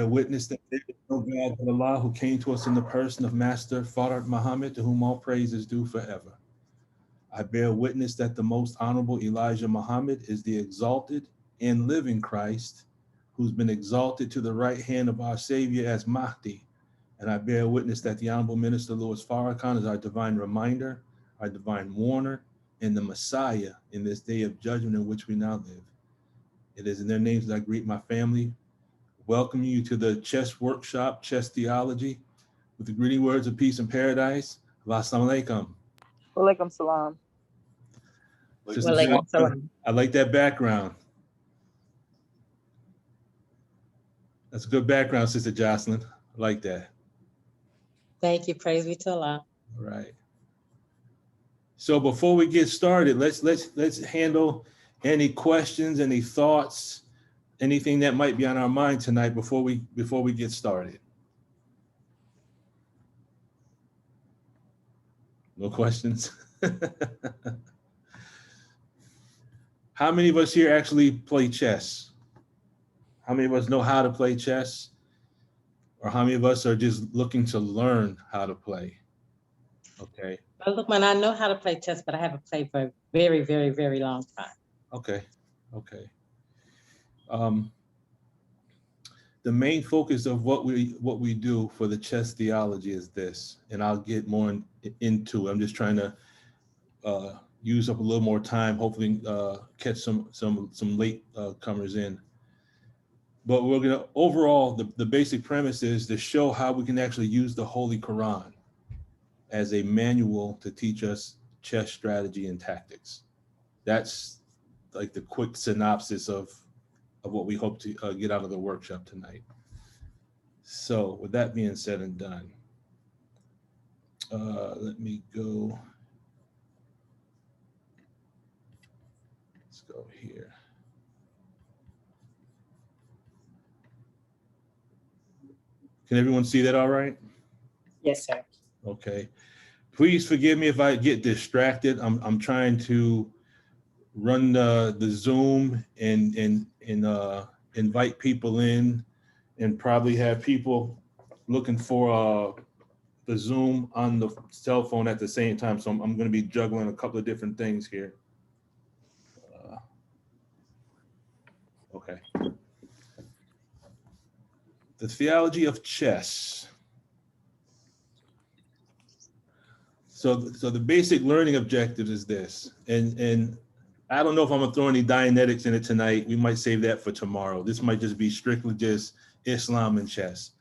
witness that there is no God but Allah, who came to us in the person of Master Farad Muhammad, to whom all praise is due forever. I bear witness that the most honorable Elijah Muhammad is the exalted and living Christ, who's been exalted to the right hand of our Savior as Mahdi. And I bear witness that the Honorable Minister Louis Farrakhan is our divine reminder, our divine warner, and the Messiah in this day of judgment in which we now live. It is in their names that I greet my family, welcome you to the chess workshop, Chess Theology, with the greeting words of peace and paradise. Assalamu alaikum. Walaikum salam. Walaikum salam. I like that background. That's a good background, Sister Jocelyn. I like that. Thank you. Praise be to Allah. All right. So before we get started, let's handle any questions, any thoughts, anything that might be on our mind tonight before we get started. No questions? How many of us here actually play chess? How many of us know how to play chess? Or how many of us are just looking to learn how to play? Okay. Well, look, man, I know how to play chess, but I haven't played for a very, very, very long time. Okay. Okay. The main focus of what we do for the chess theology is this, and I'll get more into it. I'm just trying to use up a little more time, hopefully catch some late comers in. But we're gonna, overall, the basic premise is to show how we can actually use the Holy Qur'an as a manual to teach us chess strategy and tactics. That's like the quick synopsis of what we hope to get out of the workshop tonight. So with that being said and done, let me go. Let's go here. Can everyone see that all right? Yes, sir. Okay. Please forgive me if I get distracted. I'm trying to run the Zoom and invite people in, and probably have people looking for the Zoom on the cell phone at the same time. So I'm going to be juggling a couple of different things here. Okay. The theology of chess. So the basic learning objective is this, and I don't know if I'm gonna throw any Dianetics in it tonight. We might save that for tomorrow. This might just be strictly just Islam and chess.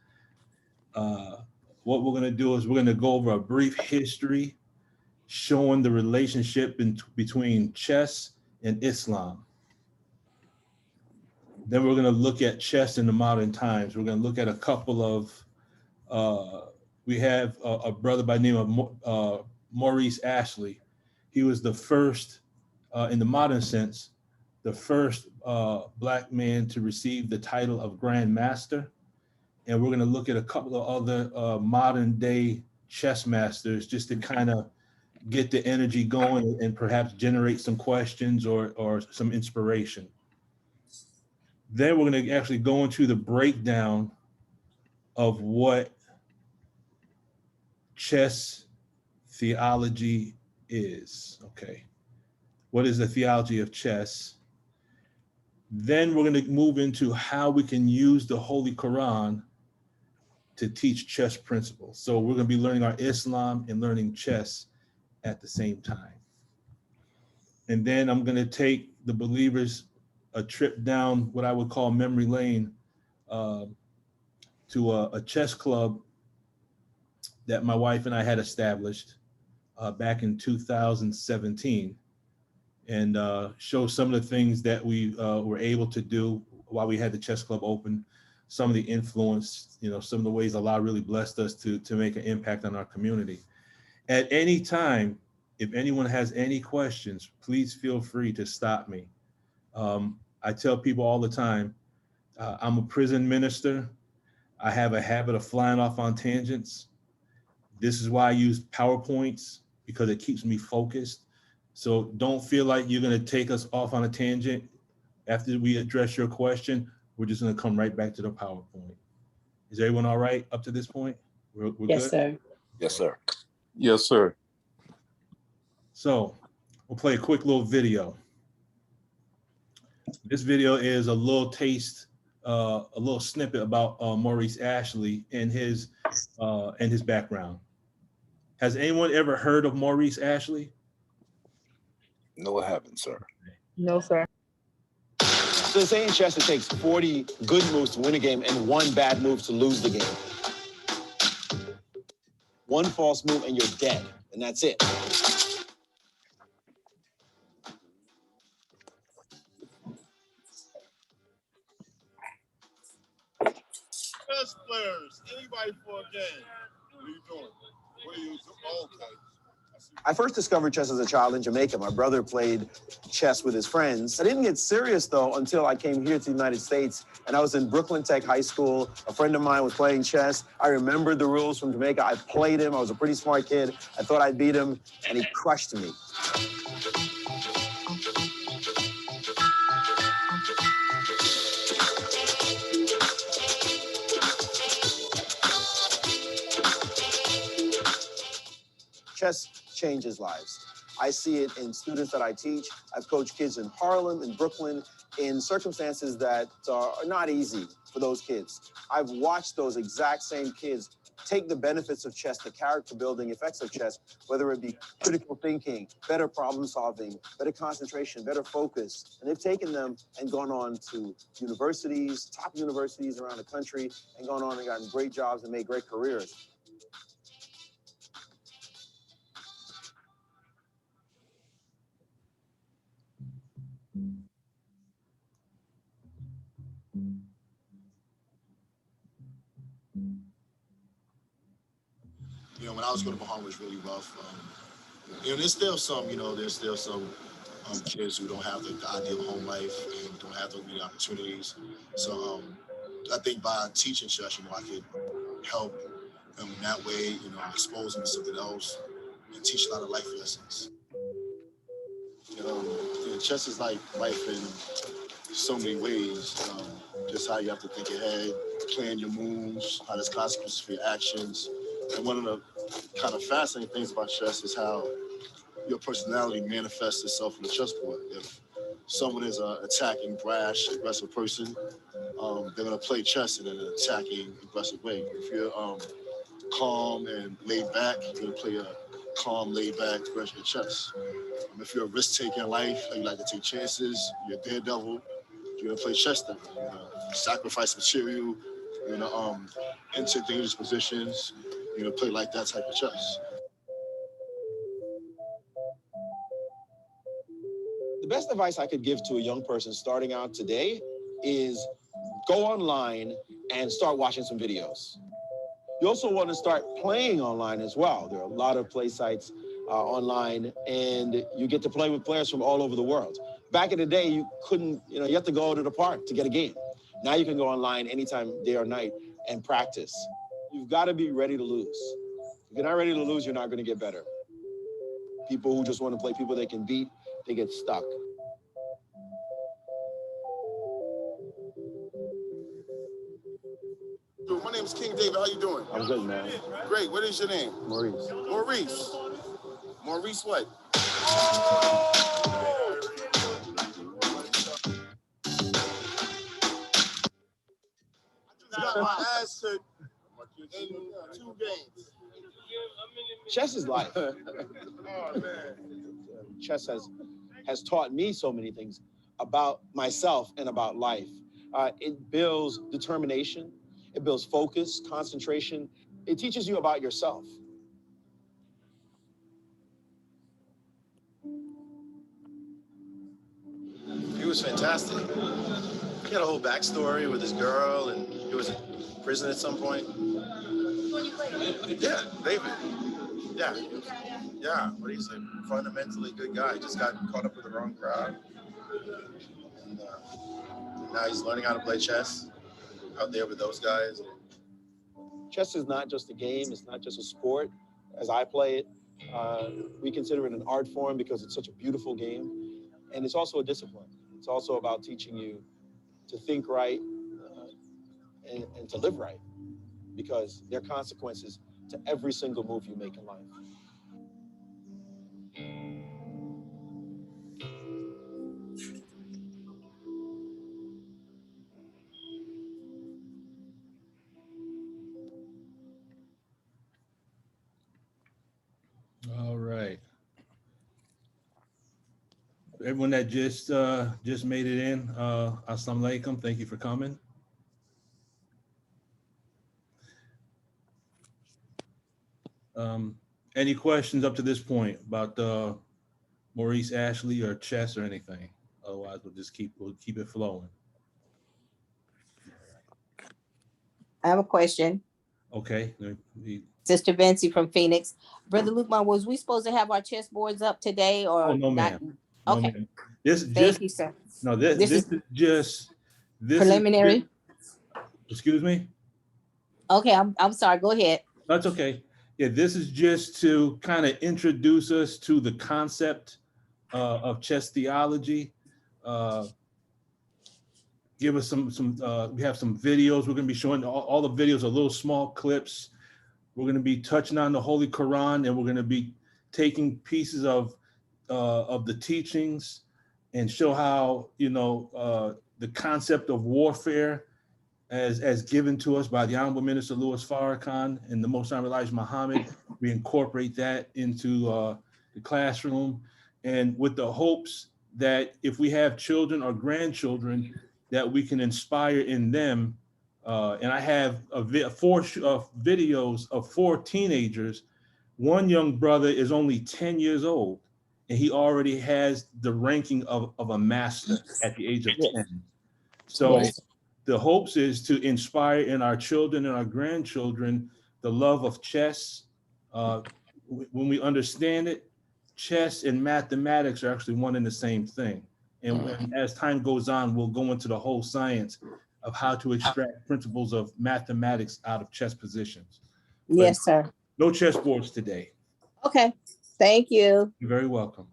What we're gonna do is we're gonna go over a brief history showing the relationship between chess and Islam. Then we're gonna look at chess in the modern times. We're gonna look at a couple of, we have a brother by the name of Maurice Ashley. He was the first, in the modern sense, the first Black man to receive the title of Grand Master. And we're going to look at a couple of other modern day chess masters just to kind of get the energy going and perhaps generate some questions or some inspiration. Then we're going to actually go into the breakdown of what chess theology is. Okay. What is the theology of chess? Then we're going to move into how we can use the Holy Quran to teach chess principles. So we're going to be learning our Islam and learning chess at the same time. And then I'm going to take the believers a trip down what I would call memory lane to a chess club that my wife and I had established back in 2017, and show some of the things that we were able to do while we had the chess club open, some of the influence, some of the ways Allah really blessed us to make an impact on our community. At any time, if anyone has any questions, please feel free to stop me. I tell people all the time, I'm a prison minister. I have a habit of flying off on tangents. This is why I use PowerPoints, because it keeps me focused. So don't feel like you're going to take us off on a tangent. After we address your question, we're just going to come right back to the PowerPoint. Is everyone all right up to this point? We're Yes, good? sir. Yes, sir. Yes, sir. So we'll play a quick little video. This video is a little taste, a little snippet about Maurice Ashley and his background. Has anyone ever heard of Maurice Ashley? No, it haven't, sir. No, sir. So they say in chess it takes 40 good moves to win a game and one bad move to lose the game. One false move and you're dead, and that's it. Chess players, anybody for a game? What are you doing? What are you doing? Oh, okay. I first discovered chess as a child in Jamaica. My brother played chess with his friends. I didn't get serious, though, until I came here to the United States, and I was in Brooklyn Tech High School. A friend of mine was playing chess. I remembered the rules from Jamaica. I played him. I was a pretty smart kid. I thought I'd beat him, and he crushed me. Chess changes lives. I see it in students that I teach. I've coached kids in Harlem, in Brooklyn, in circumstances that are not easy for those kids. I've watched those exact same kids take the benefits of chess, the character building effects of chess, whether it be critical thinking, better problem solving, better concentration, better focus. And they've taken them and gone on to universities, top universities around the country, and gone on and gotten great jobs and made great careers. You know, when I was going to Bahama, it was really rough. You know, there's still some kids who don't have the ideal home life and don't have the opportunities. So I think by teaching chess, you know, I could help them in that way, you know, expose them to something else and teach a lot of life lessons. You know, chess is like life in so many ways. Just how you have to think ahead, plan your moves, how there's consequences for your actions. And one of the kind of fascinating things about chess is how your personality manifests itself on the chessboard. If someone is an attacking, brash, aggressive person, they're going to play chess in an attacking, aggressive way. If you're calm and laid back, you're going to play a calm, laid back version of chess. If you're a risk-taker in life, you like to take chances, you're a daredevil, you're going to play chess devil. You're going to sacrifice material, you're going to enter dangerous positions, you're going to play like that type of chess. The best advice I could give to a young person starting out today is go online and start watching some videos. You also want to start playing online as well. There are a lot of play sites online, and you get to play with players from all over the world. Back in the day, you couldn't, you have to go to the park to get a game. Now you can go online anytime, day or night, and practice. You've got to be ready to lose. If you're not ready to lose, you're not going to get better. People who just want to play people they can beat, they get stuck. Dude, my name is King David. How you doing? I'm good, man. Great. What is your name? Maurice. Maurice. Maurice what? I just got my ass hit in 2 games. Chess is life. Oh, man. Chess has taught me so many things about myself and about life. It builds determination. It builds focus, concentration. It teaches you about yourself. He was fantastic. He had a whole backstory with his girl, and he was in prison at some point. Yeah, David. Yeah, but he's a fundamentally good guy. Just got caught up with the wrong crowd. And now he's learning how to play chess out there with those guys. Chess is not just a game. It's not just a sport. As I play it, we consider it an art form because it's such a beautiful game. And it's also a discipline. It's also about teaching you to think right and to live right. because there are consequences to every single move you make in life. All right. Everyone that just made it in, assalamu alaikum. Thank you for coming. Any questions up to this point about Maurice Ashley or chess or anything? Otherwise, we'll keep it flowing. I have a question. Okay. Sister Vinci from Phoenix. Brother Lukeman, was we supposed to have our chess boards up today or Oh, no, not? ma'am. No, Okay. ma'am. This Thank just you, sir. no. This is just Preliminary. Excuse me. Okay, I'm sorry. Go ahead. That's okay. Yeah, this is just to kind of introduce us to the concept of chess theology. Give us some we have some videos. We're going to be showing all the videos are little small clips. We're going to be touching on the Holy Quran, and we're going to be taking pieces of the teachings and show how, the concept of warfare as given to us by the Honorable Minister Louis Farrakhan and the Most Honorable Elijah Muhammad. We incorporate that into the classroom, and with the hopes that if we have children or grandchildren, that we can inspire in them. And I have four videos of 4 teenagers. One young brother is only 10 years old, and he already has the ranking of a master at the age of 10. So the hopes is to inspire in our children and our grandchildren the love of chess. When we understand it, chess and mathematics are actually one and the same thing. And as time goes on, we'll go into the whole science of how to extract principles of mathematics out of chess positions. Yes, But sir. no chess boards today. Okay. Thank you. You're very welcome.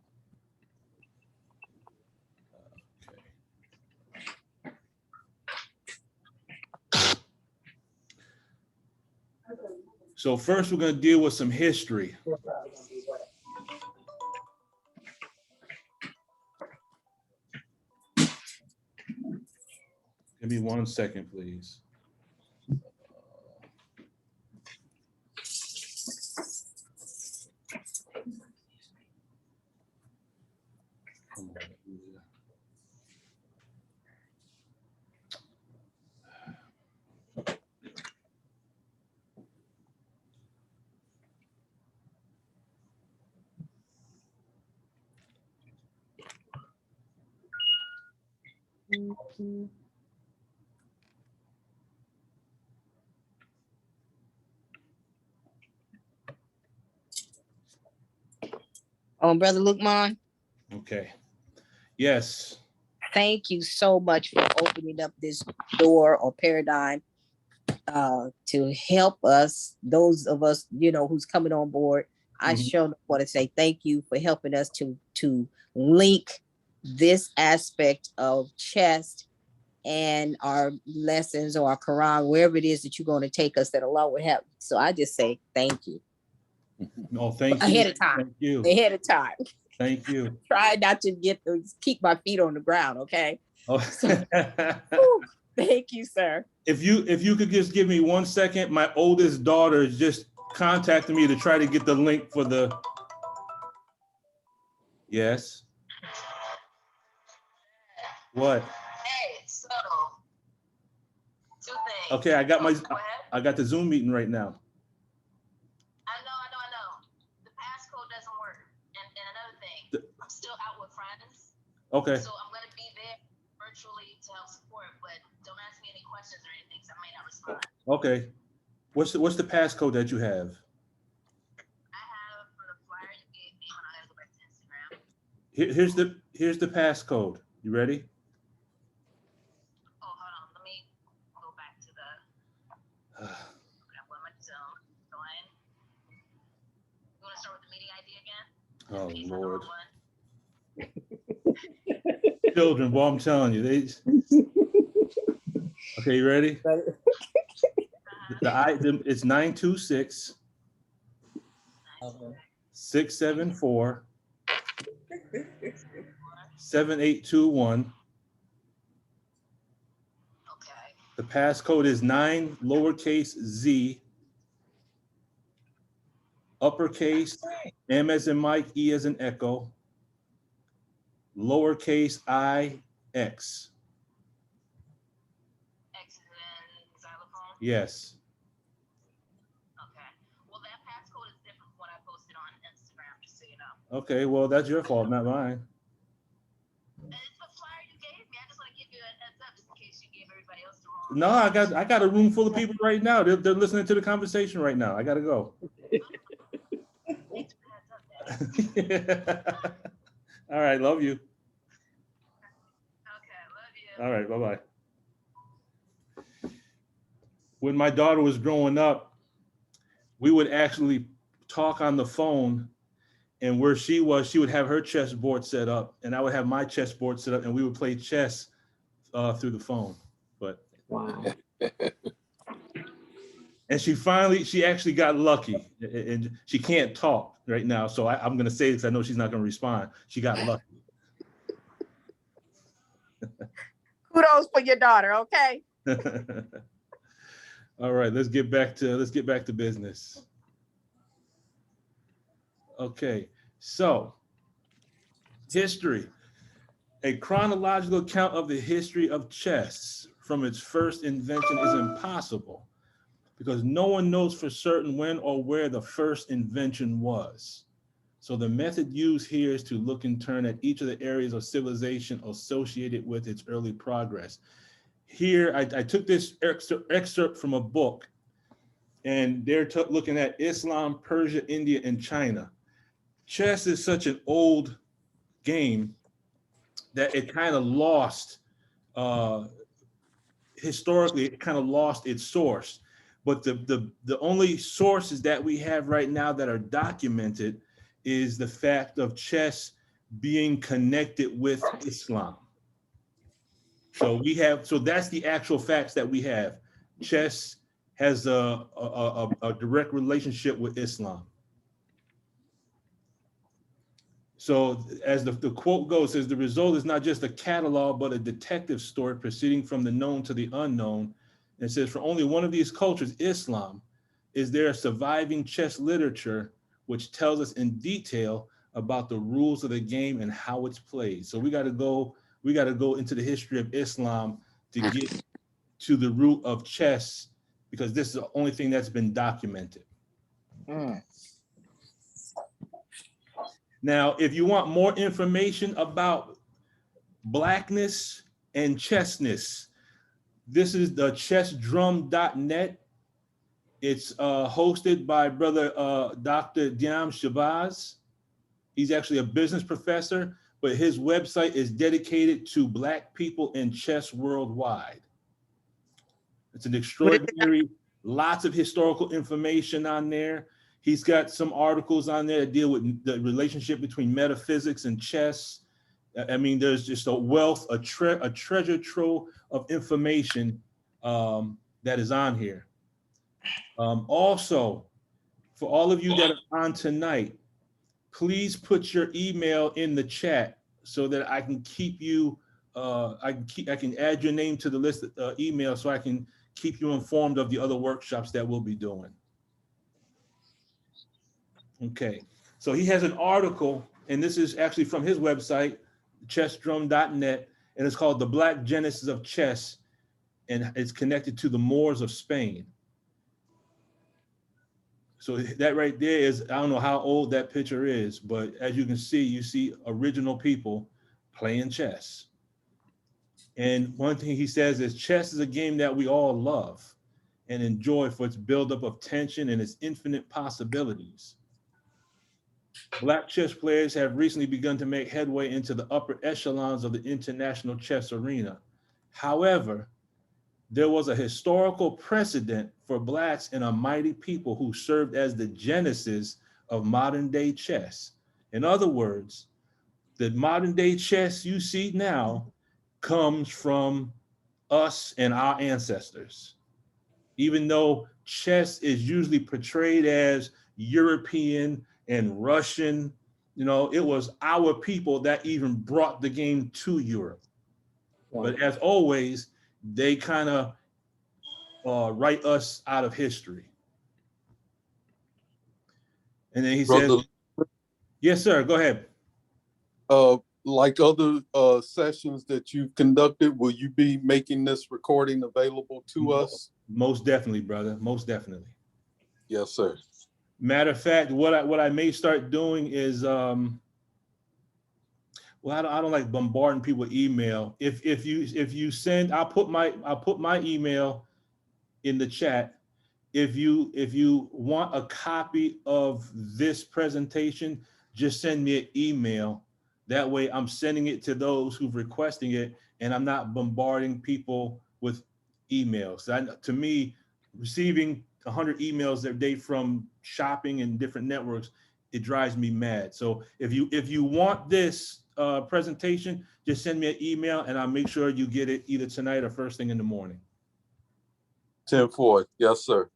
So first, we're going to deal with some history. Give me 1 second, please. Come on. Brother Lukeman, Okay. Yes. thank you so much for opening up this door or paradigm to help us, those of us, who's coming on board. I sure want to say thank you for helping us to link this aspect of chess and our lessons or our Quran, wherever it is that you're going to take us, that Allah will help. So I just say thank you. No, thank you. Ahead of time. Thank you. Ahead of time. Thank you. Try not to keep my feet on the ground, okay? Oh. Thank you, sir. If you could just give me 1 second, my oldest daughter is just contacting me to try to get the link for the. Yes. What? Hey, so 2 things. Okay, I got the Zoom meeting right now. I know. The passcode doesn't work. And another thing, I'm still out with friends. Okay. So I'm gonna be there virtually to help support, but don't ask me any questions or anything, so I may not respond. Okay. What's the passcode that you have? I have from the flyer you gave me when I go back to Instagram. Here's the passcode. You ready? Oh, hold on. Let me go back to the. Okay, what am I Zoom? Join. You want to start with the meeting ID again? Oh, Just in case I know Lord. one. Children, well, I'm telling you, they. Okay, you ready? It's 926 674 7821. Okay. The passcode is 9 lowercase z, uppercase M as in Mike, E as in Echo, lowercase I X. X is in xylophone. Yes. Okay. Well, that passcode is different from what I posted on Instagram, just so you know. Okay, well, that's your fault, not mine. And it's the flyer you gave me. I just want to give you a heads up just in case you gave everybody else the wrong. No, I got a room full of people right now. They're listening to the conversation right now. I gotta go. Thanks for the heads up, Dad. All right, love you. Okay, love you. All right, bye-bye. When my daughter was growing up, we would actually talk on the phone, and where she was, she would have her chessboard set up, and I would have my chessboard set up, and we would play chess through the phone. But Wow. and she actually got lucky, and she can't talk right now, so I'm gonna say this. I know she's not gonna respond. She got lucky. Kudos for your daughter, okay? All right, let's get back to business. Okay, so history. A chronological account of the history of chess from its first invention is impossible because no one knows for certain when or where the first invention was. So the method used here is to look in turn at each of the areas of civilization associated with its early progress. Here, I took this excerpt from a book, and they're looking at Islam, Persia, India, and China. Chess is such an old game that it kind of lost, historically, it kind of lost its source. But the only sources that we have right now that are documented is the fact of chess being connected with Islam. So that's the actual facts that we have. Chess has a direct relationship with Islam. So as the quote goes, says the result is not just a catalog, but a detective story proceeding from the known to the unknown. And it says for only one of these cultures, Islam, is there a surviving chess literature which tells us in detail about the rules of the game and how it's played. So we got to go into the history of Islam to get to the root of chess, because this is the only thing that's been documented. Now, if you want more information about blackness and chessness, this is the chessdrum.net. It's hosted by brother Dr. Diam Shabazz. He's actually a business professor, but his website is dedicated to Black people in chess worldwide. It's an extraordinary, lots of historical information on there. He's got some articles on there that deal with the relationship between metaphysics and chess. I mean, there's just a wealth, a treasure trove of information that is on here. Also, for all of you that are on tonight, please put your email in the chat so that I can keep you, I can add your name to the list of email so I can keep you informed of the other workshops that we'll be doing. Okay, so he has an article, and this is actually from his website, chessdrum.net, and it's called The Black Genesis of Chess, and it's connected to the Moors of Spain. So that right there is, I don't know how old that picture is, but as you can see, you see original people playing chess. And one thing he says is chess is a game that we all love and enjoy for its buildup of tension and its infinite possibilities. Black chess players have recently begun to make headway into the upper echelons of the international chess arena. However, there was a historical precedent for Blacks and a mighty people who served as the genesis of modern day chess. In other words, the modern day chess you see now comes from us and our ancestors. even though chess is usually portrayed as European and Russian, you know, it was our people that even brought the game to Europe. But as always, they kind of write us out of history. And then he Brother, says, yes, sir, go ahead. like other sessions that you've conducted, will you be making this recording available to us? Most definitely, brother, most definitely. Yes, sir. Matter of fact, what I may start doing is, well, I don't like bombarding people with email. If you send, I'll put my email in the chat. If you want a copy of this presentation, just send me an email. That way I'm sending it to those who've requesting it, and I'm not bombarding people with emails. To me, receiving 100 emails a day from shopping and different networks, it drives me mad. So if you want this presentation, just send me an email and I'll make sure you get it either tonight or first thing in the morning. 10-4, yes, sir.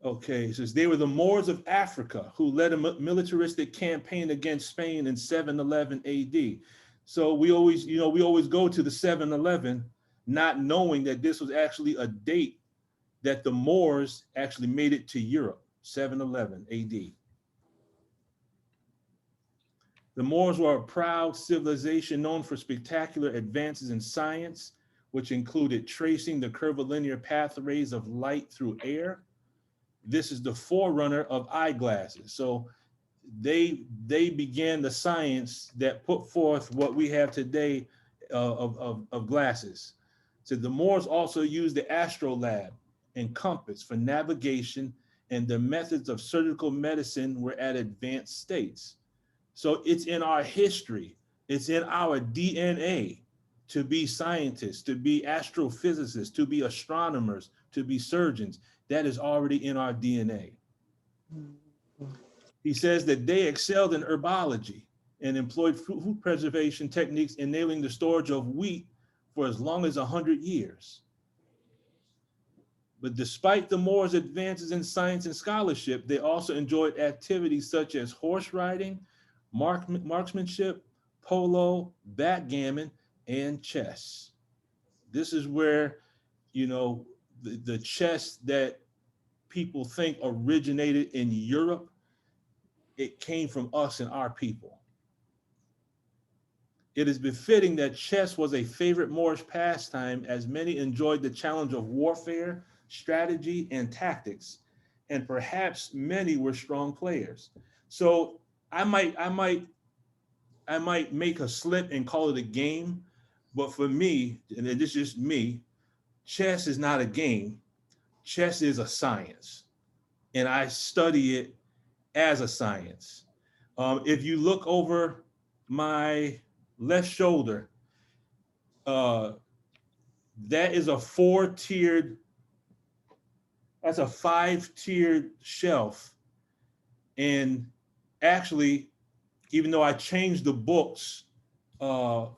Okay, it says they were the Moors of Africa who led a militaristic campaign against Spain in 711 AD. So we always go to the 711, not knowing that this was actually a date that the Moors actually made it to Europe, 711 AD. The Moors were a proud civilization known for spectacular advances in science, which included tracing the curvilinear pathways of light through air. This is the forerunner of eyeglasses. So they began the science that put forth what we have today of glasses. So the Moors also used the astrolabe and compass for navigation, and the methods of surgical medicine were at advanced states. So it's in our history, it's in our DNA to be scientists, to be astrophysicists, to be astronomers, to be surgeons. That is already in our DNA. He says that they excelled in herbology and employed food preservation techniques, enabling the storage of wheat for as long as 100 years. But despite the Moors' advances in science and scholarship, they also enjoyed activities such as horse riding, marksmanship, polo, backgammon, and chess. This is where, you know, the chess that people think originated in Europe, it came from us and our people. It is befitting that chess was a favorite Moorish pastime, as many enjoyed the challenge of warfare, strategy, and tactics, and perhaps many were strong players. So I might make a slip and call it a game, but for me, and this is just me, chess is not a game. Chess is a science, and I study it as a science. If you look over my left shoulder, that is a 4-tiered, that's a 5-tiered shelf. And actually, even though I changed the books to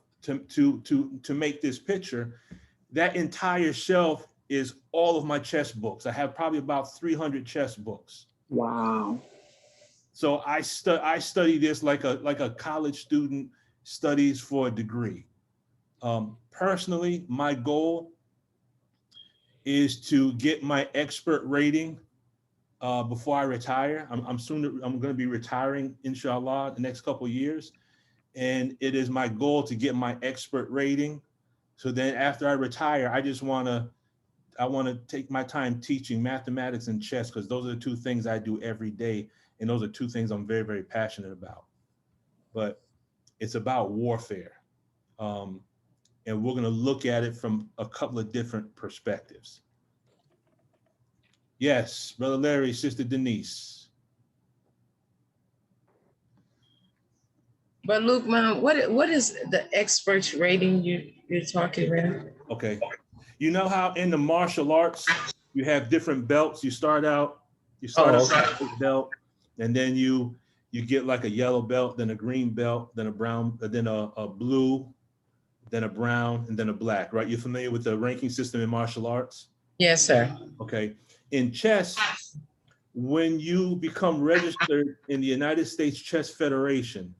make this picture, that entire shelf is all of my chess books. I have probably about 300 chess books. Wow. So I study this like a college student studies for a degree. Personally, my goal is to get my expert rating before I retire. I'm going to be retiring, inshallah, the next couple of years. And it is my goal to get my expert rating. So then after I retire, I want to take my time teaching mathematics and chess, because those are the two things I do every day. And those are two things I'm very, very passionate about. But it's about warfare. And we're going to look at it from a couple of different perspectives. Yes, Brother Larry, Sister Denise. But Luke, Mom, what is the expert's rating you're talking about? Okay. You know how in the martial arts, you have different belts. You start out with a belt, and then you get like a yellow belt, then a green belt, then a brown, then a blue, then a brown, and then a black, right? You're familiar with the ranking system in martial arts? Yes, sir. Okay. In chess, when you become registered in the United States Chess Federation,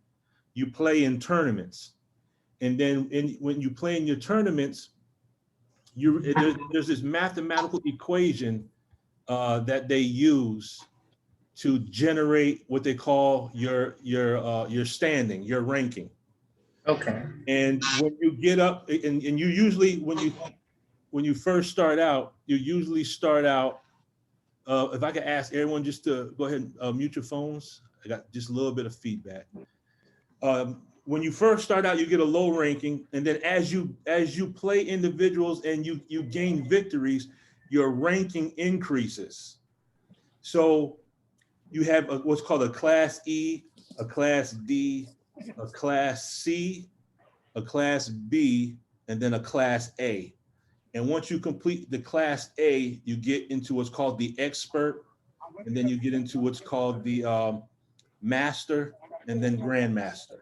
you play in tournaments. And then when you play in your tournaments, there's this mathematical equation that they use to generate what they call your standing, your ranking. Okay. And when you get up, and you usually, when you first start out, you usually start out, if I could ask everyone just to go ahead and mute your phones. I got just a little bit of feedback. When you first start out, you get a low ranking, and then as you play individuals and you gain victories, your ranking increases. So you have what's called a class E, a class D, a class C, a class B, and then a class A. And once you complete the class A, you get into what's called the expert, and then you get into what's called the master, and then grandmaster.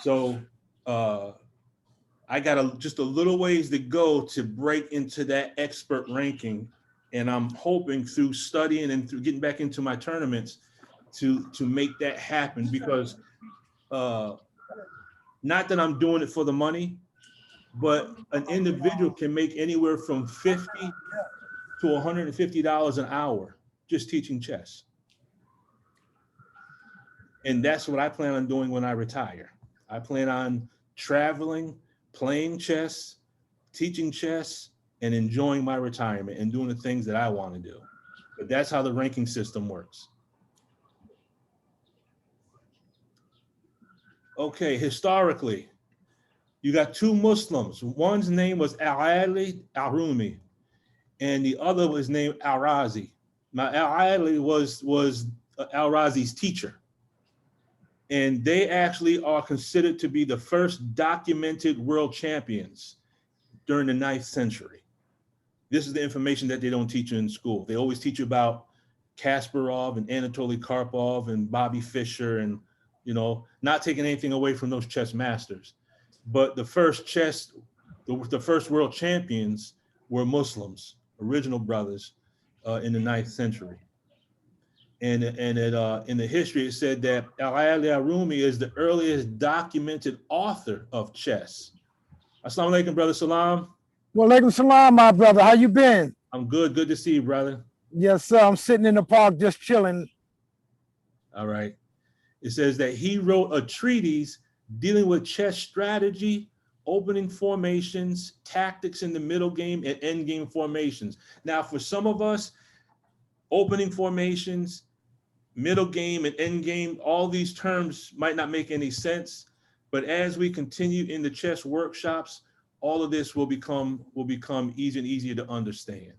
So I got just a little ways to go to break into that expert ranking. And I'm hoping through studying and through getting back into my tournaments to make that happen, because not that I'm doing it for the money, but an individual can make anywhere from $50 to $150 an hour just teaching chess. And that's what I plan on doing when I retire. I plan on traveling, playing chess, teaching chess, and enjoying my retirement and doing the things that I want to do. But that's how the ranking system works. Okay, historically, you got two Muslims. One's name was Al-Ali Al-Rumi, and the other was named Al-Razi. Now, Al-Ali was Al-Razi's teacher. And they actually are considered to be the first documented world champions during the 9th century. This is the information that they don't teach you in school. They always teach you about Kasparov and Anatoly Karpov and Bobby Fischer, and, you know, not taking anything away from those chess masters. But the first world champions were Muslims, original brothers in the 9th century. And in the history, it said that Al-Ali Al-Rumi is the earliest documented author of chess. Assalamu alaikum, brother Salam. Wa alaikum salam, my brother. How you been? I'm good. Good to see you, brother. Yes, sir. I'm sitting in the park just chilling. All right. It says that he wrote a treatise dealing with chess strategy, opening formations, tactics in the middle game, and end game formations. Now, for some of us, opening formations, middle game, and end game, all these terms might not make any sense, but as we continue in the chess workshops, all of this will become easier and easier to understand.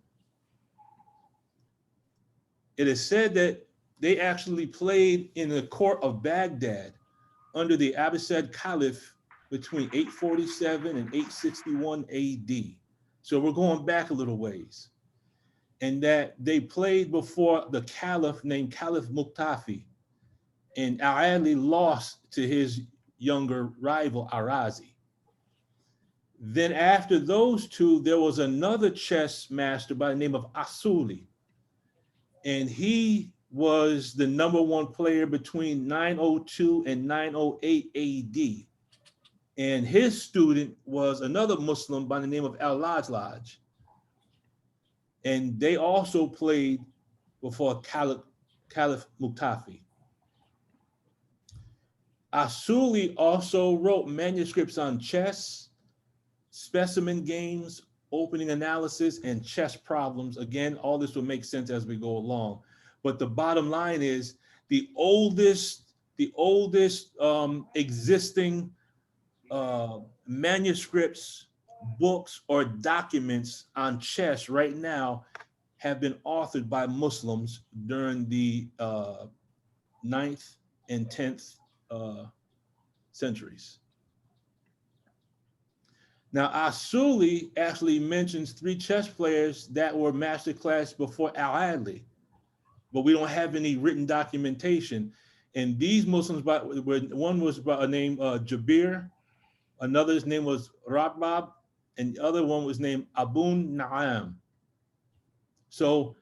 It is said that they actually played in the court of Baghdad under the Abbasid Caliph between 847 and 861 AD. So we're going back a little ways. And that they played before the caliph named Caliph Muqtafi, and Al-Ali lost to his younger rival Al-Razi. Then after those two, there was another chess master by the name of Asuli, and he was the #1 player between 902 and 908 AD. And his student was another Muslim by the name of Al-Lajlaj. And they also played before Caliph Muqtafi. Asuli also wrote manuscripts on chess, specimen games, opening analysis, and chess problems. Again, all this will make sense as we go along. But the bottom line is the oldest existing manuscripts, books, or documents on chess right now have been authored by Muslims during the 9th and 10th centuries. Now, Asuli actually mentions 3 chess players that were masterclass before Al-Ali, but we don't have any written documentation. And these Muslims, one was by a name Jabir, another's name was Rabab, and the other one was named Abu Na'am. So,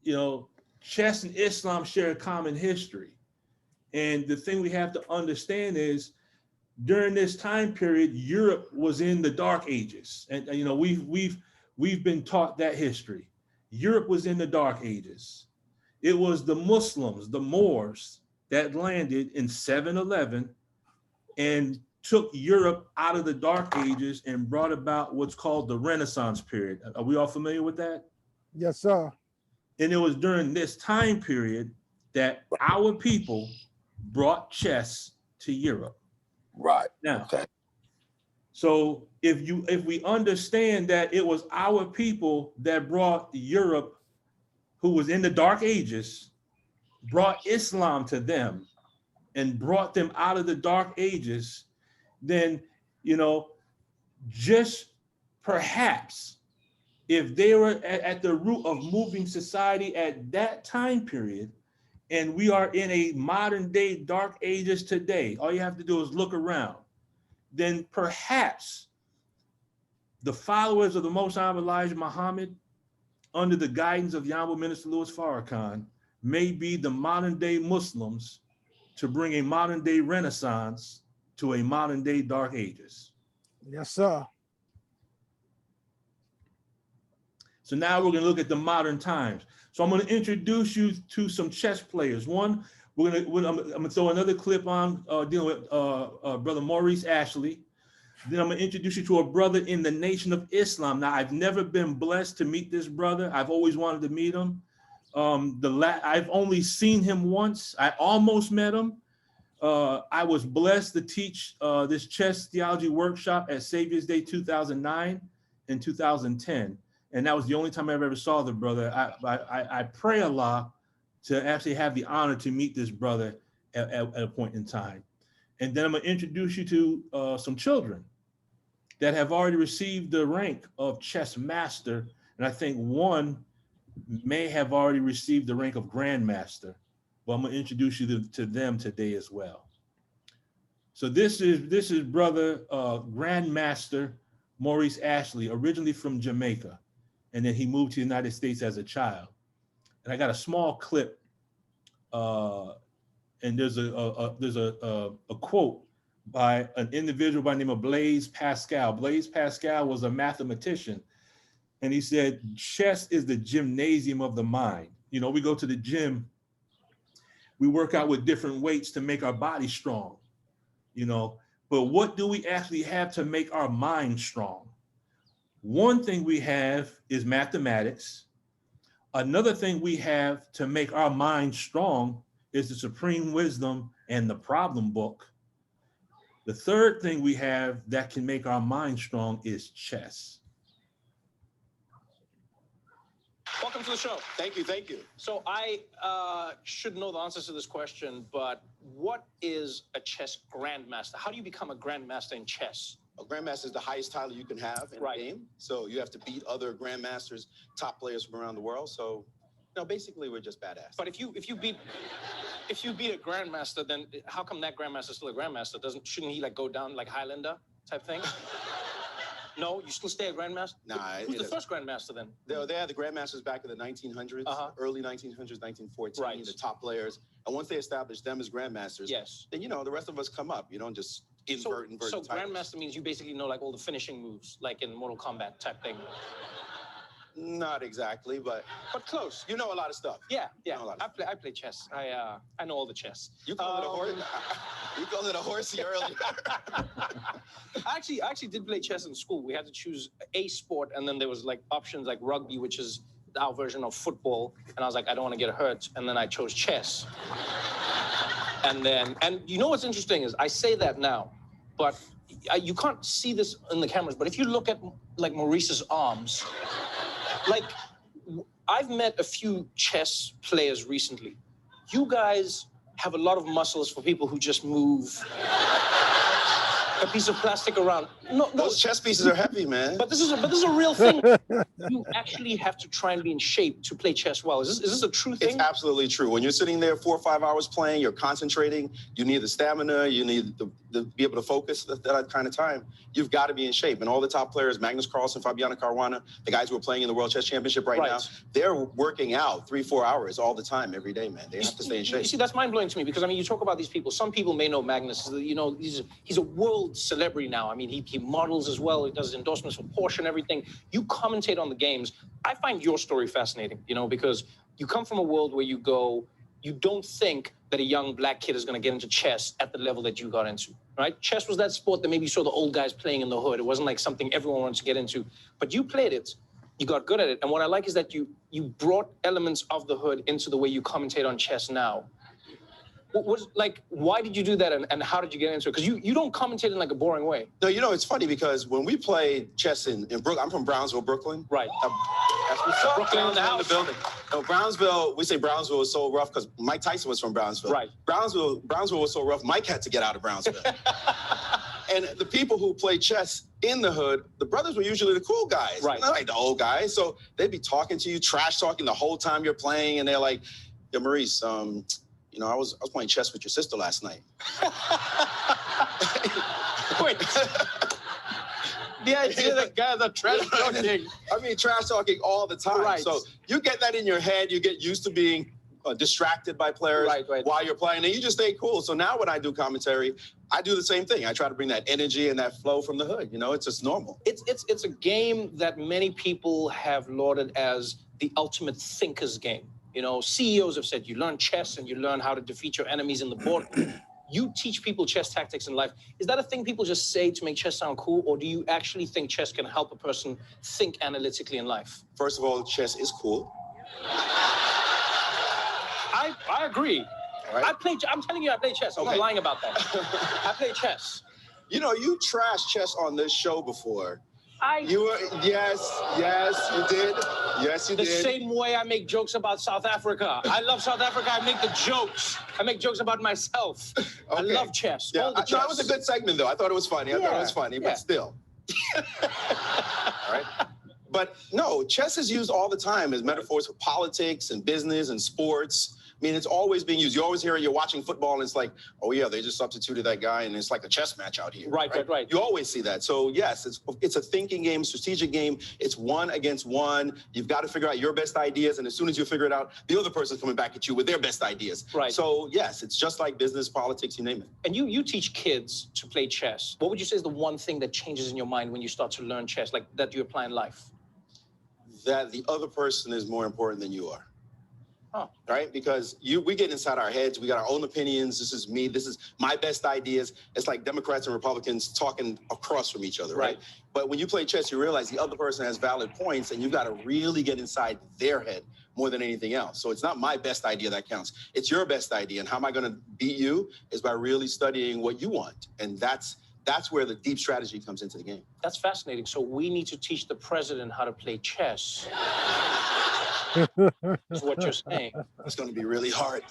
you know, chess and Islam share a common history. And the thing we have to understand is during this time period, Europe was in the Dark Ages. And you know, we've been taught that history. Europe was in the Dark Ages. It was the Muslims, the Moors, that landed in 711 and took Europe out of the Dark Ages and brought about what's called the Renaissance period. Are we all familiar with that? Yes, sir. And it was during this time period that our people brought chess to Europe. Right. Now, Okay. so if we understand that it was our people that brought Europe, who was in the Dark Ages, brought Islam to them and brought them out of the Dark Ages, then, you know, just perhaps if they were at the root of moving society at that time period, and we are in a modern day Dark Ages today, all you have to do is look around, then perhaps the followers of the Most High Elijah Muhammad, under the guidance of Yahweh Minister Louis Farrakhan, may be the modern day Muslims to bring a modern day Renaissance to a modern day Dark Ages. Yes, sir. So now we're going to look at the modern times. So I'm going to introduce you to some chess players. One, I'm going to throw another clip on dealing with Brother Maurice Ashley. Then I'm going to introduce you to a brother in the Nation of Islam. Now, I've never been blessed to meet this brother. I've always wanted to meet him. I've only seen him once. I almost met him. I was blessed to teach this chess theology workshop at Savior's Day 2009 and 2010. And that was the only time I ever saw the brother. I pray Allah to actually have the honor to meet this brother at a point in time. And then I'm going to introduce you to some children that have already received the rank of chess master. And I think one may have already received the rank of grandmaster. But I'm going to introduce you to them today as well. So this is brother Grandmaster Maurice Ashley, originally from Jamaica. And then he moved to the United States as a child. And I got a small clip, and there's a quote by an individual by the name of Blaise Pascal. Blaise Pascal was a mathematician, and he said, chess is the gymnasium of the mind. You know, we go to the gym, we work out with different weights to make our body strong, you know, but what do we actually have to make our mind strong? One thing we have is mathematics. Another thing we have to make our mind strong is the supreme wisdom and the problem book. The third thing we have that can make our mind strong is chess. Welcome to the show. Thank you, thank you. So I should know the answers to this question, but what is a chess grandmaster? How do you become a grandmaster in chess? A grandmaster is the highest title you can have in a game. So you have to beat other grandmasters, top players from around the world. So, no, basically we're just badass. But if you beat a grandmaster, then how come that grandmaster is still a grandmaster? Shouldn't he like go down like Highlander type thing? No, you still stay a grandmaster? Nah. Who's the first grandmaster then? They had the grandmasters back in the 1900s, early 1900s, 1914, the top players. And once they established them as grandmasters, yes, then, you know, the rest of us come up. You don't just invert So titles. grandmaster means you basically know like all the finishing moves, like in Mortal Kombat type thing. Not exactly, but close. You know a lot of stuff. Yeah, yeah. I play chess. I know all the chess. You call it a horse? You called it a horsey earlier. I actually did play chess in school. We had to choose a sport, and then there was like options like rugby, which is our version of football. And I was like, I don't want to get hurt. And then I chose chess. And you know what's interesting is I say that now, but you can't see this in the cameras. But if you look at like Maurice's arms, like I've met a few chess players recently. You guys have a lot of muscles for people who just move a piece of plastic around. No, those chess pieces are heavy, man. But this is a real thing. You actually have to try and be in shape to play chess well. Is this a true thing? It's absolutely true. When you're sitting there 4 or 5 hours playing, you're concentrating. You need the stamina. You need the to be able to focus at that kind of time, you've got to be in shape. And all the top players, Magnus Carlsen, Fabiano Caruana, the guys who are playing in the World Chess Championship right now, they're working out 3-4 hours all the time, every day, man. They have to stay in shape. You see, that's mind-blowing to me because, I mean, you talk about these people. Some people may know Magnus. You know, he's a world celebrity now. I mean, he models as well. He does endorsements for Porsche and everything. You commentate on the games. I find your story fascinating, you know, because you come from a world where you don't think that a young black kid is going to get into chess at the level that you got into, right? Chess was that sport that maybe you saw the old guys playing in the hood. It wasn't like something everyone wanted to get into, but you played it, you got good at it. And what I like is that you brought elements of the hood into the way you commentate on chess now. Why did you do that and how did you get into it? Because you don't commentate in like a boring way. No, you know, it's funny because when we played chess in Brooklyn, I'm from Brownsville, Brooklyn. Right. That's what's up. Brooklyn in the house. Building. No, Brownsville, we say Brownsville was so rough because Mike Tyson was from Brownsville. Right. Brownsville was so rough, Mike had to get out of Brownsville. And the people who play chess in the hood, the brothers were usually the cool guys. Right. Not like the old guys. So they'd be talking to you, trash talking the whole time you're playing. And they're like, yo, Maurice, you know, I was playing chess with your sister last night. Wait. The idea that guys are trash talking. I mean, trash talking all the time. Right. So you get that in your head. You get used to being distracted by players while you're playing, and you just stay cool. So now when I do commentary, I do the same thing. I try to bring that energy and that flow from the hood. You know, it's just normal. It's a game that many people have lauded as the ultimate thinker's game. You know, CEOs have said you learn chess and you learn how to defeat your enemies in the board. You teach people chess tactics in life. Is that a thing people just say to make chess sound cool, or do you actually think chess can help a person think analytically in life? First of all, chess is cool. I agree. Right. I'm telling you, I play chess. I'm not lying about that. I play chess. You know, you trashed chess on this show before. Yes, you did. Yes, you did. The same way I make jokes about South Africa. I love South Africa. I make the jokes. I make jokes about myself. Okay. I love chess. Yeah, all the chess. No, it was a good segment, though. I thought it was funny. I thought it was funny, but still. All right. But no, chess is used all the time as metaphors for politics and business and sports. I mean, it's always being used. You always hear it, you're watching football, and it's like, oh, yeah, they just substituted that guy, and it's like a chess match out here. Right. You always see that. So, yes, it's a thinking game, strategic game. It's one against one. You've got to figure out your best ideas, and as soon as you figure it out, the other person's coming back at you with their best ideas. Right. So, yes, it's just like business, politics, you name it. And you teach kids to play chess. What would you say is the one thing that changes in your mind when you start to learn chess, like that you apply in life? That the other person is more important than you are. Oh. Right? Because we get inside our heads. We got our own opinions. This is me. This is my best ideas. It's like Democrats and Republicans talking across from each other, right? But when you play chess, you realize the other person has valid points, and you've got to really get inside their head more than anything else. So it's not my best idea that counts. It's your best idea. And how am I going to beat you is by really studying what you want. And that's where the deep strategy comes into the game. That's fascinating. So we need to teach the president how to play chess. Is what you're saying. It's going to be really hard.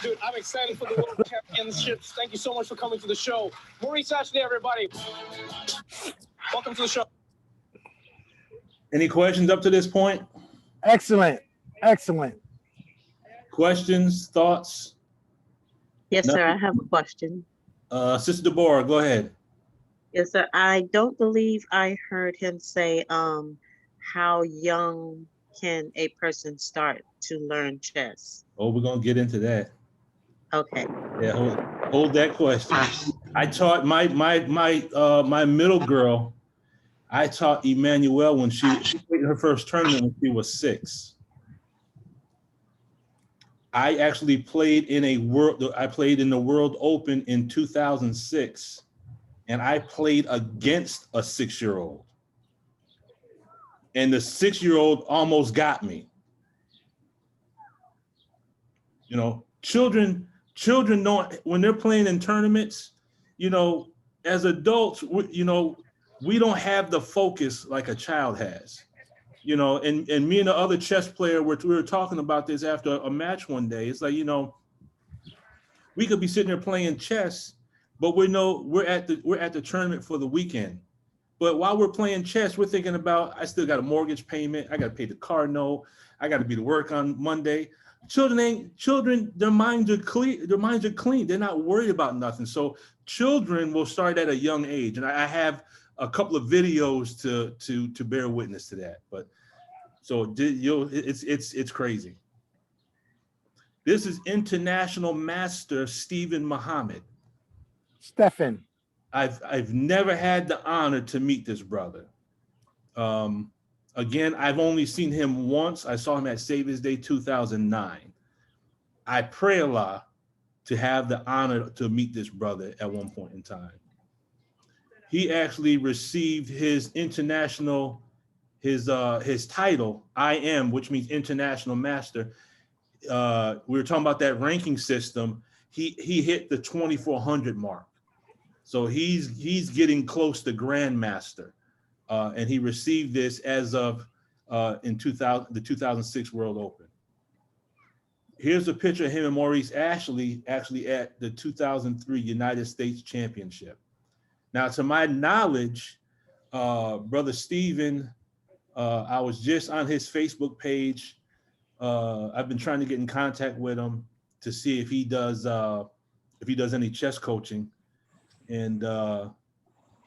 Dude, I'm excited for the World Championships. Thank you so much for coming to the show. Maurice Ashley, everybody. Welcome to the show. Any questions up to this point? Excellent. Excellent. Questions, thoughts? Yes, sir. I have a question. Sister Deborah, go ahead. Yes, sir. I don't believe I heard him say how young can a person start to learn chess? Oh, we're gonna get into that. Okay. Yeah, hold that question. I taught my middle girl. I taught Emmanuel when she played her first tournament when she was 6. I actually played in the World Open in 2006, and I played against a 6-year-old. And the 6-year-old almost got me. You know, children don't, when they're playing in tournaments, you know, as adults, we don't have the focus like a child has. You know, and me and the other chess player, we were talking about this after a match one day. It's like, you know, we could be sitting there playing chess, but we're at the tournament for the weekend. But while we're playing chess, we're thinking about, I still got a mortgage payment. I got to pay the car note. I got to be to work on Monday. Children, their minds are clear. Their minds are clean. They're not worried about nothing. So children will start at a young age. And I have a couple of videos to bear witness to that. But so it's crazy. This is international master Stephen Muhammad. Stephen. I've never had the honor to meet this brother. Again, I've only seen him once. I saw him at Savior's Day 2009. I pray Allah to have the honor to meet this brother at one point in time. He actually received his international, his title, IM, which means international master. We were talking about that ranking system. He hit the 2400 mark. So he's getting close to grandmaster. And he received this as of the 2006 World Open. Here's a picture of him and Maurice Ashley actually at the 2003 United States Championship. Now, to my knowledge, Brother Stephen, I was just on his Facebook page. I've been trying to get in contact with him to see if he does any chess coaching, and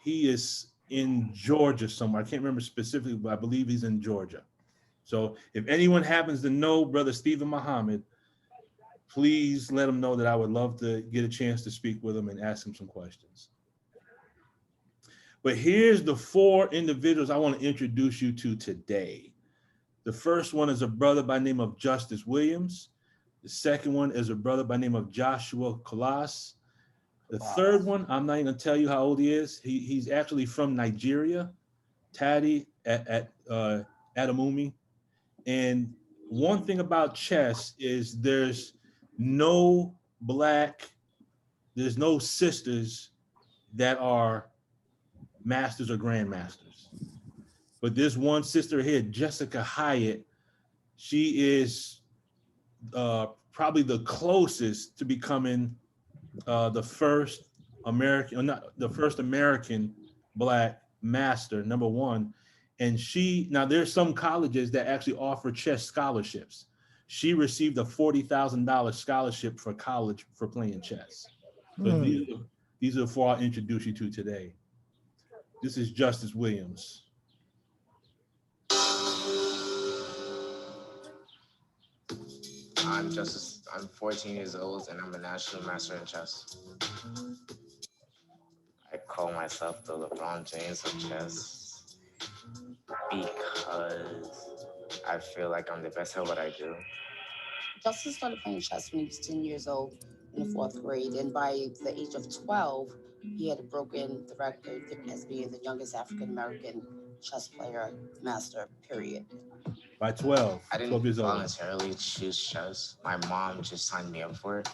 he is in Georgia somewhere. I can't remember specifically, but I believe he's in Georgia. So if anyone happens to know Brother Stephen Muhammad, please let him know that I would love to get a chance to speak with him and ask him some questions. But here's the 4 individuals I want to introduce you to today. The first one is a brother by the name of Justice Williams. The second one is a brother by the name of Joshua Kolas. The third one, I'm not even gonna tell you how old he is. He's actually from Nigeria, Taddy at Adamumi. And one thing about chess is there's no sisters that are masters or grandmasters. But this one sister here, Jessica Hyatt, she is probably the closest to becoming the first American Black master, #1. And now there's some colleges that actually offer chess scholarships. She received a $40,000 scholarship for college for playing chess. So these are the 4 I'll introduce you to today. This is Justice Williams. I'm 14 years old and I'm a national master in chess. I call myself the LeBron James of chess because I feel like I'm the best at what I do. Justice started playing chess when he was 10 years old in the 4th grade, and by the age of 12, he had broken the record as being the youngest African-American chess player master, period. By 12, I didn't 12 years old. voluntarily choose chess. My mom just signed me up for it.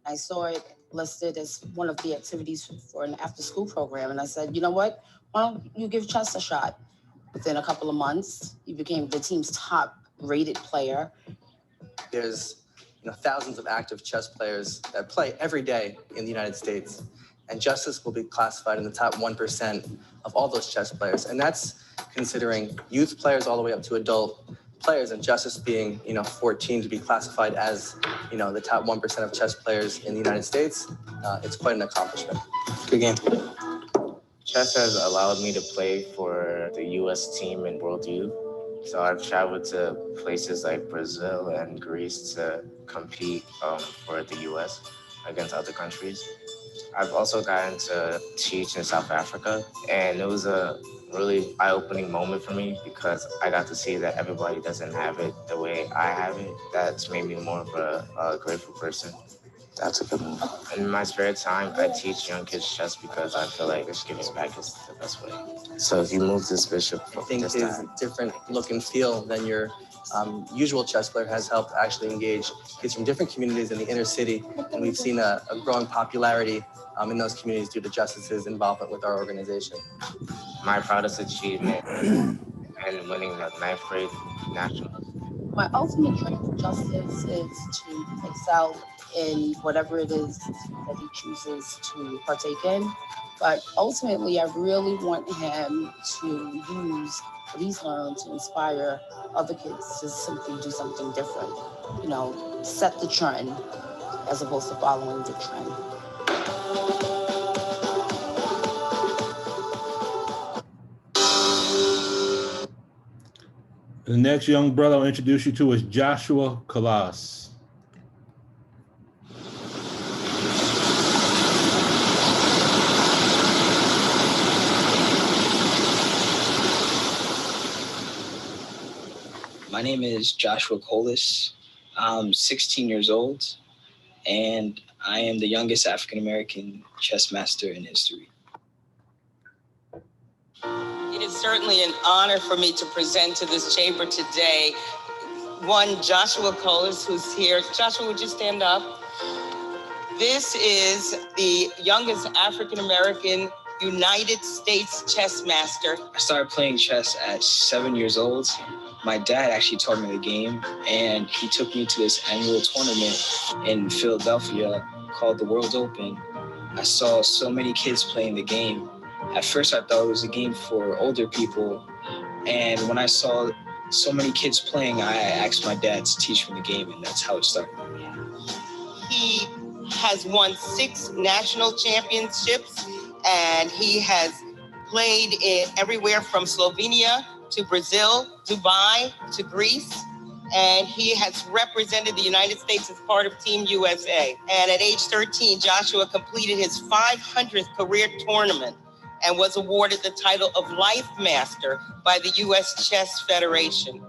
I saw it listed as one of the activities for an after-school program, and I said, you know what? Why don't you give chess a shot? Within a couple of months, he became the team's top-rated player. There's thousands of active chess players that play every day in the United States, and Justice will be classified in the top 1% of all those chess players, and that's considering youth players all the way up to adult players, and Justice being 14 to be classified as the top 1% of chess players in the United States. It's quite an accomplishment. Good game. Chess has allowed me to play for the U.S. team in World Youth. So I've traveled to places like Brazil and Greece to compete for the U.S. against other countries. I've also gotten to teach in South Africa, and it was a really eye-opening moment for me because I got to see that everybody doesn't have it the way I have it. That's made me more of a grateful person. That's a good move. In my spare time, I teach young kids chess because I feel like giving back is the best way. So if you move this bishop, I think his different look and feel than your usual chess player has helped actually engage kids from different communities in the inner city, and we've seen a growing popularity in those communities due to Justice's involvement with our organization. My proudest achievement and winning the 9th grade nationals My ultimate dream for Justice is to excel in whatever it is that he chooses to partake in. But ultimately, I really want him to use what he's learned to inspire other kids to simply do something different. You know, set the trend as opposed to following the trend. The next young brother I'll introduce you to is Joshua Kalas. My name is Joshua Colas. I'm 16 years old, and I am the youngest African-American chess master in history. It is certainly an honor for me to present to this chamber today one Joshua Colas, who's here. Joshua, would you stand up? This is the youngest African-American United States chess master. I started playing chess at 7 years old. My dad actually taught me the game, and he took me to this annual tournament in Philadelphia called the World Open. I saw so many kids playing the game. At first, I thought it was a game for older people, and when I saw so many kids playing, I asked my dad to teach me the game, and that's how it started. He has won 6 national championships, and he has played in everywhere from Slovenia to Brazil, Dubai to Greece, and he has represented the United States as part of Team USA. And at age 13, Joshua completed his 500th career tournament and was awarded the title of Life Master by the U.S. Chess Federation.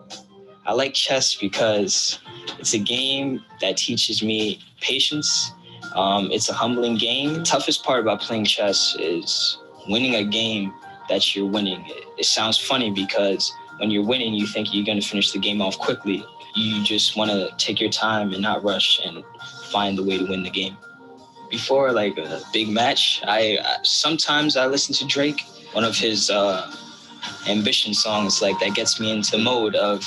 I like chess because it's a game that teaches me patience. It's a humbling game. The toughest part about playing chess is winning a game that you're winning. It sounds funny because when you're winning, you think you're going to finish the game off quickly. You just want to take your time and not rush and find the way to win the game. Before like a big match, I sometimes I listen to Drake, one of his ambition songs, like that gets me into mode of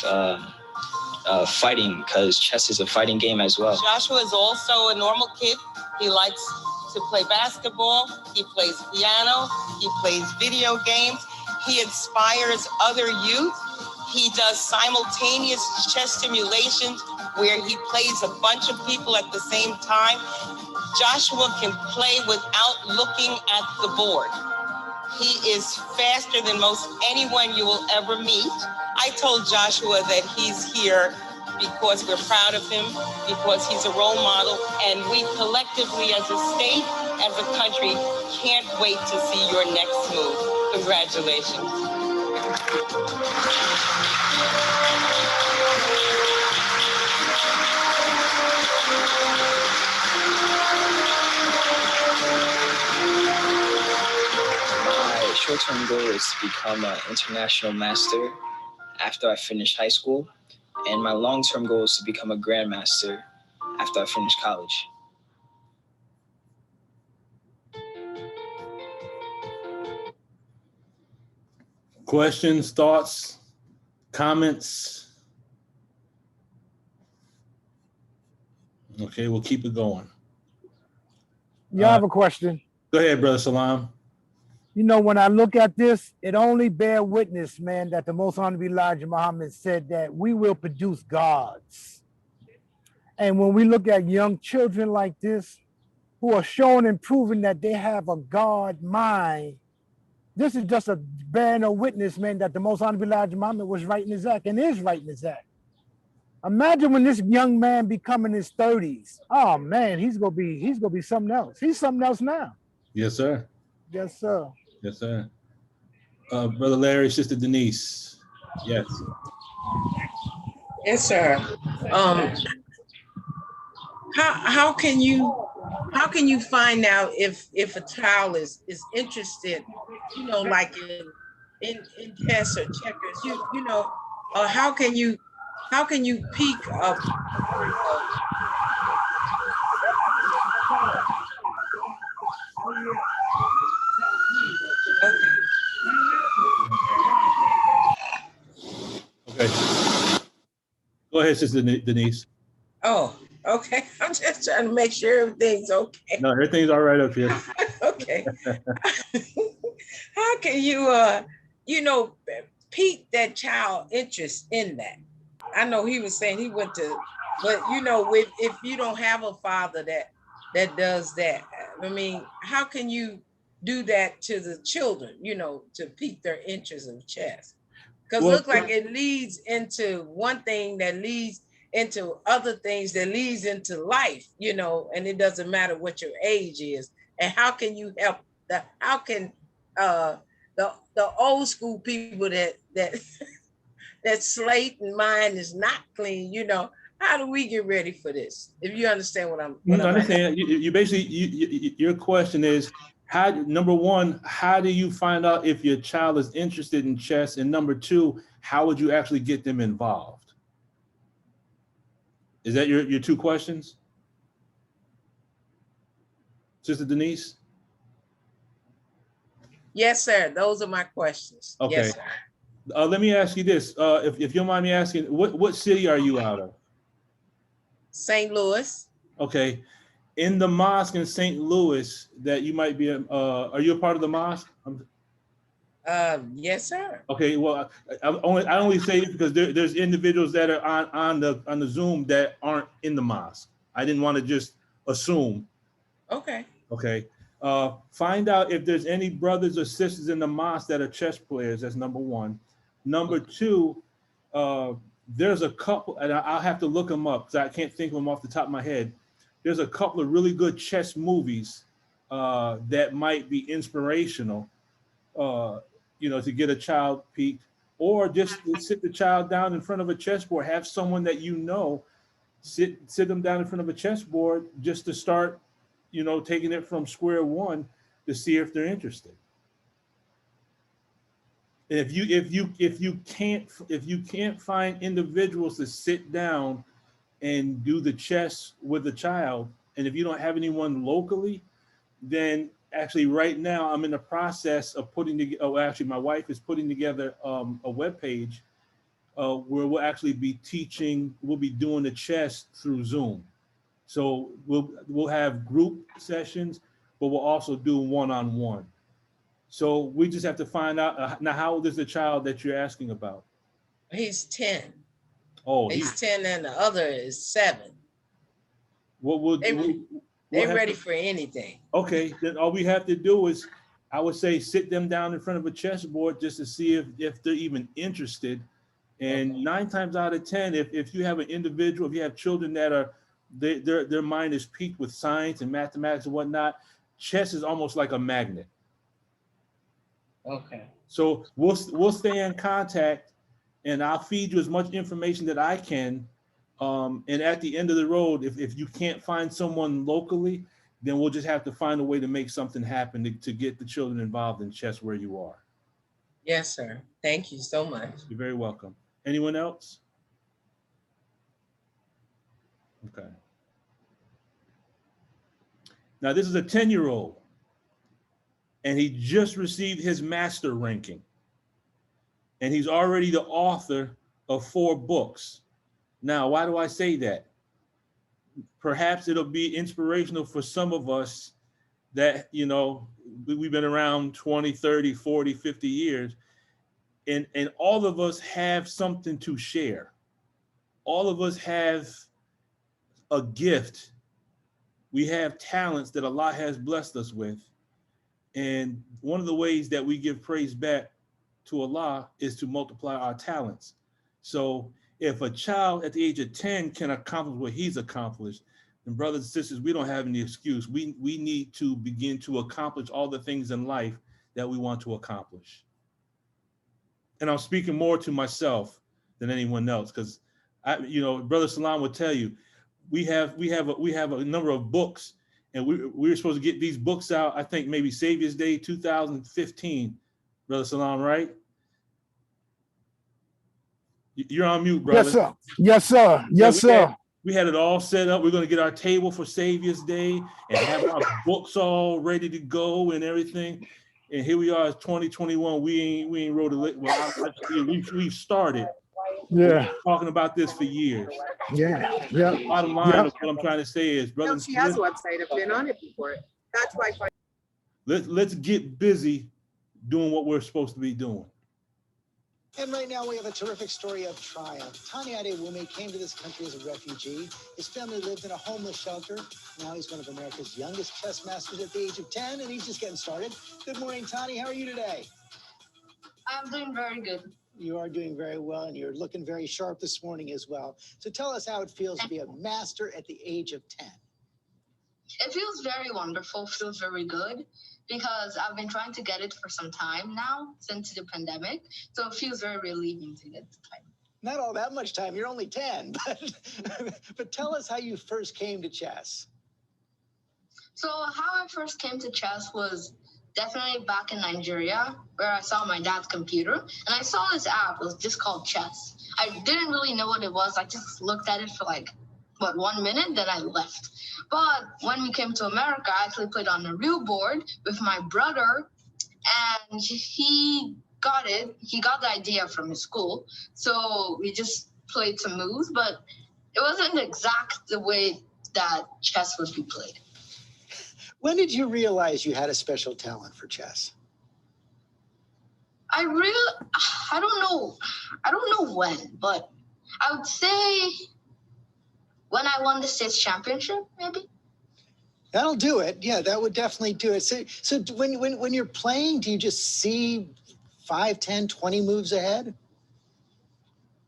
fighting, because chess is a fighting game as well. Joshua is also a normal kid. He likes to play basketball. He plays piano. He plays video games. He inspires other youth. He does simultaneous chess simulations where he plays a bunch of people at the same time. Joshua can play without looking at the board. He is faster than most anyone you will ever meet. I told Joshua that he's here because we're proud of him, because he's a role model, and we collectively as a state, as a country, can't wait to see your next move. Congratulations. My short-term goal is to become an international master after I finish high school, and my long-term goal is to become a grandmaster after I finish college. Questions, thoughts, comments? Okay, we'll keep it going. Yeah, I have a question. Go ahead, Brother Salam. You know, when I look at this, it only bear witness, man, that the Most Honorable Elijah Muhammad said that we will produce gods. And when we look at young children like this, who are showing and proving that they have a God mind, this is just a bearing a witness, man, that the Most Honorable Elijah Muhammad was right in his act and is right in his act. Imagine when this young man become in his 30s. Oh man, he's gonna be something else. He's something else now. Yes, sir. Yes, sir. Yes, sir. Brother Larry, Sister Denise. Yes. Yes, sir. How can you find out if a child is interested, you know, like in chess or checkers? You know, how can you peek up? Okay. Go Go ahead, Sister Denise. Oh, okay. I'm just trying to make sure everything's okay. No, everything's all right up here. Okay. How can you, pique that child interest in that? I know he was saying he went to, but if you don't have a father that does that, I mean, how can you do that to the children, to pique their interest of chess? Because it looks like it leads into one thing that leads into other things that leads into life, and it doesn't matter what your age is. And how can you help the old school people that that slate and mind is not clean, how do we get ready for this? If you understand what I'm understand. You basically, your question is, number one, how do you find out if your child is interested in chess? And number two, how would you actually get them involved? Is that your two questions? Sister Denise? Yes, sir. Those are my questions. Okay. Yes, sir. Let me ask you this. If you don't mind me asking, what city are you out of? St. Louis. Okay. In the mosque in St. Louis that you might be, are you a part of the mosque? Yes, sir. Okay. Well, I only say it because there's individuals that are on the Zoom that aren't in the mosque. I didn't want to just assume. Okay. Okay. Find out if there's any brothers or sisters in the mosque that are chess players. That's number one. Number two, there's a couple, and I'll have to look them up because I can't think of them off the top of my head. There's a couple of really good chess movies that might be inspirational, to get a child peaked, or just to sit the child down in front of a chessboard. Have someone that sit them down in front of a chessboard just to start, taking it from square one to see if they're interested. If you can't find individuals to sit down and do the chess with the child, and if you don't have anyone locally, then actually right now I'm in the process of putting together. Oh, actually, my wife is putting together a web page where we'll actually be teaching. We'll be doing the chess through Zoom. So we'll have group sessions, but we'll also do one-on-one. So we just have to find out now, how old is the child that you're asking about? He's 10. Oh, he's 10 and the other is 7. They're ready for anything. Okay, then all we have to do is, I would say, sit them down in front of a chessboard just to see if they're even interested. And 9 times out of 10, if you have an individual, if you have children that are, their mind is piqued with science and mathematics and whatnot, chess is almost like a magnet. Okay. So we'll stay in contact, and I'll feed you as much information that I can. And at the end of the road, if you can't find someone locally, then we'll just have to find a way to make something happen to get the children involved in chess where you are. Yes, sir. Thank you so much. You're very welcome. Anyone else? Okay. Now this is a 10-year-old, and he just received his master ranking, and he's already the author of 4 books. Now, why do I say that? Perhaps it'll be inspirational for some of us that, we've been around 20, 30, 40, 50 years, and all of us have something to share. All of us have a gift. We have talents that Allah has blessed us with. And one of the ways that we give praise back to Allah is to multiply our talents. So if a child at the age of 10 can accomplish what he's accomplished, then brothers and sisters, we don't have any excuse. We need to begin to accomplish all the things in life that we want to accomplish. And I'm speaking more to myself than anyone else, because Brother Salam will tell you, we have a number of books, and we were supposed to get these books out, I think maybe Savior's Day 2015, Brother Salam, right? You're on mute, brother. Yes, sir. Yes, sir. Yes, sir. We had it all set up. We're going to get our table for Savior's Day and have our books all ready to go and everything. And here we are, 2021. We ain't wrote a lick. Well, we've started, Yeah. Talking about this for years. Yeah. Yeah. Bottom line of what I'm trying to say is, No, brother, she has a website. I've been on it before. That's why. let's get busy doing what we're supposed to be doing. And right now we have a terrific story of triumph. Tani Adewumi came to this country as a refugee. His family lived in a homeless shelter. Now he's one of America's youngest chess masters at the age of 10, and he's just getting started. Good morning, Tani. How are you today? I'm doing very good. You are doing very well, and you're looking very sharp this morning as well. So tell us how it feels to be a master at the age of 10. It feels very wonderful, feels very good, because I've been trying to get it for some time now, since the pandemic. So it feels very relieving to get the time. Not all that much time. You're only 10, but tell us how you first came to chess. So how I first came to chess was definitely back in Nigeria, where I saw my dad's computer, and I saw this app. It was just called Chess. I didn't really know what it was. I just looked at it for like, 1 minute, then I left. But when we came to America, I actually played on a real board with my brother, and he got it. He got the idea from his school. So we just played some moves, but it wasn't exact the way that chess would be played. When did you realize you had a special talent for chess? I don't know when, but I would say when I won the state championship, maybe. That'll do it. Yeah, that would definitely do it. So when you're playing, do you just see 5, 10, 20 moves ahead?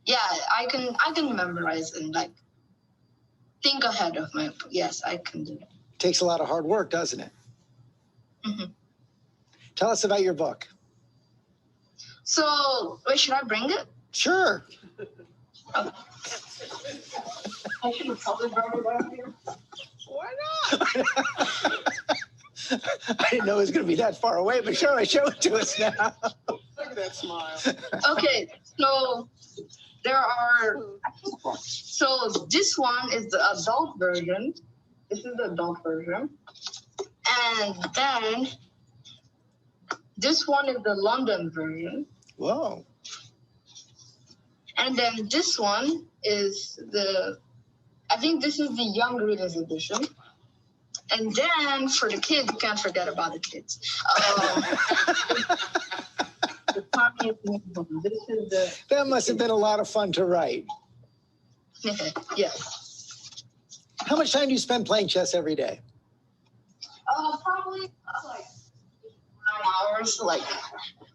Yeah, I can memorize and like think ahead of my. Yes, I can do it. Takes a lot of hard work, doesn't it? Mm-hmm. Tell us about your book. So, wait, should I bring it? Sure. Oh. I should have probably brought it out here. Why not? I didn't know it was going to be that far away, but show it to us now. Look at that smile. Okay, so there are. So this one is the adult version. This is the adult version, and then this one is the London version. Whoa. And then this one is I think this is the young readers edition. And then for the kids, you can't forget about the kids. That must have been a lot of fun to write. Yeah. How much time do you spend playing chess every day? Probably like 9 hours.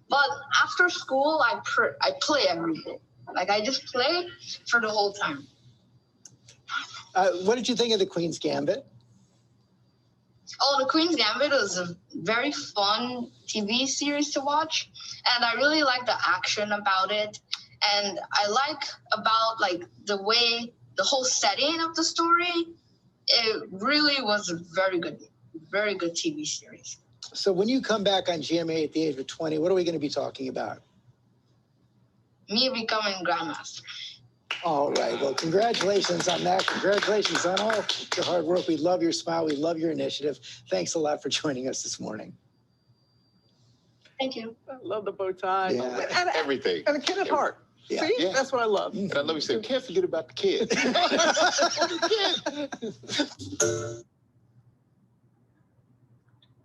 But after school, I play every day. Like I just play for the whole time. What did you think of the Queen's Gambit? Oh, the Queen's Gambit was a very fun TV series to watch, and I really like the action about it, and I like about the way the whole setting of the story. It really was a very good TV series. So when you come back on GMA at the age of 20, what are we going to be talking about? Me becoming Grandmaster. All right. Well, congratulations on that. Congratulations on all your hard work. We love your smile. We love your initiative. Thanks a lot for joining us this morning. Thank you. I love the bow tie. Yeah. And Everything. And a kid at heart. Yeah. See, Yeah. that's what I love. And I love you said, can't forget about the kids.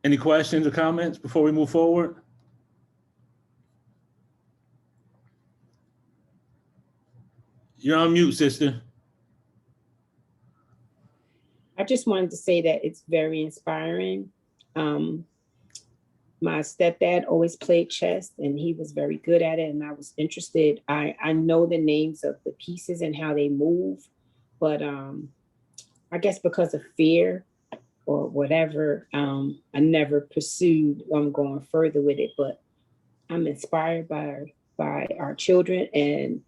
Any questions or comments before we move forward? You're on mute, sister. I just wanted to say that it's very inspiring. My stepdad always played chess and he was very good at it, and I was interested. I know the names of the pieces and how they move, but I guess because of fear or whatever, I never pursued going further with it, but I'm inspired by our children. And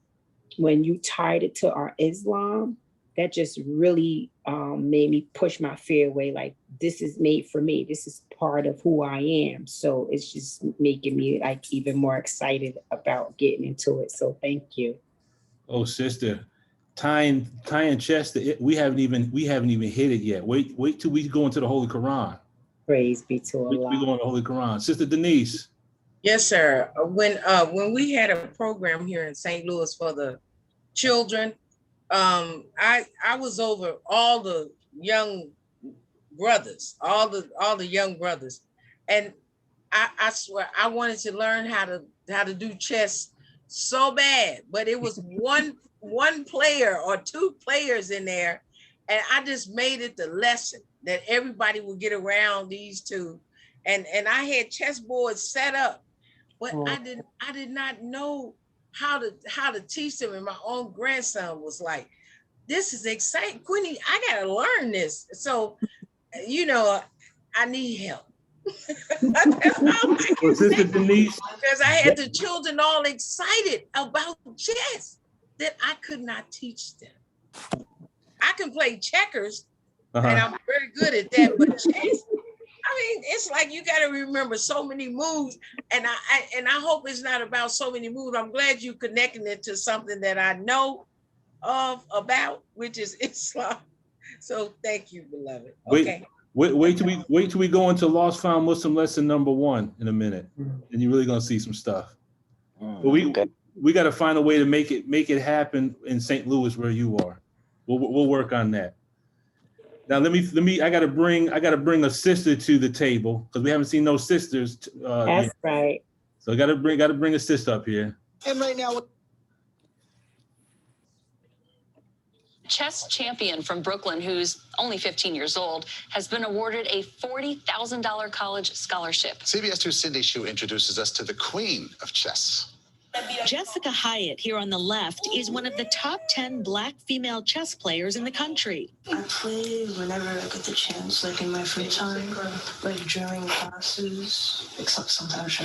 when you tied it to our Islam, that just really made me push my fear away. Like, this is made for me. This is part of who I am. So it's just making me even more excited about getting into it. So thank you. Oh, sister, tying chess, we haven't even hit it yet. Wait till we go into the Holy Quran. Praise be to Allah. We go into the Holy Quran. Sister Denise. Yes, sir. When we had a program here in St. Louis for the children. I was over all the young brothers, all the young brothers, and I swear I wanted to learn how to do chess so bad, but it was one player or two players in there, and I just made it the lesson that everybody would get around these two, and I had chessboards set up, but I did not know how to teach them, and my own grandson was like, "This is exciting, Queenie. I gotta learn this." So, I need help. That's all I can say. Sister Denise, Because I had the children all excited about chess that I could not teach them. I can play checkers, and I'm very good at that, but chess, I mean, it's like you got to remember so many moves, and I hope it's not about so many moves. I'm glad you connecting it to something that I know about, which is Islam. So thank you, beloved. Okay. Wait till we go into Lost Found Muslim lesson number 1 in a minute, and you're really gonna see some stuff. But we got to find a way to make it happen in St. Louis where you are. We'll work on that. Now let me. I gotta bring a sister to the table because we haven't seen no sisters. That's yet. right. So gotta bring a sister up here. And right now, chess champion from Brooklyn, who's only 15 years old, has been awarded a $40,000 college scholarship. CBS 2's Cindy Hsu introduces us to the queen of chess. Jessica Hyatt, here on the left, is one of the top 10 Black female chess players in the country. I play whenever I get the chance, like in my free time, like during classes, except sometimes.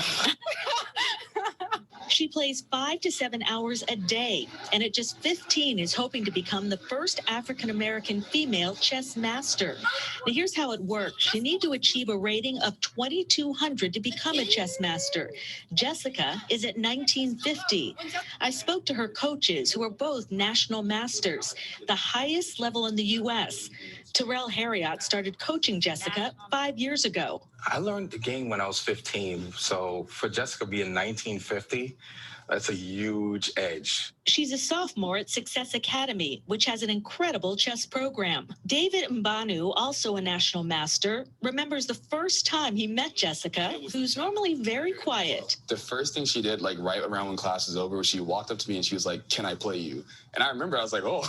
She plays 5 to 7 hours a day, and at just 15 is hoping to become the first African-American female chess master. Now here's how it works. You need to achieve a rating of 2,200 to become a chess master. Jessica is at 1950. I spoke to her coaches, who are both national masters, the highest level in the U.S. Terrell Harriott started coaching Jessica 5 years ago. I learned the game when I was 15, so for Jessica being 1950, that's a huge edge. She's a sophomore at Success Academy, which has an incredible chess program. David Mbanu, also a national master, remembers the first time he met Jessica, who's normally very quiet. The first thing she did, like right around when class was over, was she walked up to me and she was like, "Can I play you?" And I remember I was like, oh.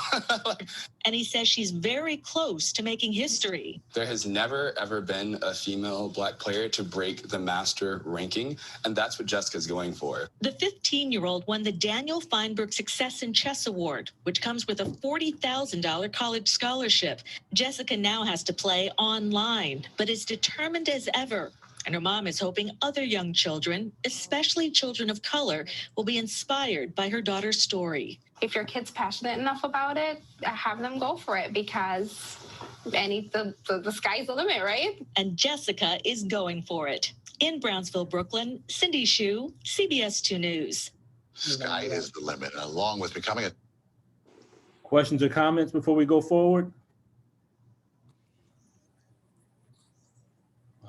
And he says she's very close to making history. There has never, ever been a female Black player to break the master ranking, and that's what Jessica's going for. The 15-year-old won the Daniel Feinberg Success in Chess Award, which comes with a $40,000 college scholarship. Jessica now has to play online, but is determined as ever. And her mom is hoping other young children, especially children of color, will be inspired by her daughter's story. If your kid's passionate enough about it, have them go for it, because the sky's the limit, right? And Jessica is going for it. In Brownsville, Brooklyn, Cindy Hsu, CBS 2 News. Sky is the limit, along with becoming a... Questions or comments before we go forward?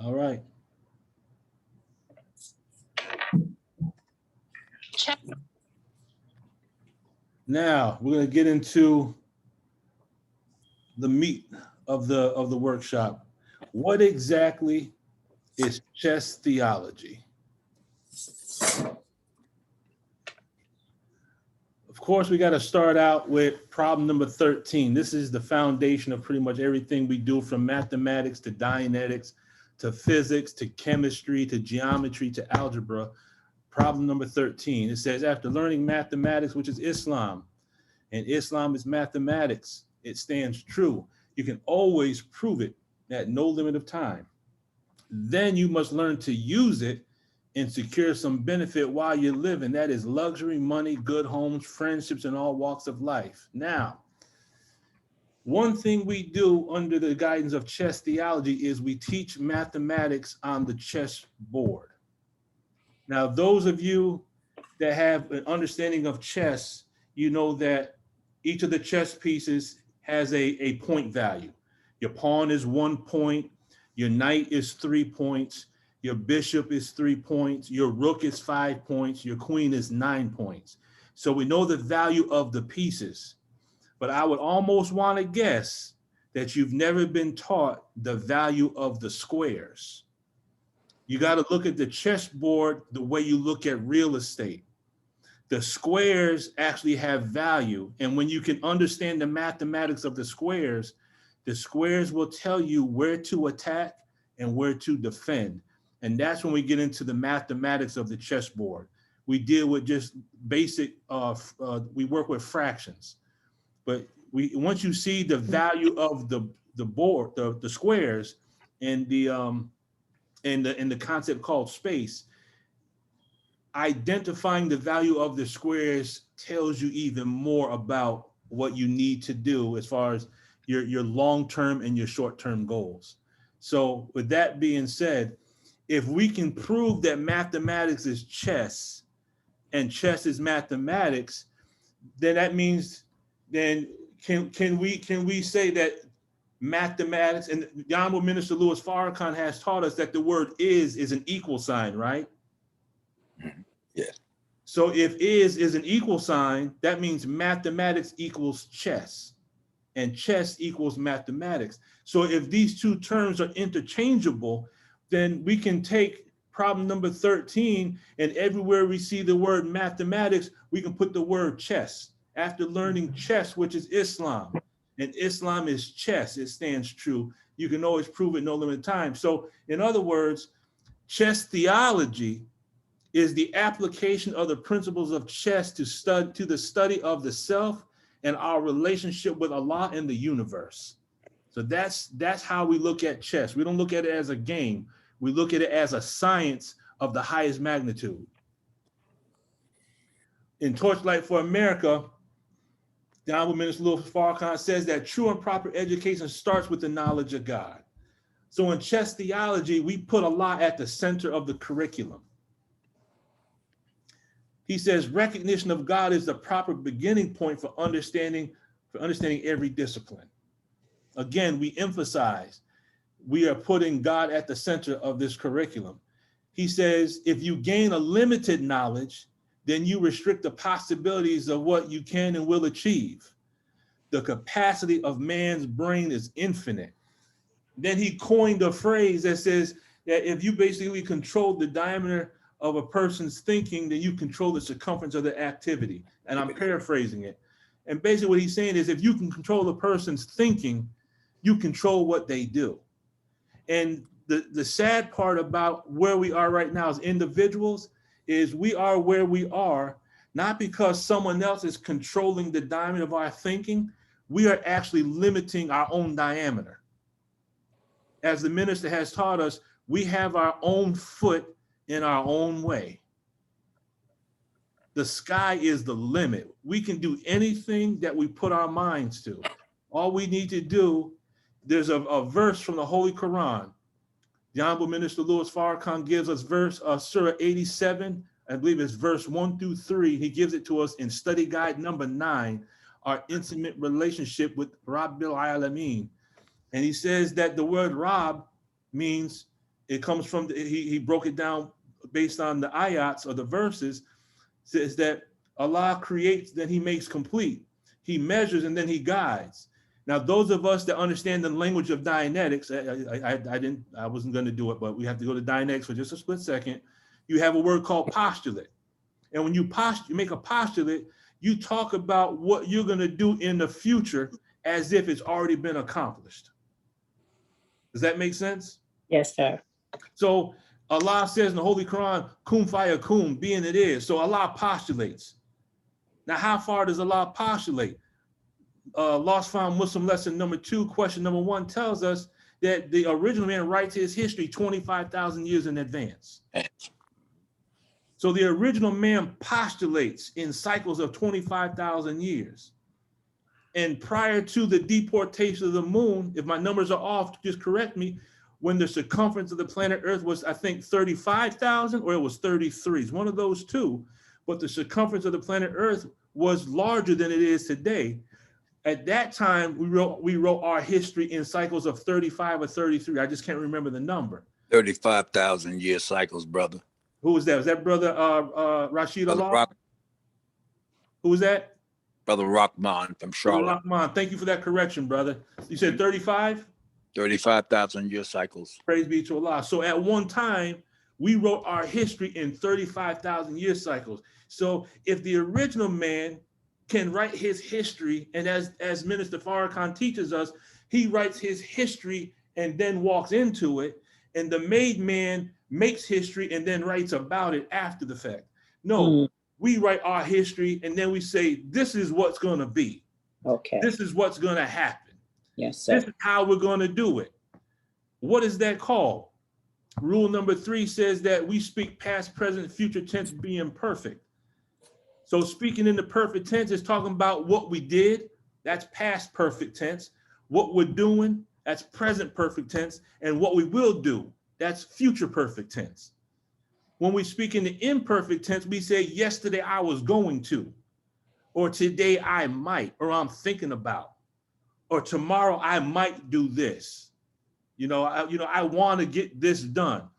All right. Now we're going to get into the meat of the workshop. What exactly is chess theology? Of course, we got to start out with problem number 13. This is the foundation of pretty much everything we do, from mathematics to Dianetics to physics to chemistry to geometry to algebra. Problem number 13, it says, after learning mathematics, which is Islam, and Islam is mathematics, it stands true. You can always prove it at no limit of time. Then you must learn to use it and secure some benefit while you're living. That is luxury, money, good homes, friendships, and all walks of life. Now, one thing we do under the guidance of chess theology is we teach mathematics on the chess board. Now, those of you that have an understanding of chess, you know that each of the chess pieces has a point value. Your pawn is 1 point, your knight is 3 points, your bishop is 3 points, your rook is 5 points, your queen is 9 points. So we know the value of the pieces, but I would almost want to guess that you've never been taught the value of the squares. You got to look at the chessboard the way you look at real estate. The squares actually have value. And when you can understand the mathematics of the squares will tell you where to attack and where to defend. And that's when we get into the mathematics of the chessboard. We deal with just basic, we work with fractions. But once you see the value of the board, the squares, and the concept called space, identifying the value of the squares tells you even more about what you need to do as far as your long-term and your short-term goals. So with that being said, if we can prove that mathematics is chess and chess is mathematics, then that means, then can we say that mathematics, and the Honorable Minister Louis Farrakhan has taught us that the word is an equal sign, right? Yes. So if is an equal sign, that means mathematics equals chess and chess equals mathematics. So if these two terms are interchangeable, then we can take problem number 13, and everywhere we see the word mathematics, we can put the word chess. After learning chess, which is Islam, and Islam is chess, it stands true. You can always prove it no limited time. So in other words, chess theology is the application of the principles of chess to the study of the self and our relationship with Allah and the universe. So that's how we look at chess. We don't look at it as a game. We look at it as a science of the highest magnitude. In Torchlight for America, the Honorable Minister Louis Farrakhan says that true and proper education starts with the knowledge of God. So in chess theology, we put Allah at the center of the curriculum. He says recognition of God is the proper beginning point for understanding every discipline. Again, we emphasize we are putting God at the center of this curriculum. He says if you gain a limited knowledge, then you restrict the possibilities of what you can and will achieve. The capacity of man's brain is infinite. Then he coined a phrase that says that if you basically control the diameter of a person's thinking, then you control the circumference of their activity. And I'm paraphrasing it. And basically what he's saying is if you can control a person's thinking, you control what they do. And the sad part about where we are right now as individuals is we are where we are, not because someone else is controlling the diameter of our thinking, we are actually limiting our own diameter. As the minister has taught us, we have our own foot in our own way. The sky is the limit. We can do anything that we put our minds to. All we need to do, there's a verse from the Holy Qur'an. The Honorable Minister Louis Farrakhan gives us Surah 87, I believe it's verse 1 through 3. He gives it to us in study guide number 9, our intimate relationship with Rabbil Alameen. And he says that the word Rab means, it comes from, he broke it down based on the ayats or the verses, says that Allah creates, then he makes complete. He measures and then he guides. Now, those of us that understand the language of Dianetics, I wasn't going to do it, but we have to go to Dianetics for just a split second. You have a word called postulate. And when you make a postulate, you talk about what you're going to do in the future as if it's already been accomplished. Does that make sense? Yes, sir. So Allah says in the Holy Quran, kum fayakun, being it is. So Allah postulates. Now, how far does Allah postulate? Lost Found Muslim lesson number 2, question number 1 tells us that the original man writes his history 25,000 years in advance. So the original man postulates in cycles of 25,000 years. And prior to the deportation of the moon, if my numbers are off, just correct me, when the circumference of the planet Earth was, I think, 35,000 or it was 33. It's one of those two. But the circumference of the planet Earth was larger than it is today. At that time, we wrote our history in cycles of 35 or 33. I just can't remember the number. 35,000 year cycles, brother. Who was that? Was that brother Rashid Allah? Who was that? Brother Rahman from Charlotte. Rahman, thank you for that correction, brother. You said 35? 35,000 year cycles. Praise be to Allah. So at one time, we wrote our history in 35,000 year cycles. So if the original man can write his history, and as Minister Farrakhan teaches us, he writes his history and then walks into it, and the made man makes history and then writes about it after the fact. No, we write our history and then we say, this is what's going to be. Okay. This is what's going to happen. Yes, sir. This is how we're going to do it. What is that called? Rule number 3 says that we speak past, present, future tense being perfect. So speaking in the perfect tense is talking about what we did. That's past perfect tense. What we're doing, that's present perfect tense. And what we will do, that's future perfect tense. When we speak in the imperfect tense, we say, yesterday I was going to, or today I might, or I'm thinking about, or tomorrow I might do this. I want to get this done.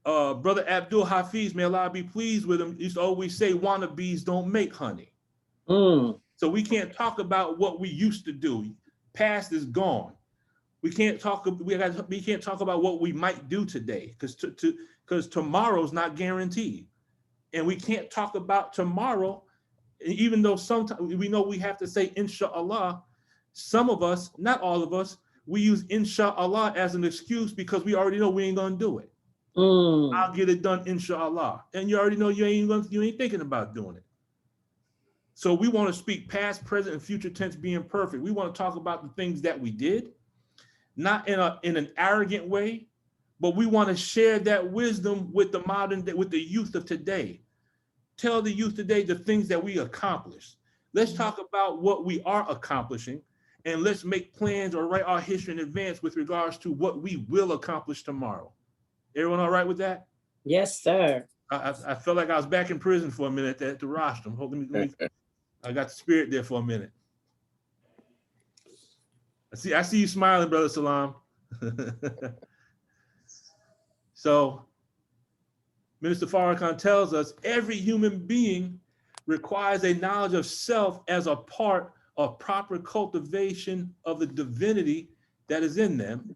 Brother Abdul Hafiz, may Allah be pleased with him, used to always say, wannabes don't make honey. So we can't talk about what we used to do. Past is gone. We can't talk about what we might do today, because tomorrow's not guaranteed. And we can't talk about tomorrow, even though sometimes we know we have to say inshallah. Some of us, not all of us, we use inshallah as an excuse because we already know we ain't gonna do it. I'll get it done inshallah. And you already know you ain't thinking about doing it. So we want to speak past, present, and future tense being perfect. We want to talk about the things that we did, not in an arrogant way, but we want to share that wisdom with the youth of today. Tell the youth today the things that we accomplished. Let's talk about what we are accomplishing, and let's make plans or write our history in advance with regards to what we will accomplish tomorrow. Everyone all right with that? Yes, sir. I felt like I was back in prison for a minute at the rostrum. I got the spirit there for a minute. I see you smiling, Brother Salam. So Minister Farrakhan tells us every human being requires a knowledge of self as a part of proper cultivation of the divinity that is in them.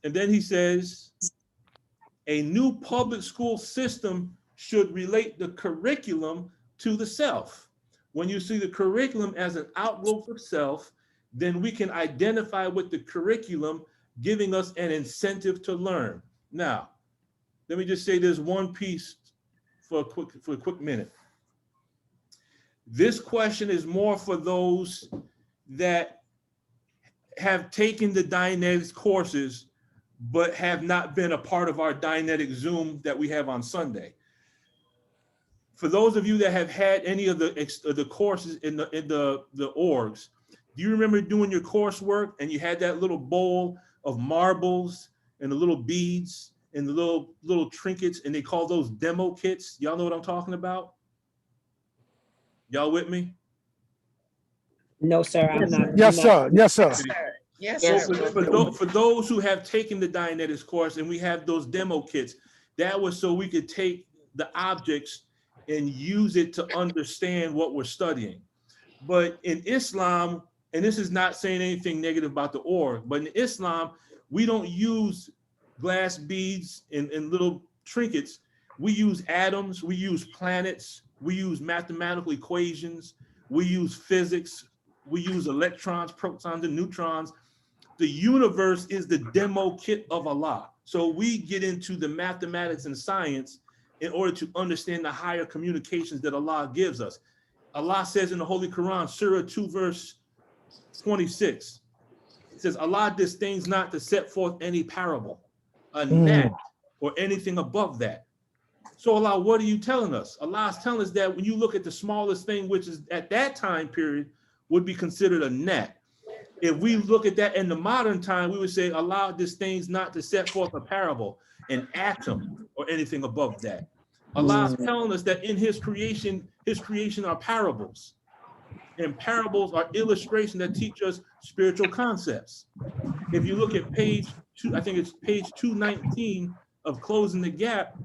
And then he says, a new public school system should relate the curriculum to the self. When you see the curriculum as an outgrowth of self, then we can identify with the curriculum, giving us an incentive to learn. Now, let me just say this one piece for a quick minute. This question is more for those that have taken the Dianetics courses, but have not been a part of our Dianetic Zoom that we have on Sunday. For those of you that have had any of the courses in the orgs, do you remember doing your coursework and you had that little bowl of marbles and the little beads and the little trinkets, and they call those demo kits? Y'all know what I'm talking about? Y'all with me? No, sir, I'm not. Yes, sir. Yes, sir. Yes, Yes, sir. sir. For those who have taken the Dianetics course and we have those demo kits, that was so we could take the objects and use it to understand what we're studying. But in Islam, and this is not saying anything negative about the org, but in Islam, we don't use glass beads and little trinkets. We use atoms, we use planets, we use mathematical equations, we use physics, we use electrons, protons, and neutrons. The universe is the demo kit of Allah. So we get into the mathematics and science in order to understand the higher communications that Allah gives us. Allah says in the Holy Quran, Surah 2, verse 26, it says, Allah disdains not to set forth any parable, a gnat, or anything above that. So Allah, what are you telling us? Allah is telling us that when you look at the smallest thing, which is at that time period, would be considered a gnat. If we look at that in the modern time, we would say Allah disdains not to set forth a parable, an atom, or anything above that. Allah is telling us that in his creation are parables. And parables are illustrations that teach us spiritual concepts. If you look at page 2, I think it's page 219 of Closing the Gap,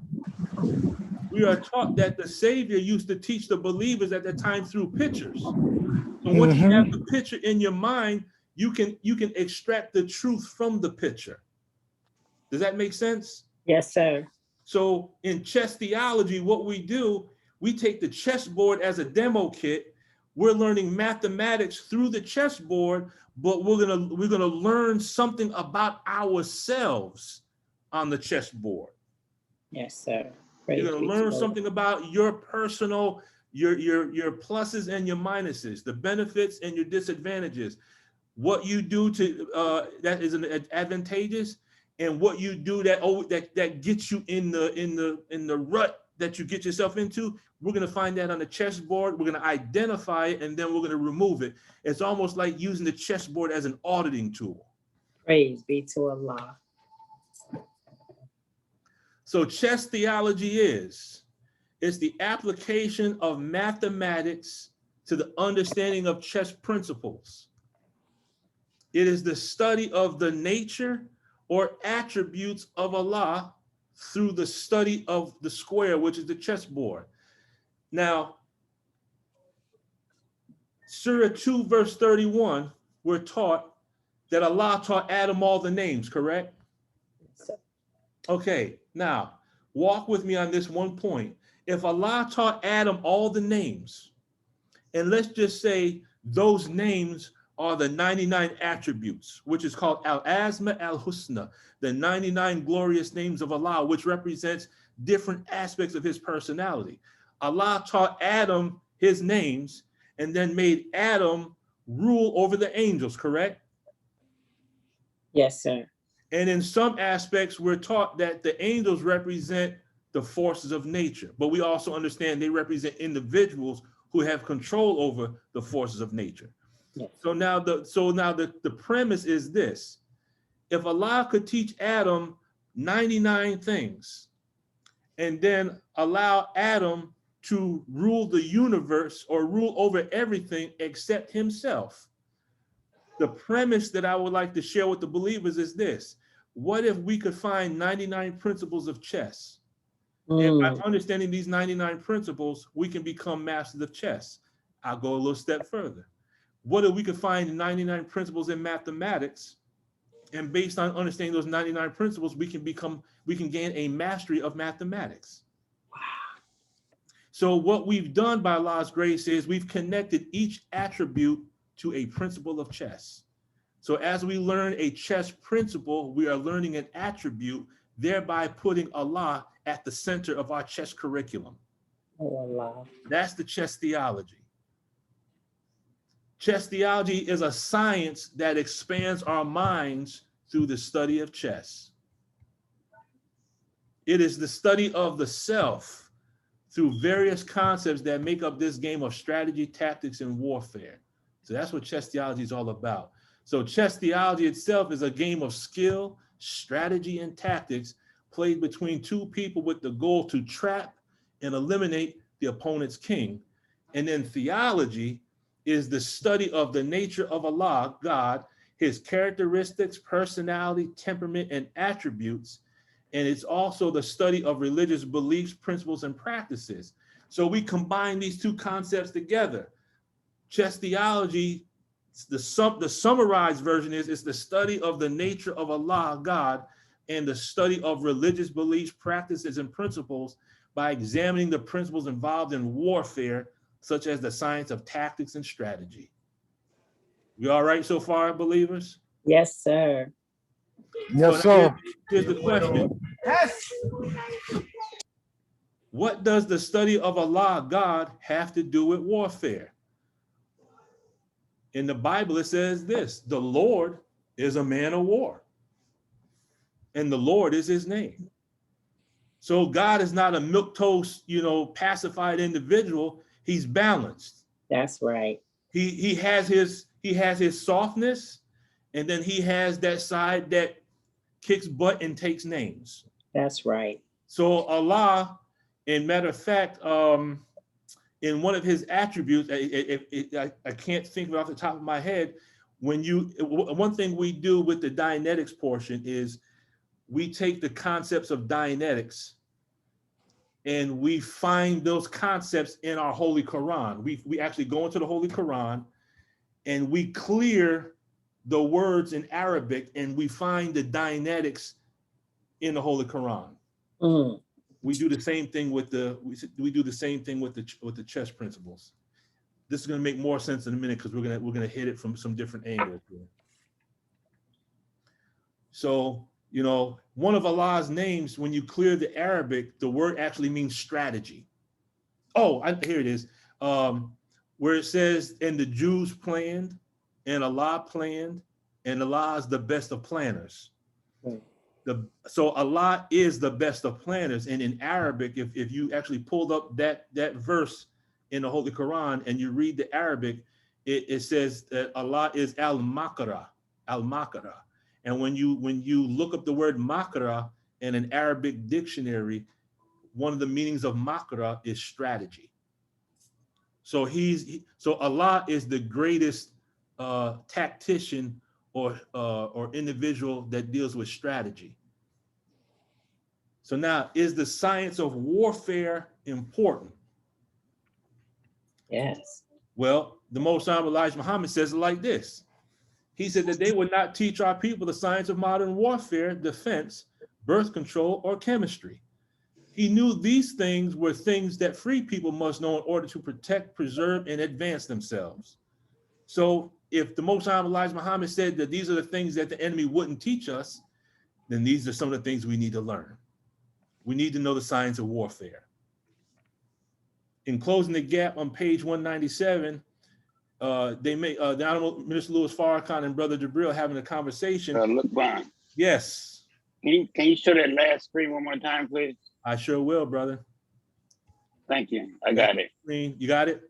we are taught that the Savior used to teach the believers at that time through pictures. And once you have the picture in your mind, you can extract the truth from the picture. Does that make sense? Yes, sir. So in chess theology, what we do, we take the chessboard as a demo kit. We're learning mathematics through the chessboard, but we're gonna learn something about ourselves on the chessboard. Yes, sir. You're gonna learn something about your personal, your pluses and your minuses, the benefits and your disadvantages, what you do to that is advantageous, and what you do that gets you in the rut that you get yourself into. We're gonna find that on the chessboard. We're gonna identify it, and then we're gonna remove it. It's almost like using the chessboard as an auditing tool. Praise be to Allah. So chess theology is the application of mathematics to the understanding of chess principles. It is the study of the nature or attributes of Allah through the study of the square, which is the chessboard. Now, Surah 2, verse 31, we're taught that Allah taught Adam all the names, correct? Okay, now, walk with me on this one point. If Allah taught Adam all the names, and let's just say those names are the 99 attributes, which is called Al-Asma Al-Husna, the 99 glorious names of Allah, which represents different aspects of his personality. Allah taught Adam his names and then made Adam rule over the angels, correct? Yes, sir. And in some aspects, we're taught that the angels represent the forces of nature, but we also understand they represent individuals who have control over the forces of nature. Yes. So now the premise is this: if Allah could teach Adam 99 things and then allow Adam to rule the universe or rule over everything except himself, the premise that I would like to share with the believers is this: what if we could find 99 principles of chess? And by understanding these 99 principles, we can become masters of chess. I'll go a little step further. What if we could find 99 principles in mathematics, and based on understanding those 99 principles, we can gain a mastery of mathematics. Wow. So what we've done by Allah's grace is we've connected each attribute to a principle of chess. So as we learn a chess principle, we are learning an attribute, thereby putting Allah at the center of our chess curriculum. Oh, Allah. That's the chess theology. Chess theology is a science that expands our minds through the study of chess. It is the study of the self through various concepts that make up this game of strategy, tactics, and warfare. So that's what chess theology is all about. So chess theology itself is a game of skill, strategy, and tactics played between two people with the goal to trap and eliminate the opponent's king. And then theology is the study of the nature of Allah, God, his characteristics, personality, temperament, and attributes. And it's also the study of religious beliefs, principles, and practices. So we combine these two concepts together. Chess theology, the summarized version is it's the study of the nature of Allah, God, and the study of religious beliefs, practices, and principles by examining the principles involved in warfare, such as the science of tactics and strategy. We all right so far, believers? Yes, sir. Yes, so sir. Here's the question. Yes. What does the study of Allah, God, have to do with warfare? In the Bible, it says this: the Lord is a man of war, and the Lord is his name. So God is not a milquetoast, pacified individual. He's balanced. That's right. He has his softness, and then he has that side that kicks butt and takes names. That's right. So Allah, in matter of fact, in one of his attributes, I can't think of it off the top of my head. One thing we do with the Dianetics portion is we take the concepts of Dianetics and we find those concepts in our Holy Quran. We actually go into the Holy Quran and we clear the words in Arabic, and we find the Dianetics in the Holy Quran. We do the same thing with the chess principles. This is going to make more sense in a minute because we're gonna hit it from some different angles here. So, you know, one of Allah's names, when you clear the Arabic, the word actually means strategy. Oh, here it is. Where it says, and the Jews planned, and Allah planned, and Allah is the best of planners. So Allah is the best of planners. And in Arabic, if you actually pulled up that verse in the Holy Quran and you read the Arabic, it says that Allah is al-Makara, al-Makara. And when you look up the word Makara in an Arabic dictionary, one of the meanings of Makara is strategy. So so Allah is the greatest tactician or individual that deals with strategy. So now, is the science of warfare important? Yes. Well, the Most Honorable Elijah Muhammad says it like this. He said that they would not teach our people the science of modern warfare, defense, birth control, or chemistry. He knew these things were things that free people must know in order to protect, preserve, and advance themselves. So if the Most Honorable Elijah Muhammad said that these are the things that the enemy wouldn't teach us, then these are some of the things we need to learn. We need to know the science of warfare. In Closing the Gap on page 197, they make the Honorable Minister Louis Farrakhan and Brother Jabril having a conversation. Look, Bond. Yes. Can you show that last screen one more time, please? I sure will, brother. Thank you. I got it. You got it?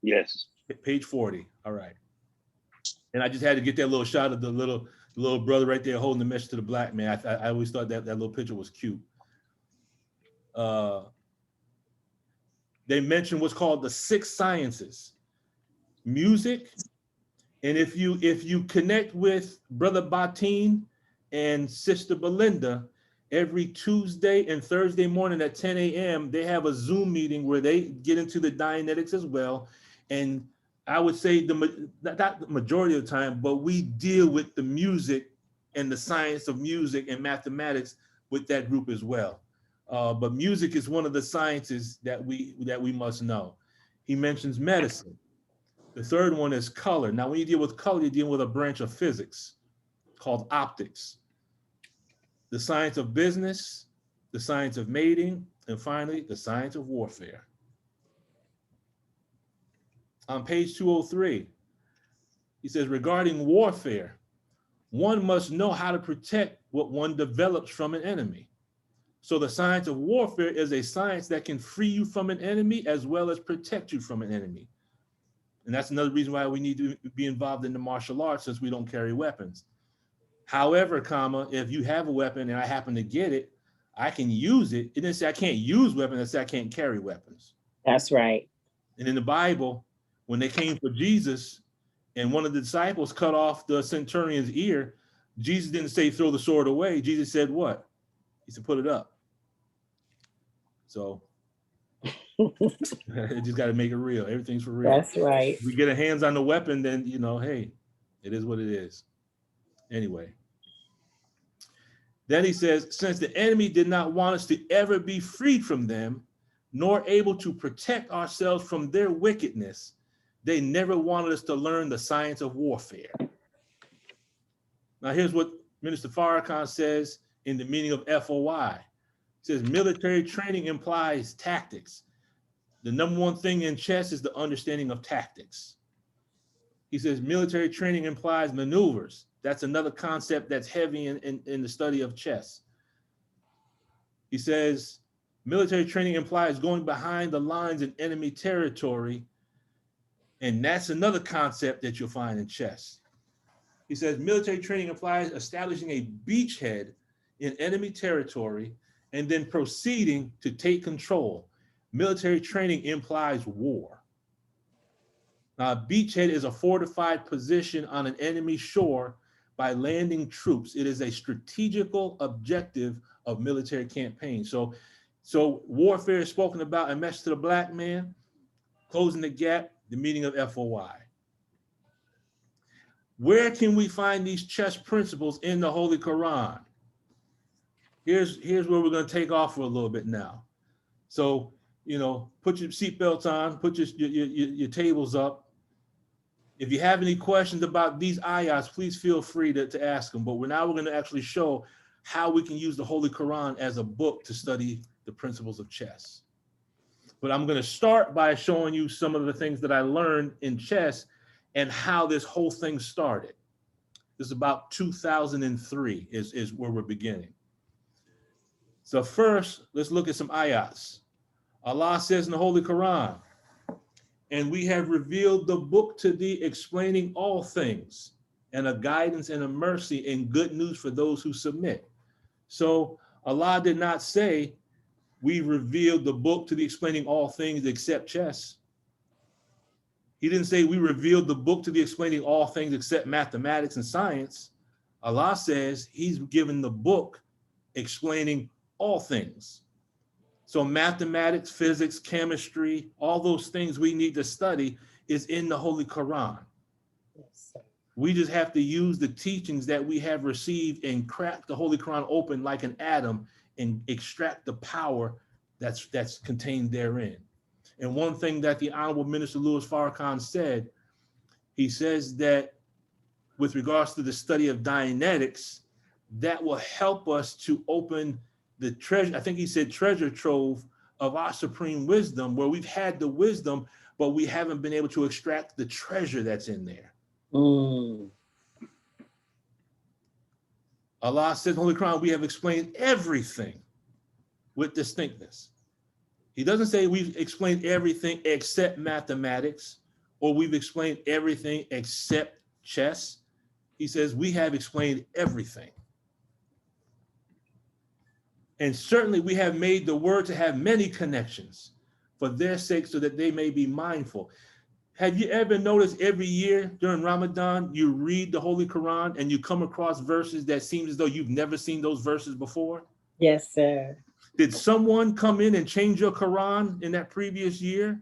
Yes. Page 40. All right. And I just had to get that little shot of the little brother right there holding the message to the black man. I always thought that little picture was cute. They mentioned what's called the 6 sciences: music. And if you connect with Brother Batin and Sister Belinda, every Tuesday and Thursday morning at 10 a.m., they have a Zoom meeting where they get into the Dianetics as well. And I would say not the majority of the time, but we deal with the music and the science of music and mathematics with that group as well. But music is one of the sciences that we must know. He mentions medicine. The third one is color. Now, when you deal with color, you're dealing with a branch of physics called optics. The science of business, the science of mating, and finally, the science of warfare. On page 203, he says, regarding warfare, one must know how to protect what one develops from an enemy. So the science of warfare is a science that can free you from an enemy as well as protect you from an enemy. And that's another reason why we need to be involved in the martial arts, since we don't carry weapons. However, if you have a weapon and I happen to get it, I can use it. It didn't say I can't use weapons, it said I can't carry weapons. That's right. And in the Bible, when they came for Jesus and one of the disciples cut off the centurion's ear, Jesus didn't say throw the sword away. Jesus said what? He said put it up. So it just got to make it real. Everything's for real. That's right. If we get our hands on the weapon, then, you know, hey, it is what it is. Anyway. Then he says, since the enemy did not want us to ever be freed from them, nor able to protect ourselves from their wickedness, they never wanted us to learn the science of warfare. Now, here's what Minister Farrakhan says in the meaning of FOI. It says, military training implies tactics. The number one thing in chess is the understanding of tactics. He says, military training implies maneuvers. That's another concept that's heavy in the study of chess. He says, military training implies going behind the lines in enemy territory. And that's another concept that you'll find in chess. He says, military training implies establishing a beachhead in enemy territory and then proceeding to take control. Military training implies war. Now, a beachhead is a fortified position on an enemy shore by landing troops. It is a strategical objective of military campaigns. So So warfare is spoken about, a message to the black man, closing the gap, the meaning of FOI. Where can we find these chess principles in the Holy Quran? Here's where we're going to take off for a little bit now. So, you know, put your seatbelts on, put your tables up. If you have any questions about these ayahs, please feel free to ask them. But we're going to actually show how we can use the Holy Quran as a book to study the principles of chess. But I'm going to start by showing you some of the things that I learned in chess and how this whole thing started. This is about 2003 is where we're beginning. So first, let's look at some ayats. Allah says in the Holy Quran, and we have revealed the book to thee, explaining all things, and a guidance and a mercy and good news for those who submit. So Allah did not say, we revealed the book to thee, explaining all things except chess. He didn't say we revealed the book to thee, explaining all things except mathematics and science. Allah says he's given the book explaining all things. So mathematics, physics, chemistry, all those things we need to study is in the Holy Quran. Yes, We just have to use the teachings that we have received and crack the Holy Quran open like an atom and extract the power that's contained therein. And one thing that the Honorable Minister Louis Farrakhan said, he says that with regards to the study of Dianetics, that will help us to open the treasure, I think he said treasure trove of our supreme wisdom, where we've had the wisdom, but we haven't been able to extract the treasure that's in there. Allah says in the Holy Quran, we have explained everything with distinctness. He doesn't say we've explained everything except mathematics, or we've explained everything except chess. He says we have explained everything. And certainly we have made the word to have many connections for their sake, so that they may be mindful. Have you ever noticed every year during Ramadan, you read the Holy Quran and you come across verses that seem as though you've never seen those verses before? Yes, sir. Did someone come in and change your Quran in that previous year?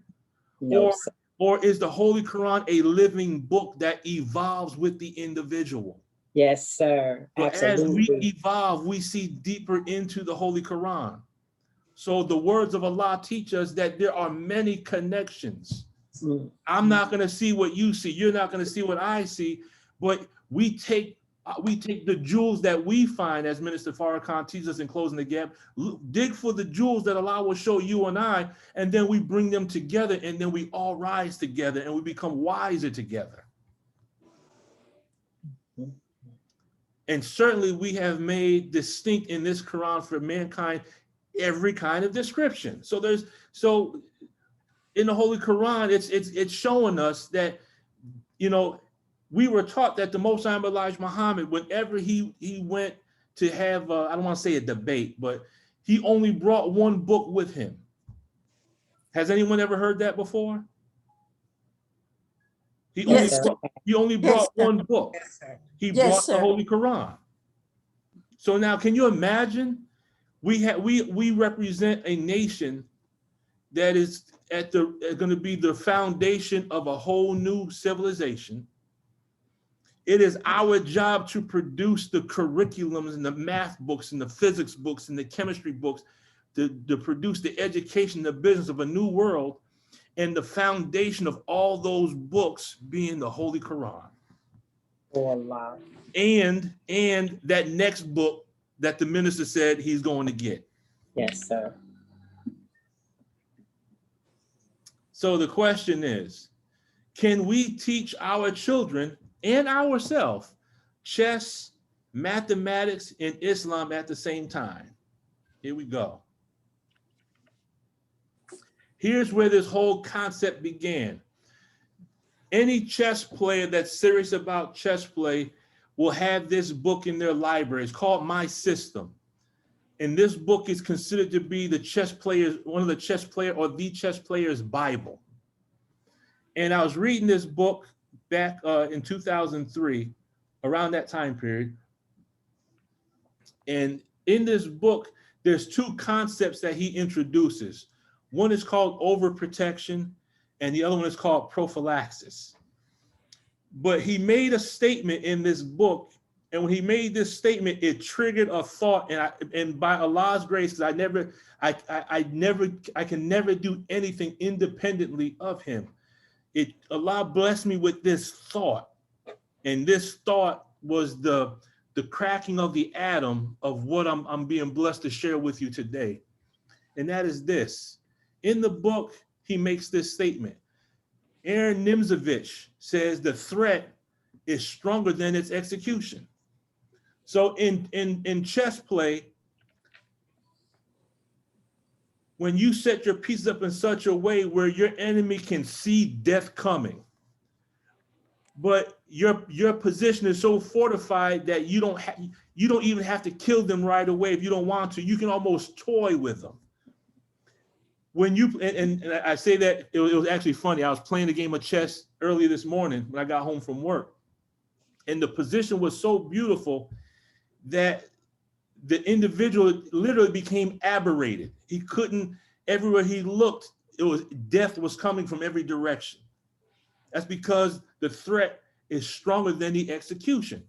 No, sir. Or is the Holy Quran a living book that evolves with the individual? Yes, sir. But as we Absolutely. evolve, we see deeper into the Holy Quran. So the words of Allah teach us that there are many connections. I'm not going to see what you see. You're not going to see what I see. But we take the jewels that we find, as Minister Farrakhan teaches us in Closing the Gap, dig for the jewels that Allah will show you and I, and then we bring them together, and then we all rise together and we become wiser together. And certainly we have made distinct in this Quran for mankind every kind of description. So in the Holy Quran, it's showing us that, you know, we were taught that the Most High Elijah Muhammad, whenever he went to have, I don't want to say a debate, but he only brought one book with him. Has anyone ever heard that before? He only brought one book. He brought the Holy Quran. So now, can you imagine? We represent a nation that is going to be the foundation of a whole new civilization. It is our job to produce the curriculums and the math books and the physics books and the chemistry books, to produce the education, the business of a new world, and the foundation of all those books being the Holy Quran. Oh, Allah. And that next book that the minister said he's going to get. Yes, sir. So the question is, can we teach our children and ourselves chess, mathematics, and Islam at the same time? Here we go. Here's where this whole concept began. Any chess player that's serious about chess play will have this book in their library. It's called My System. And this book is considered to be the chess player's, one of the chess player or the chess player's Bible. And I was reading this book back in 2003, around that time period. And in this book, there's two concepts that he introduces. One is called overprotection, and the other one is called prophylaxis. But he made a statement in this book, and when he made this statement, it triggered a thought. And by Allah's grace, because I can never do anything independently of him. Allah blessed me with this thought, and this thought was the cracking of the atom of what I'm being blessed to share with you today. And that is this. In the book, he makes this statement. Aaron Nimzovich says the threat is stronger than its execution. So in chess play, when you set your pieces up in such a way where your enemy can see death coming, but your position is so fortified that you don't even have to kill them right away if you don't want to. You can almost toy with them. When you and I say that it was actually funny. I was playing a game of chess earlier this morning when I got home from work, and the position was so beautiful that the individual literally became aberrated. He couldn't, everywhere he looked, death was coming from every direction. That's because the threat is stronger than the execution.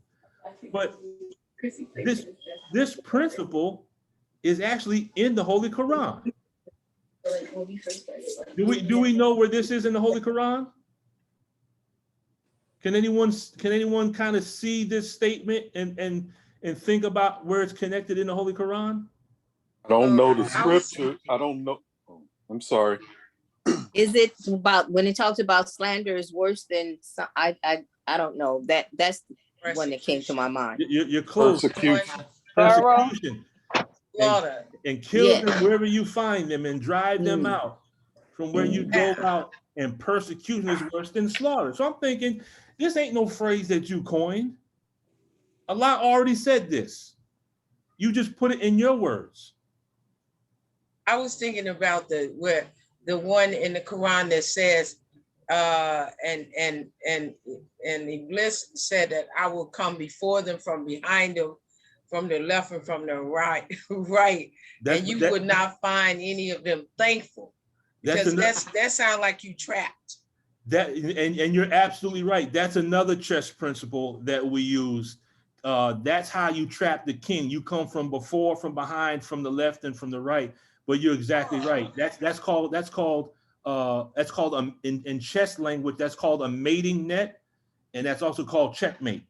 But this principle is actually in the Holy Quran. Do we know where this is in the Holy Quran? Can anyone kind of see this statement and think about where it's connected in the Holy Quran? I don't know the scripture. I don't know. I'm sorry. Is it about when it talks about slander is worse than I don't know. That's the one that came to my mind. You're close. Persecution. Persecution. Slaughter. And kill them wherever you find them and drive them out from where you go out. And persecution is worse than slaughter. So I'm thinking, this ain't no phrase that you coined. Allah already said this. You just put it in your words. I was thinking about the one in the Quran that says, and Iblis said that I will come before them from behind them, from the left and from the right, and you would not find any of them thankful, because that sounds like you trapped. That and you're absolutely right. That's another chess principle that we use. That's how you trap the king. You come from before, from behind, from the left, and from the right. But you're exactly right. That's called in chess language, that's called a mating net, and that's also called checkmate.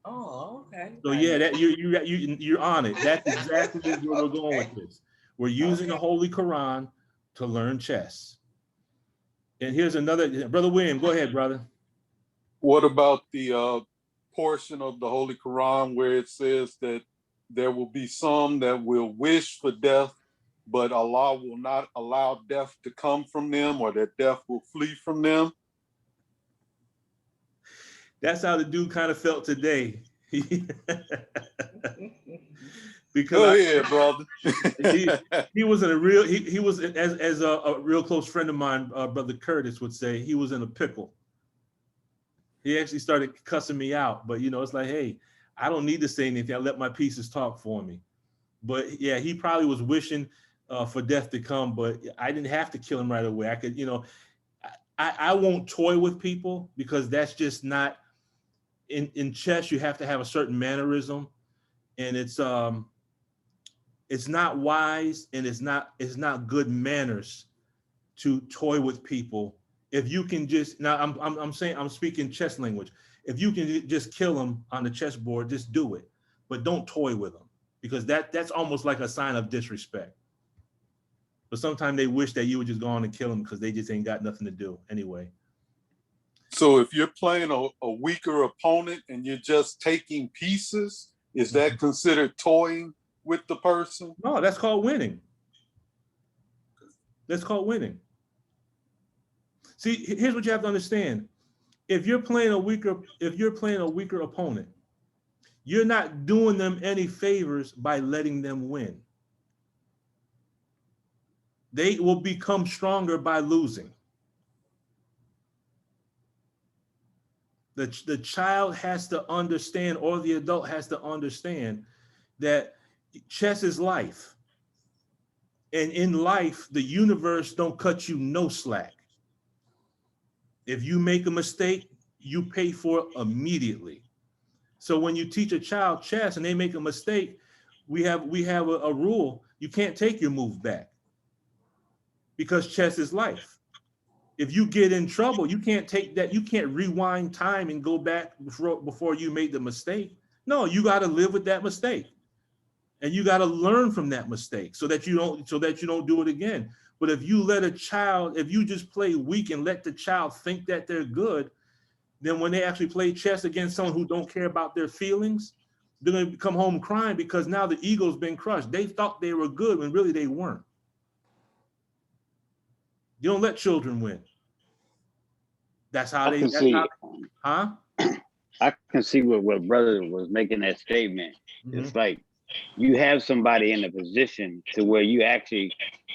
Oh, okay. So yeah, that you're on it. That's exactly where we're going with this. We're using the Holy Quran to learn chess. And here's another, Brother William, go ahead, brother. What about the portion of the Holy Quran where it says that there will be some that will wish for death, but Allah will not allow death to come from them, or that death will flee from them? That's how the dude kind of felt today. Because go ahead, brother. he was in a real, he was, as a real close friend of mine, Brother Curtis would say, he was in a pickle. He actually started cussing me out, but it's like, hey, I don't need to say anything. I let my pieces talk for me. But yeah, he probably was wishing for death to come, but I didn't have to kill him right away. I could, I won't toy with people, because that's just not, in chess, you have to have a certain mannerism, and it's not wise, and it's not good manners to toy with people. If you can just, now I'm speaking chess language. If you can just kill them on the chessboard, just do it, but don't toy with them, because that's almost like a sign of disrespect. But sometimes they wish that you would just go on and kill them because they just ain't got nothing to do anyway. So if you're playing a weaker opponent and you're just taking pieces, is that considered toying with the person? No, that's called winning. That's called winning. See, here's what you have to understand. If you're playing a weaker opponent, you're not doing them any favors by letting them win. They will become stronger by losing. The child has to understand, or the adult has to understand, that chess is life. And in life, the universe don't cut you no slack. If you make a mistake, you pay for it immediately. So when you teach a child chess and they make a mistake, we have a rule. You can't take your move back because chess is life. If you get in trouble, you can't take that. You can't rewind time and go back before you made the mistake. No, you got to live with that mistake. And you got to learn from that mistake so that you don't do it again. But if you let a child, if you just play weak and let the child think that they're good, then when they actually play chess against someone who don't care about their feelings, they're going to come home crying because now the ego's been crushed. They thought they were good when really they weren't. You don't let children win. That's how they, huh? I can see what brother was making that statement. It's like you have somebody in a position to where you actually,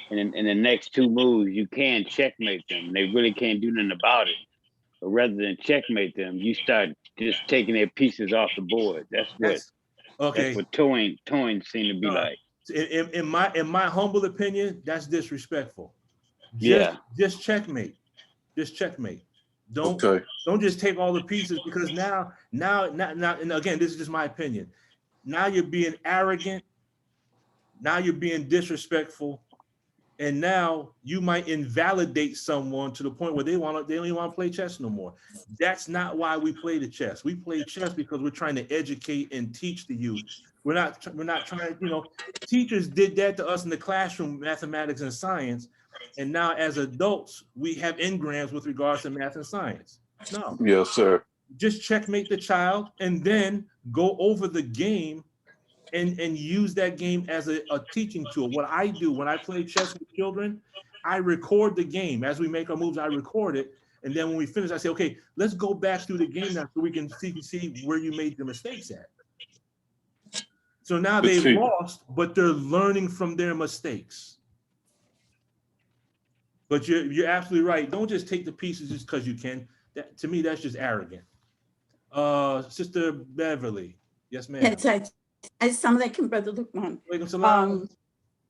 in the next two moves, you can checkmate them. They really can't do nothing about it. But rather than checkmate them, you start just taking their pieces off the board. That's what toying seem to be like. In my humble opinion, that's disrespectful. Just checkmate. Just checkmate. Don't just take all the pieces, because now, and again, this is just my opinion. Now you're being arrogant. Now you're being disrespectful, and now you might invalidate someone to the point where they don't even want to play chess no more. That's not why we play the chess. We play chess because we're trying to educate and teach the youth. We're not trying, teachers did that to us in the classroom, mathematics and science. And now as adults, we have engrams with regards to math and science. No. Yes, sir. Just checkmate the child and then go over the game and use that game as a teaching tool. What I do when I play chess with children, I record the game. As we make our moves, I record it. And then when we finish, I say, okay, let's go back through the game now so we can see where you made the mistakes at. So now they've lost, but they're learning from their mistakes. But you're absolutely right. Don't just take the pieces just because you can. That, to me, that's just arrogant. Sister Beverly. Yes, ma'am. Yes, Assalamu alaikum, Brother Lukman.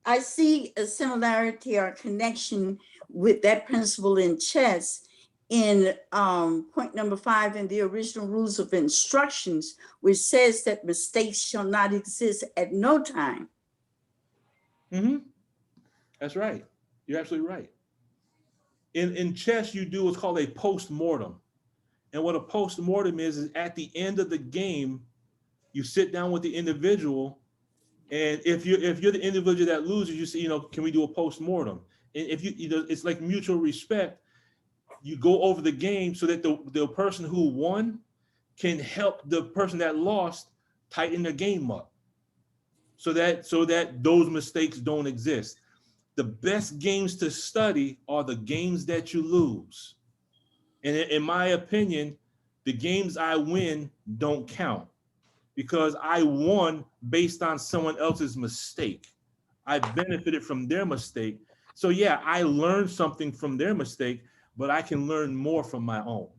I see a similarity or connection with that principle in chess in point number 5 in the original rules of instructions, which says that mistakes shall not exist at no time. That's right. You're absolutely right. In chess, you do what's called a post-mortem. And what a post-mortem is at the end of the game, you sit down with the individual, and if you're the individual that loses, you say, can we do a post-mortem? And if it's like mutual respect. You go over the game so that the person who won can help the person that lost tighten their game up, so that those mistakes don't exist. The best games to study are the games that you lose. And in my opinion, the games I win don't count because I won based on someone else's mistake. I benefited from their mistake. So yeah, I learned something from their mistake, but I can learn more from my own.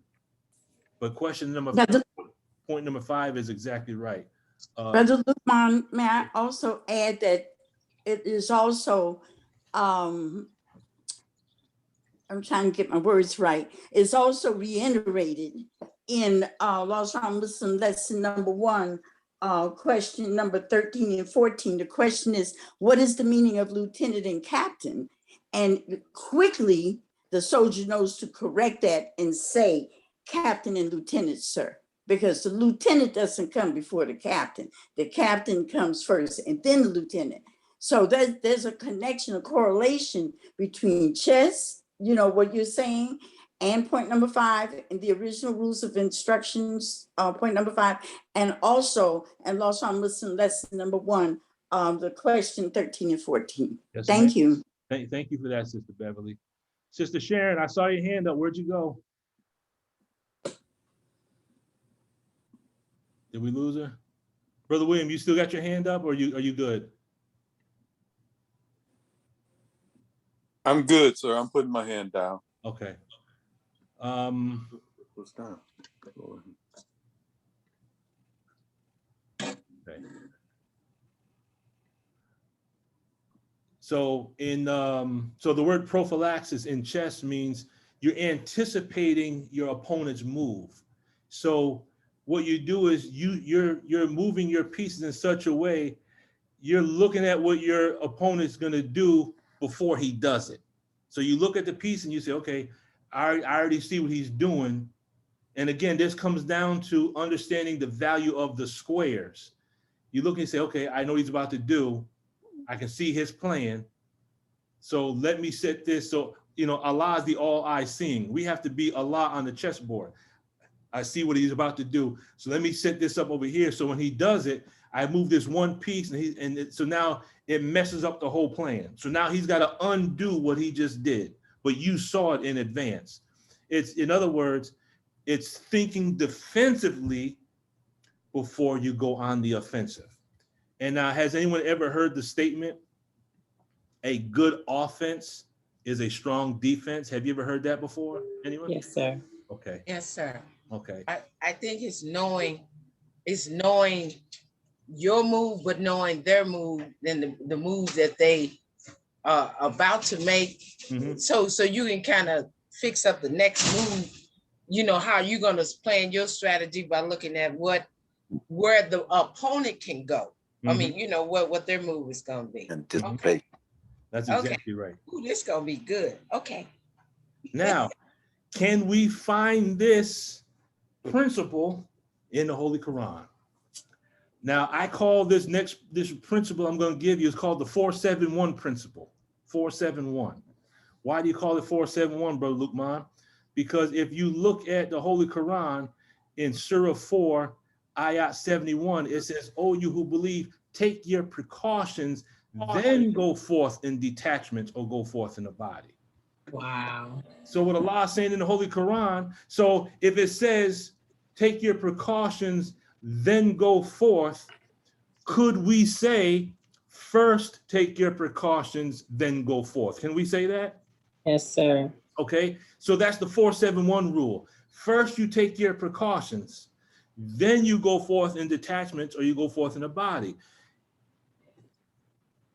But point number 5 is exactly right. Brother Lukman, may I also add that it is also, I'm trying to get my words right, it's also reiterated in Laws on Muslim lesson number 1, question number 13 and 14. The question is, what is the meaning of lieutenant and captain? And quickly, the soldier knows to correct that and say captain and lieutenant, sir, because the lieutenant doesn't come before the captain. The captain comes first and then the lieutenant. So there's a connection, a correlation between chess, what you're saying, and point number 5 in the original rules of instructions, point number 5, and also in Laws on Muslim lesson number 1, the question 13 and 14. Yes, thank you. Thank you for that, Sister Beverly. Sister Sharon, I saw your hand up. Where'd you go? Did we lose her? Brother William, you still got your hand up, or are you good? I'm good, sir. I'm putting my hand down. Okay. What's down? Okay. So so the word prophylaxis in chess means you're anticipating your opponent's move. So what you do is you're moving your pieces in such a way, you're looking at what your opponent's gonna do before he does it. So you look at the piece and you say, okay, I already see what he's doing. And again, this comes down to understanding the value of the squares. You look and say, okay, I know what he's about to do. I can see his plan. So let me set this. So, Allah is the all-eye seeing. We have to be Allah on the chessboard. I see what he's about to do. So let me set this up over here. So when he does it, I move this one piece so now it messes up the whole plan. So now he's got to undo what he just did, but you saw it in advance. In other words, it's thinking defensively before you go on the offensive. And now, has anyone ever heard the statement, a good offense is a strong defense? Have you ever heard that before? Anyone? Yes, sir. Okay. Yes, sir. Okay. I think it's knowing your move, but knowing their move and the moves that they are about to make. Mm-hmm. So you can kind of fix up the next move, how you're going to plan your strategy by looking at where the opponent can go. Mm-hmm. I mean, what their move is going to be. Anticipate. Okay. That's exactly right. Ooh, this is going to be good. Okay. Now, can we find this principle in the Holy Quran? Now, I call this principle I'm going to give you is called the 471 principle. 471. Why do you call it 471, Brother Lukman? Because if you look at the Holy Quran in Surah 4, Ayat 71, it says, "Oh, you who believe, take your precautions, then go forth in detachments or go forth in a body." Wow. So what Allah is saying in the Holy Quran, so if it says, take your precautions, then go forth, could we say, first take your precautions, then go forth? Can we say that? Yes, sir. Okay, so that's the 471 rule. First you take your precautions, then you go forth in detachments or you go forth in a body.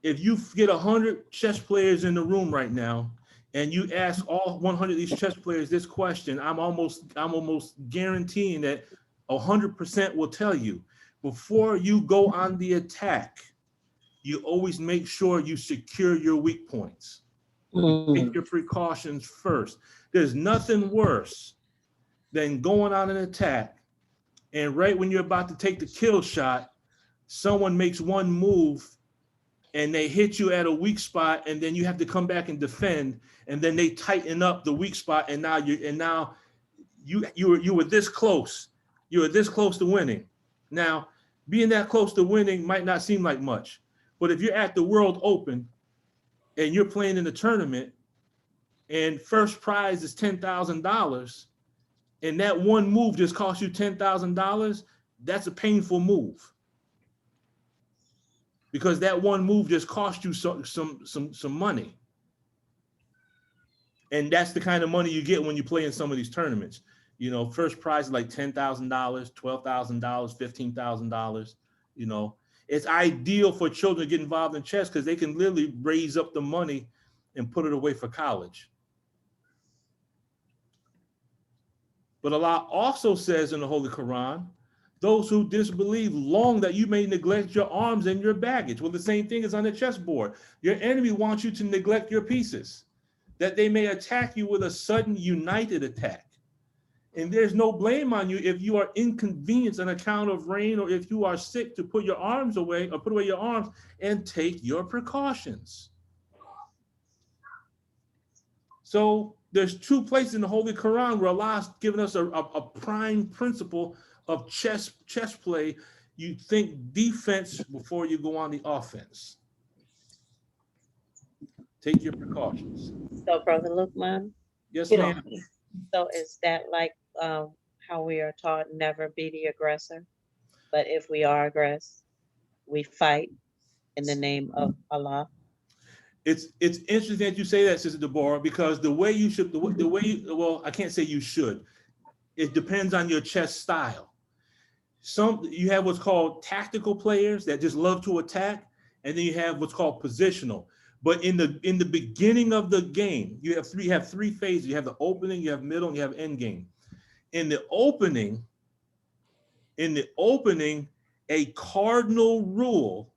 If you get 100 chess players in the room right now, and you ask all 100 of these chess players this question, I'm almost guaranteeing that 100% will tell you, before you go on the attack, you always make sure you secure your weak points. You take your precautions first. There's nothing worse than going on an attack, and right when you're about to take the kill shot, someone makes one move and they hit you at a weak spot, and then you have to come back and defend, and then they tighten up the weak spot, and now you were this close. You were this close to winning. Now, being that close to winning might not seem like much, but if you're at the World Open and you're playing in a tournament and first prize is $10,000, and that one move just cost you $10,000, that's a painful move. Because that one move just cost you some money. And that's the kind of money you get when you play in some of these tournaments. First prize is like $10,000, $12,000, $15,000. It's ideal for children to get involved in chess because they can literally raise up the money and put it away for college. But Allah also says in the Holy Quran, those who disbelieve long that you may neglect your arms and your baggage. Well, the same thing is on the chessboard. Your enemy wants you to neglect your pieces, that they may attack you with a sudden united attack. And there's no blame on you if you are inconvenienced on account of rain, or if you are sick, to put your arms away or put away your arms and take your precautions. So there's two places in the Holy Quran where Allah's given us a prime principle of chess play. You think defense before you go on the offense. Take your precautions. So, Brother Lukman? Yes, ma'am. So is that like how we are taught, never be the aggressor, but if we are aggressed, we fight in the name of Allah? It's interesting that you say that, Sister Deborah, because the way you should, well, I can't say you should. It depends on your chess style. You have what's called tactical players that just love to attack, and then you have what's called positional. But in the beginning of the game, you have three phases. You have the opening, you have middle, and you have end game. In the opening, a cardinal rule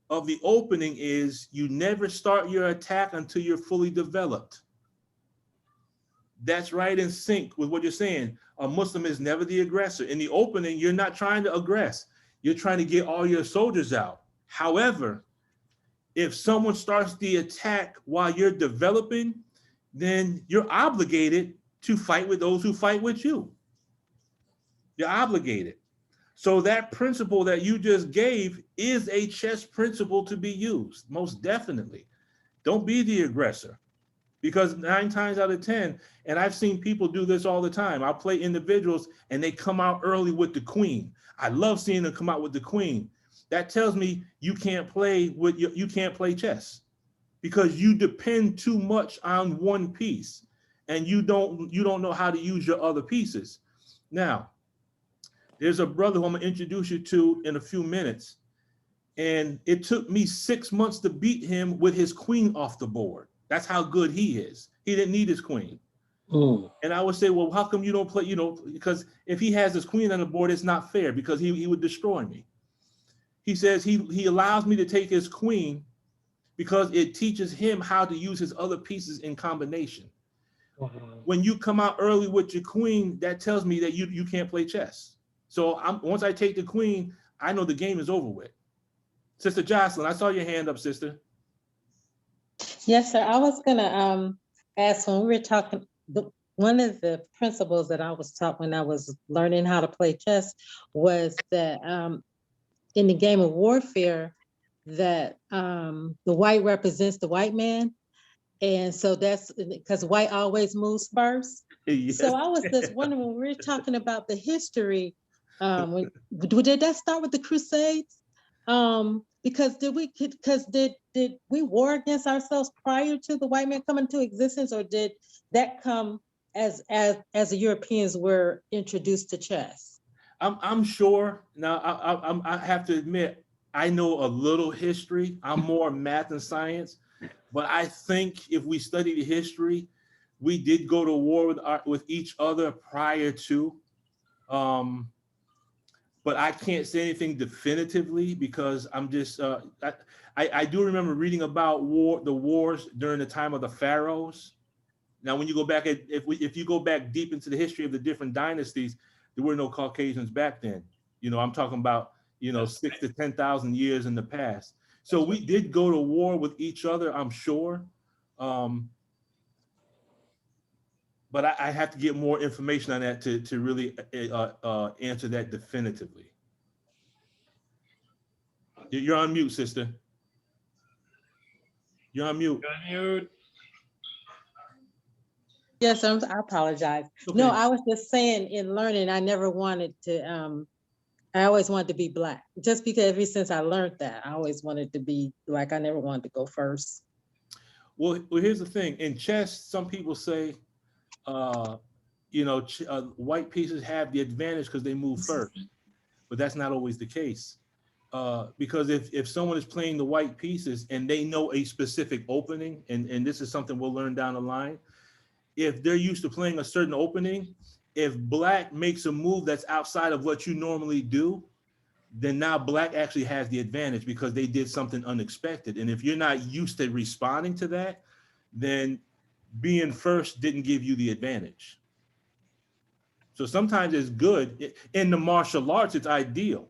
of the opening is you never start your attack until you're fully developed. That's right in sync with what you're saying. A Muslim is never the aggressor. In the opening, you're not trying to aggress. You're trying to get all your soldiers out. However, if someone starts the attack while you're developing, then you're obligated to fight with those who fight with you. You're obligated. So that principle that you just gave is a chess principle to be used, most definitely. Don't be the aggressor, because 9 times out of 10, and I've seen people do this all the time. I'll play individuals and they come out early with the queen. I love seeing them come out with the queen. That tells me you can't play chess, because you depend too much on one piece and you don't know how to use your other pieces. Now, there's a brother who I'm gonna introduce you to in a few minutes, and it took me 6 months to beat him with his queen off the board. That's how good he is. He didn't need his queen. And I would say, well, how come you don't play, because if he has his queen on the board, it's not fair, because he would destroy me. He says he allows me to take his queen because it teaches him how to use his other pieces in combination. When you come out early with your queen, that tells me that you can't play chess. So once I take the queen, I know the game is over with. Sister Jocelyn, I saw your hand up, sister. Yes, sir. I was gonna ask, when we were talking, one of the principles that I was taught when I was learning how to play chess was that in the game of warfare, that the white represents the white man. And so that's because white always moves first. Yes. So I was just wondering, when we were talking about the history, did that start with the Crusades? Because did we war against ourselves prior to the white man coming into existence, or did that come as the Europeans were introduced to chess? I'm sure. Now I have to admit, I know a little history. I'm more math and science, but I think if we study the history, we did go to war with each other prior to. But I can't say anything definitively, because I'm just, I do remember reading about the wars during the time of the pharaohs. Now, when you go back, if you go back deep into the history of the different dynasties, there were no Caucasians back then. I'm talking about, 6,000 to 10,000 years in the past. So we did go to war with each other, I'm sure. But I have to get more information on that to really answer that definitively. You're on mute, sister. You're on mute. You're on mute. Yes, I apologize. Okay. No, I was just saying, in learning, I never wanted to, I always wanted to be Black. Just because ever since I learned that, I always wanted to be like, I never wanted to go first. Well, here's the thing. In chess, some people say, white pieces have the advantage because they move first, but that's not always the case. Because if someone is playing the white pieces and they know a specific opening, and this is something we'll learn down the line, if they're used to playing a certain opening, if Black makes a move that's outside of what you normally do, then now Black actually has the advantage because they did something unexpected. And if you're not used to responding to that, then being first didn't give you the advantage. So sometimes it's good. In the martial arts, it's ideal.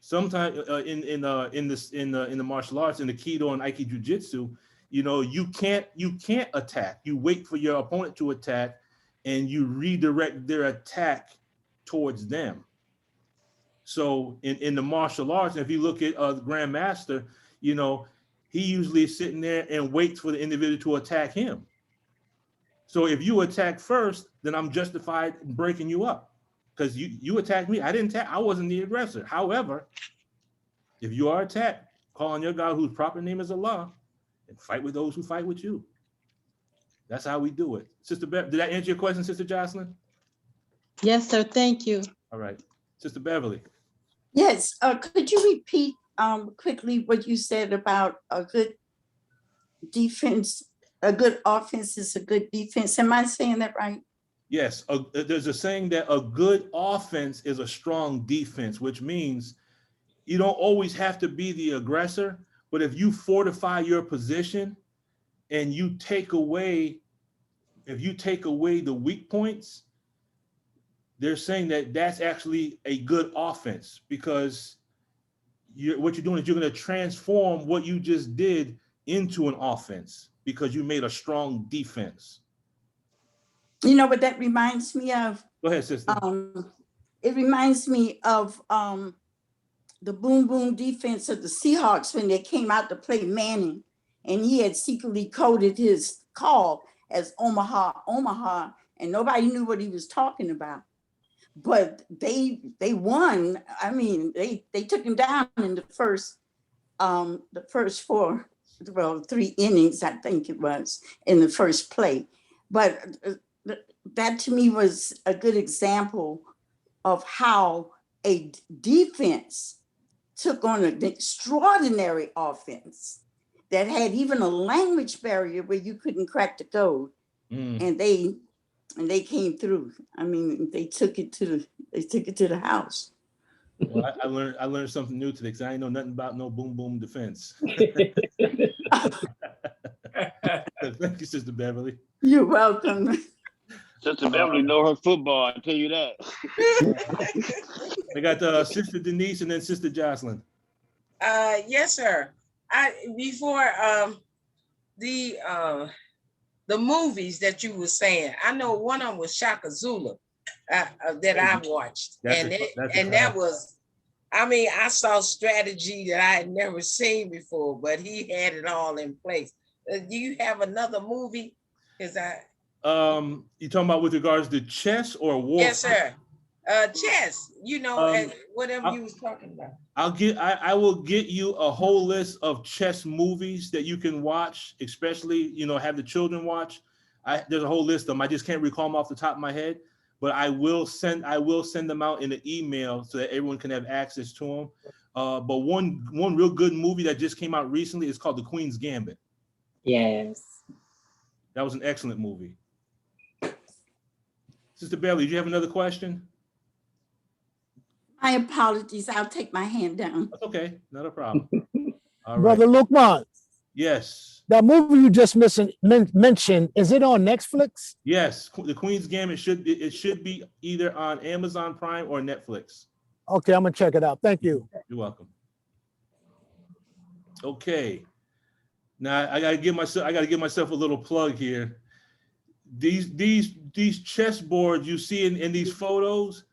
Sometimes in the martial arts, in the Kido and Aiki Jiu-Jitsu, you can't attack. You wait for your opponent to attack, and you redirect their attack towards them. So in the martial arts, if you look at the Grandmaster, he usually is sitting there and waits for the individual to attack him. So if you attack first, then I'm justified in breaking you up, because you attacked me. I didn't attack. I wasn't the aggressor. However, if you are attacked, call on your God whose proper name is Allah, and fight with those who fight with you. That's how we do it. Sister Bev, did that answer your question, Sister Jocelyn? Yes, sir. Thank you. All right. Sister Beverly. Yes. Could you repeat quickly what you said about a good defense, a good offense is a good defense. Am I saying that right? Yes, there's a saying that a good offense is a strong defense, which means you don't always have to be the aggressor, but if you fortify your position and you take away, if you take away the weak points, they're saying that that's actually a good offense, because what you're doing is you're going to transform what you just did into an offense because you made a strong defense. You know what that reminds me of? Go ahead, sister. It reminds me of the boom boom defense of the Seahawks when they came out to play Manning, and he had secretly coded his call as Omaha, Omaha, and nobody knew what he was talking about. But they won. I mean, they took him down in the first 3 innings, I think it was, in the first play. But that to me was a good example of how a defense took on an extraordinary offense that had even a language barrier where you couldn't crack the code. And they came through. I mean, they took it to the house. Well, I learned something new today because I ain't know nothing about no boom boom defense. Thank you, Sister Beverly. You're welcome. Sister Beverly know her football, I tell you that. I got Sister Denise and then Sister Jocelyn. Yes, sir. Before the movies that you were saying, I know one of them was Shaka Zulu that I watched, that was, I mean, I saw strategy that I had never seen before, but he had it all in place. Do you have another movie? You talking about with regards to chess or war? Yes, sir. Chess, you know, whatever you was talking about. I will get you a whole list of chess movies that you can watch, especially, have the children watch. There's a whole list of them. I just can't recall them off the top of my head, but I will send them out in an email so that everyone can have access to them. But one real good movie that just came out recently is called The Queen's Gambit. Yes. That was an excellent movie. Sister Bailey, do you have another question? My apologies. I'll take my hand down. That's okay. Not a problem. All Brother right. Lukman. Yes. That movie you just mentioned, is it on Netflix? Yes. The Queen's Gambit should be either on Amazon Prime or Netflix. Okay, I'm gonna check it out. Thank you. You're welcome. Okay. Now I gotta give myself a little plug here. These chess boards you see in these photos,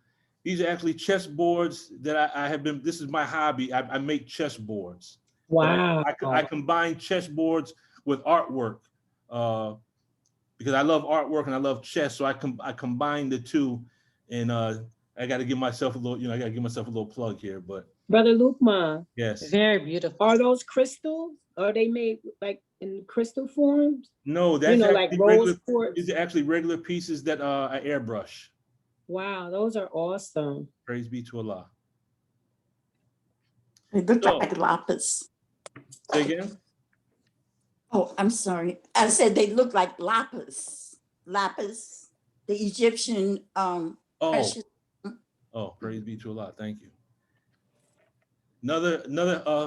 these are actually chess boards that I have been, this is my hobby. I make chess boards. Wow. I combine chess boards with artwork because I love artwork and I love chess. So I combine the two, and I got to give myself a little, plug here. But Brother Lukman. Yes. Very beautiful. Are those crystals? Are they made like in crystal forms? No, that's like rose quartz. These are actually regular pieces that I airbrush. Wow, those are awesome. Praise be to Allah. They look like lapis. Say again? Oh, I'm sorry. I said they look like lapis. Lapis, the Egyptian precious. Oh, praise be to Allah. Thank you. Another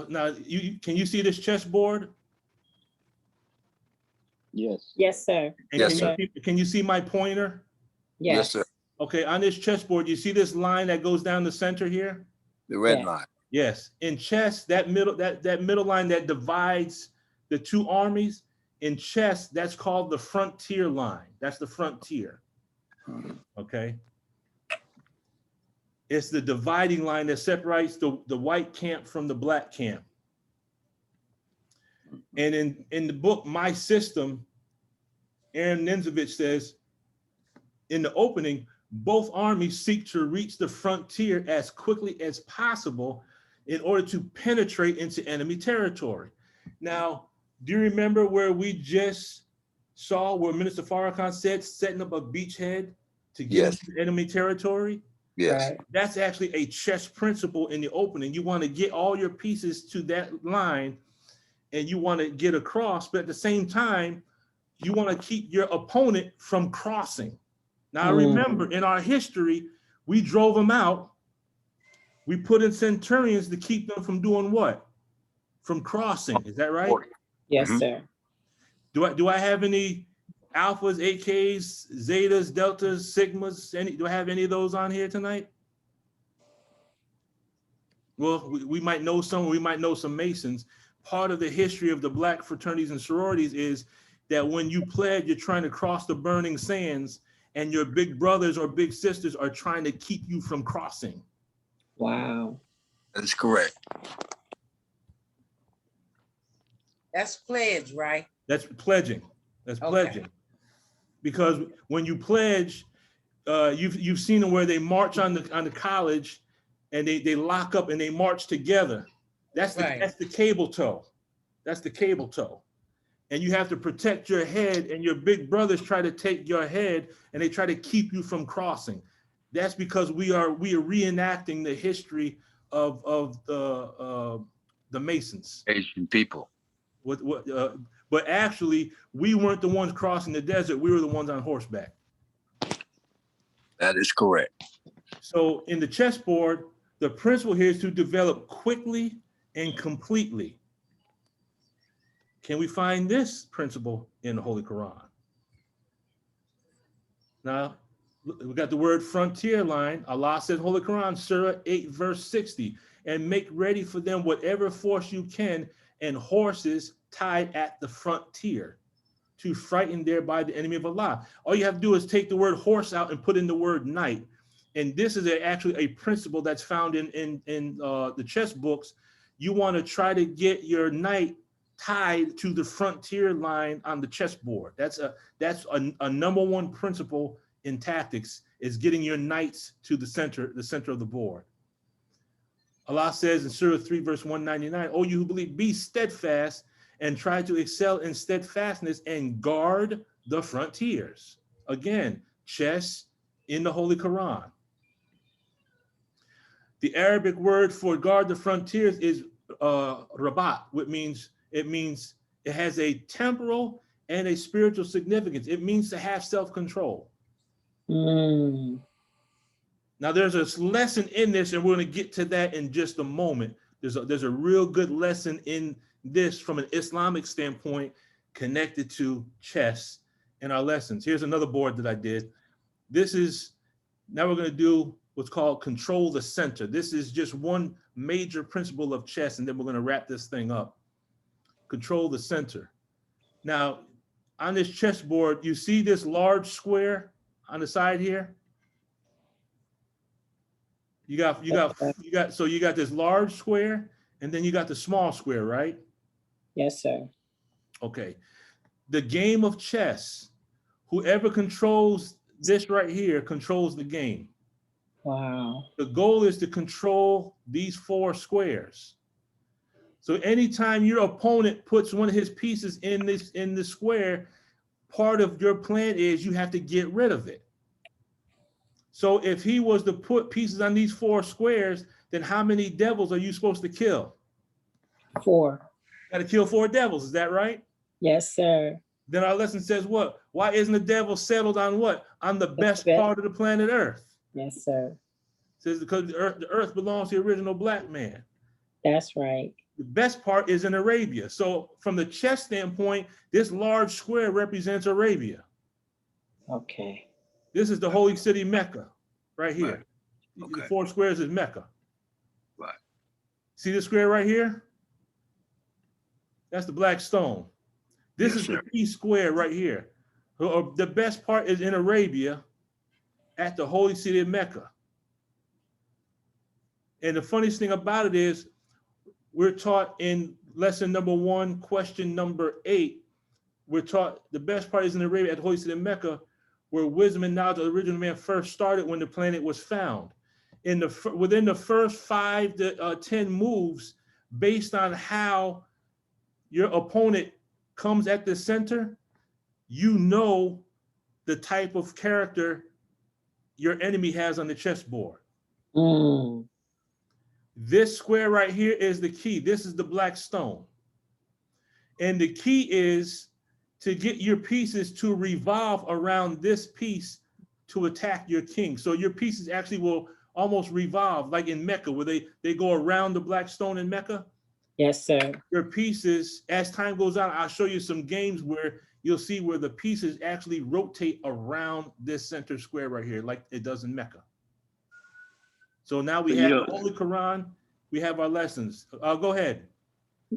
now can you see this chessboard? Yes. Yes, sir. And can you see my pointer? Yes, sir. Okay, on this chessboard, you see this line that goes down the center here? The red line. Yes. In chess, that middle line that divides the two armies, in chess, that's called the frontier line. That's the frontier. Okay. It's the dividing line that separates the white camp from the black camp. And in the book, My System, Aaron Ninzovich says, in the opening, both armies seek to reach the frontier as quickly as possible in order to penetrate into enemy territory. Now, do you remember where we just saw where Minister Farrakhan said setting up a beachhead to get into enemy territory? Yes. Right. That's actually a chess principle in the opening. You want to get all your pieces to that line, and you want to get across, but at the same time, you want to keep your opponent from crossing. Now, remember, in our history, we drove them out. We put in centurions to keep them from doing what? From crossing. Is that right? Yes, sir. Do I have any alphas, AKs, zetas, deltas, sigmas? Do I have any of those on here tonight? Well, we might know some, we might know some Masons. Part of the history of the Black fraternities and sororities is that when you pledge, you're trying to cross the burning sands, and your big brothers or big sisters are trying to keep you from crossing. Wow. That's correct. That's pledge, right? That's pledging. That's Okay. pledging. Because when you pledge, you've seen them where they march on the college, and they lock up and they march together. That's the cable toe. That's the cable toe. And you have to protect your head, and your big brothers try to take your head, and they try to keep you from crossing. That's because we are reenacting the history of the Masons. Asian people. But actually, we weren't the ones crossing the desert. We were the ones on horseback. That is correct. So in the chessboard, the principle here is to develop quickly and completely. Can we find this principle in the Holy Quran? Now, we got the word frontier line. Allah says, Holy Quran, Surah 8, verse 60, and make ready for them whatever force you can, and horses tied at the frontier to frighten thereby the enemy of Allah. All you have to do is take the word horse out and put in the word knight. And this is actually a principle that's found in the chess books. You want to try to get your knight tied to the frontier line on the chessboard. That's a number one principle in tactics, is getting your knights to the center of the board. Allah says in Surah 3, verse 199, "O you who believe, be steadfast and try to excel in steadfastness and guard the frontiers." Again, chess in the Holy Quran. The Arabic word for guard the frontiers is rabat, which means it has a temporal and a spiritual significance. It means to have self-control. Now there's a lesson in this, and we're going to get to that in just a moment. There's a real good lesson in this from an Islamic standpoint connected to chess in our lessons. Here's another board that I did. Now we're going to do what's called control the center. This is just one major principle of chess, and then we're going to wrap this thing up. Control the center. Now, on this chessboard, you see this large square on the side here? You got this large square, and then you got the small square, right? Yes, sir. Okay. The game of chess, whoever controls this right here controls the game. Wow. The goal is to control these 4 squares. So anytime your opponent puts one of his pieces in this square, part of your plan is you have to get rid of it. So if he was to put pieces on these 4 squares, then how many devils are you supposed to kill? 4. Got to kill 4 devils, is that right? Yes, sir. Then our lesson says what? Why isn't the devil settled on what? On the best part of the planet Earth. Yes, sir. It says because the earth belongs to the original black man. That's right. The best part is in Arabia. So from the chess standpoint, this large square represents Arabia. Okay. This is the holy city Mecca, right here. Right. Okay. The 4 squares is Mecca. Right. See the square right here? That's the black stone. This is the key square right here. The best part is in Arabia at the holy city of Mecca. And the funniest thing about it is we're taught in lesson number 1, question number 8, we're taught the best part is in Arabia at the holy city of Mecca, where wisdom and knowledge of the original man first started when the planet was found. Within the first 5 to 10 moves, based on how your opponent comes at the center, you know the type of character your enemy has on the chessboard. This square right here is the key. This is the black stone. And the key is to get your pieces to revolve around this piece to attack your king. So your pieces actually will almost revolve, like in Mecca, where they go around the black stone in Mecca. Yes, sir. Your pieces, as time goes on, I'll show you some games where you'll see where the pieces actually rotate around this center square right here, like it does in Mecca. So now we have the Holy Quran, we have our lessons. Go ahead.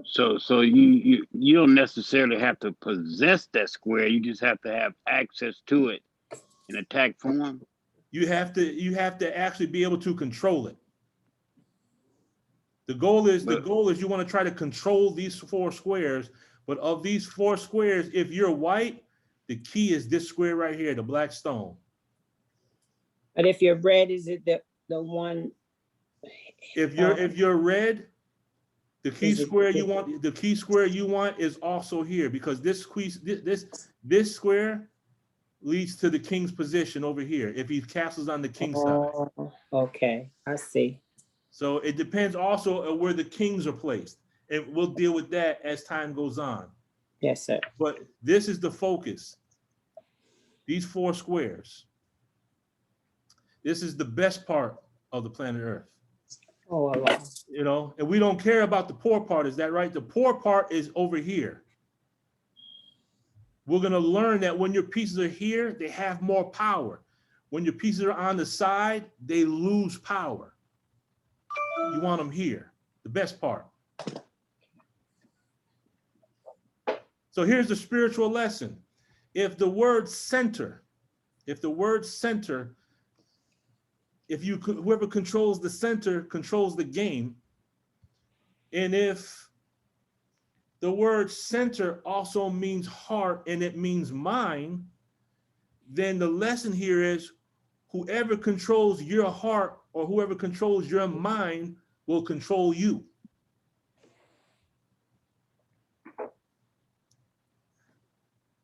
So you don't necessarily have to possess that square. You just have to have access to it in attack form. You have to actually be able to control it. The goal is you want to try to control these 4 squares, but of these 4 squares, if you're white, the key is this square right here, the black stone. But if you're red, is it the one? If you're red, the key square you want is also here, because this square leads to the king's position over here if he castles on the king's side. Okay, I see. So it depends also on where the kings are placed, and we'll deal with that as time goes on. Yes, sir. But this is the focus. These 4 squares. This is the best part of the planet Earth. Oh, Allah. You know, and we don't care about the poor part. Is that right? The poor part is over here. We're going to learn that when your pieces are here, they have more power. When your pieces are on the side, they lose power. You want them here, the best part. So here's the spiritual lesson. If the word center, whoever controls the center controls the game. And if the word center also means heart and it means mind, then the lesson here is whoever controls your heart or whoever controls your mind will control you.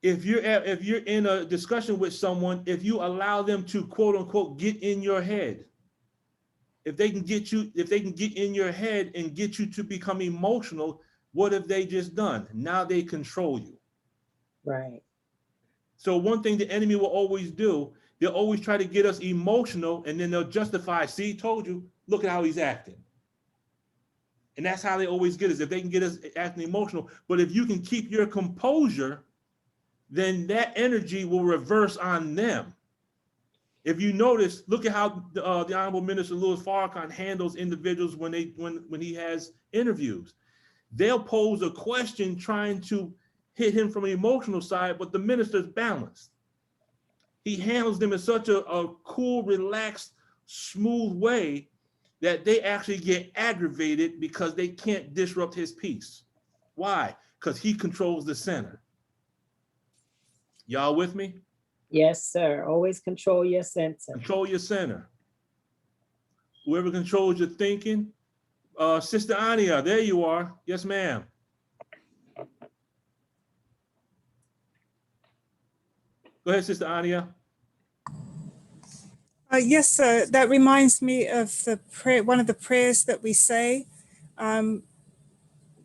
If you're in a discussion with someone, if you allow them to quote unquote get in your head, if they can get in your head and get you to become emotional, what have they just done? Now they control you. Right. So one thing the enemy will always do, they'll always try to get us emotional, and then they'll justify, see, told you, look at how he's acting. And that's how they always get us, if they can get us acting emotional. But if you can keep your composure, then that energy will reverse on them. If you notice, look at how the Honorable Minister Louis Farrakhan handles individuals when he has interviews. They'll pose a question trying to hit him from an emotional side, but the minister's balanced. He handles them in such a cool, relaxed, smooth way that they actually get aggravated because they can't disrupt his peace. Why? Because he controls the center. Y'all with me? Yes, sir. Always control your center. Control your center. Whoever controls your thinking. Sister Ania, there you are. Yes, ma'am. Go ahead, Sister Ania. Yes, sir. That reminds me of the prayer, one of the prayers that we say,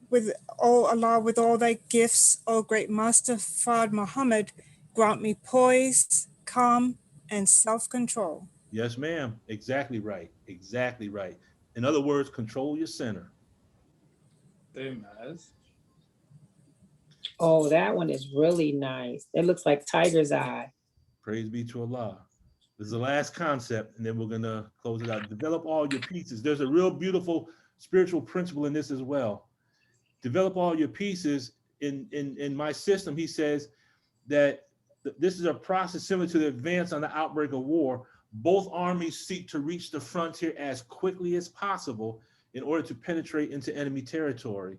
with all Allah, with all thy gifts, O great Master Fard Muhammad, grant me poise, calm, and self-control. Yes, ma'am. Exactly right. Exactly right. In other words, control your center. Oh, that one is really nice. It looks like tiger's eye. Praise be to Allah. This is the last concept, and then we're going to close it out. Develop all your pieces. There's a real beautiful spiritual principle in this as well. Develop all your pieces. In my system, he says that this is a process similar to the advance on the outbreak of war. Both armies seek to reach the frontier as quickly as possible in order to penetrate into enemy territory.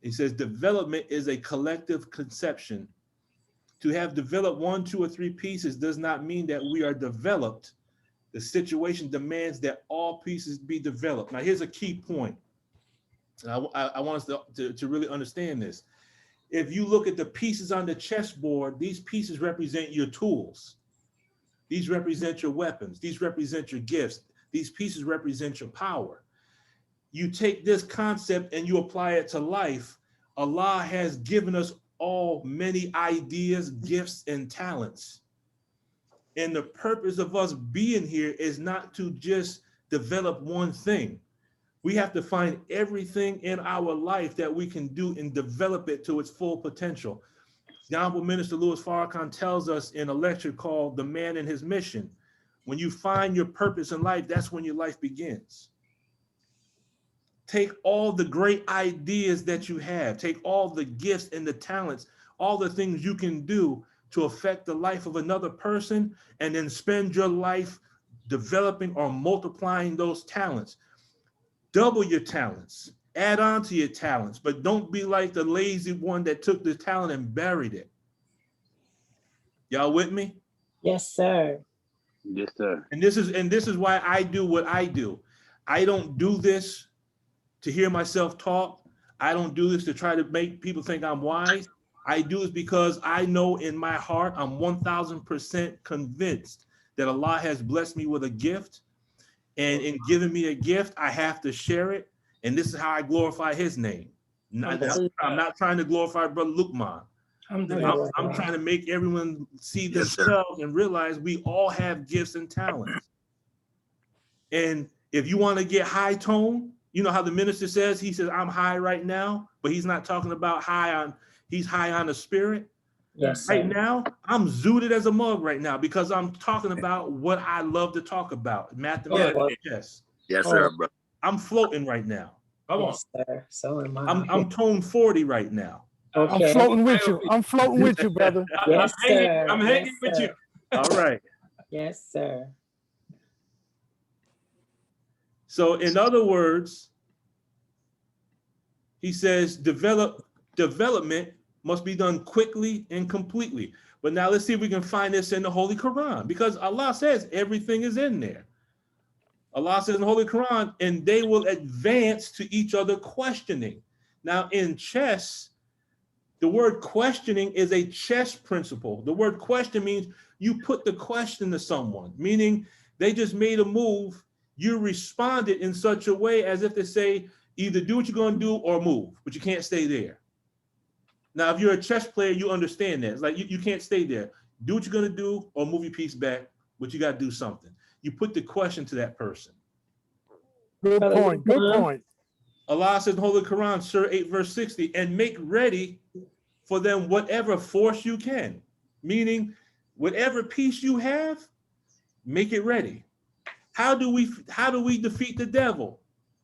He says development is a collective conception. To have developed 1, 2, or 3 pieces does not mean that we are developed. The situation demands that all pieces be developed. Now, here's a key point. And I want us to really understand this. If you look at the pieces on the chessboard, these pieces represent your tools. These represent your weapons. These represent your gifts. These pieces represent your power. You take this concept and you apply it to life. Allah has given us all many ideas, gifts, and talents. And the purpose of us being here is not to just develop one thing. We have to find everything in our life that we can do and develop it to its full potential. The Honorable Minister Louis Farrakhan tells us in a lecture called The Man and His Mission, when you find your purpose in life, that's when your life begins. Take all the great ideas that you have, take all the gifts and the talents, all the things you can do to affect the life of another person, and then spend your life developing or multiplying those talents. Double your talents, add on to your talents, but don't be like the lazy one that took the talent and buried it. Y'all with me? Yes, sir. Yes, sir. And this is why I do what I do. I don't do this to hear myself talk. I don't do this to try to make people think I'm wise. I do this because I know in my heart, I'm 1000% convinced that Allah has blessed me with a gift. And in giving me a gift, I have to share it. And this is how I glorify his name. I'm not trying to glorify Brother Lukman. I'm trying to make everyone see themselves and realize we all have gifts and talents. And if you want to get high tone, you know how the minister says, he says, I'm high right now, but he's not talking about he's high on the spirit. Yes, right now, I'm zooted as a mug right now because I'm talking about what I love to talk about, mathematics. Yes. Yes, sir, bro. I'm floating right now. Yes, sir. So am I. I'm tone 40 right now. Okay. I'm floating with you. I'm floating with you, brother. Yes, sir. I'm hanging with you. All right. Yes, sir. So in other words, he says development must be done quickly and completely. But now let's see if we can find this in the Holy Quran, because Allah says everything is in there. Allah says in the Holy Quran, and they will advance to each other questioning. Now in chess, the word questioning is a chess principle. The word question means you put the question to someone, meaning they just made a move. You responded in such a way as if to say, either do what you're going to do or move, but you can't stay there. Now, if you're a chess player, you understand that. It's like you can't stay there. Do what you're going to do or move your piece back, but you got to do something. You put the question to that person. Good point. Good point. Allah says in the Holy Quran, Surah 8, verse 60, and make ready for them whatever force you can. Meaning, whatever piece you have, make it ready. How do we defeat the devil?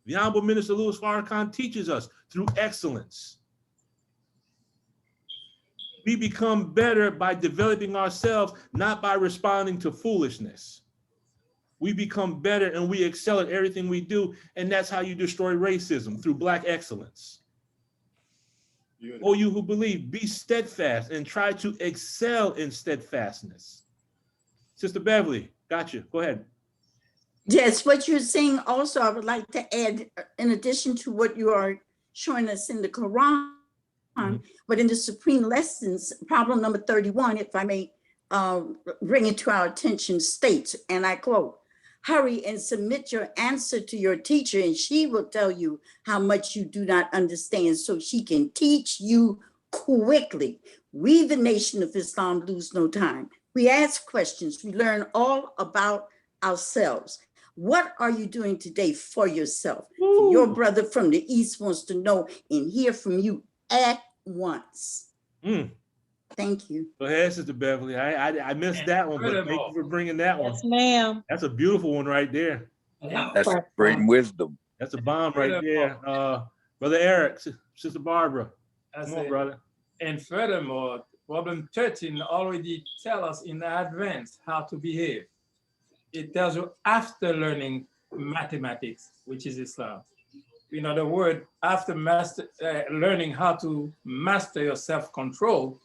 The Honorable Minister Louis Farrakhan teaches us through excellence. We become better by developing ourselves, not by responding to foolishness. We become better and we excel at everything we do, and that's how you destroy racism, through Black excellence. Oh, you who believe, be steadfast and try to excel in steadfastness. Sister Beverly, got you. Go ahead. Yes, what you're saying also, I would like to add, in addition to what you are showing us in the Quran, but in the Supreme Lessons, problem number 31, if I may bring it to our attention, states, and I quote, hurry and submit your answer to your teacher, and she will tell you how much you do not understand, so she can teach you quickly. We, the Nation of Islam, lose no time. We ask questions. We learn all about ourselves. What are you doing today for yourself? Your brother from the East wants to know and hear from you at once. Thank you. Go ahead, Sister Beverly. I missed that one, but thank you for bringing that one. Yes, ma'am. That's a beautiful one right there. That's great wisdom. That's a bomb right there. Brother Eric, Sister Barbara. Come on, brother. And furthermore, problem 13 already tell us in advance how to behave. It tells you after learning mathematics, which is Islam. In other words, after learning how to master your self-control,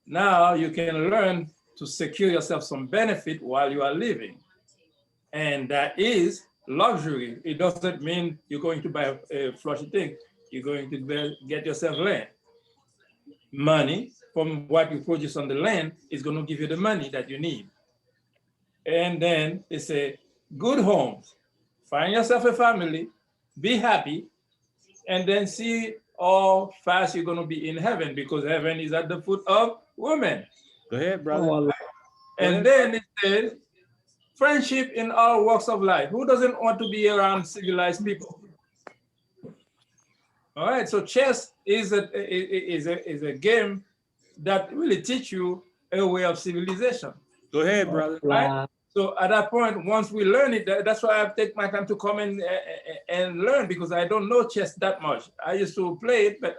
now you can learn to secure yourself some benefit while you are living. And that is luxury. It doesn't mean you're going to buy a flashy thing. You're going to get yourself land. Money from what you produce on the land is going to give you the money that you need. And then it's a good home. Find yourself a family, be happy, and then see how fast you're going to be in heaven, because heaven is at the foot of women. Go ahead, brother. Oh, and then it says, friendship in all walks of life. Who doesn't want to be around civilized people? All right, so chess is a game that really teach you a way of civilization. Go ahead, brother. Right? So at that point, once we learn it, that's why I take my time to come in and learn, because I don't know chess that much. I used to play it, but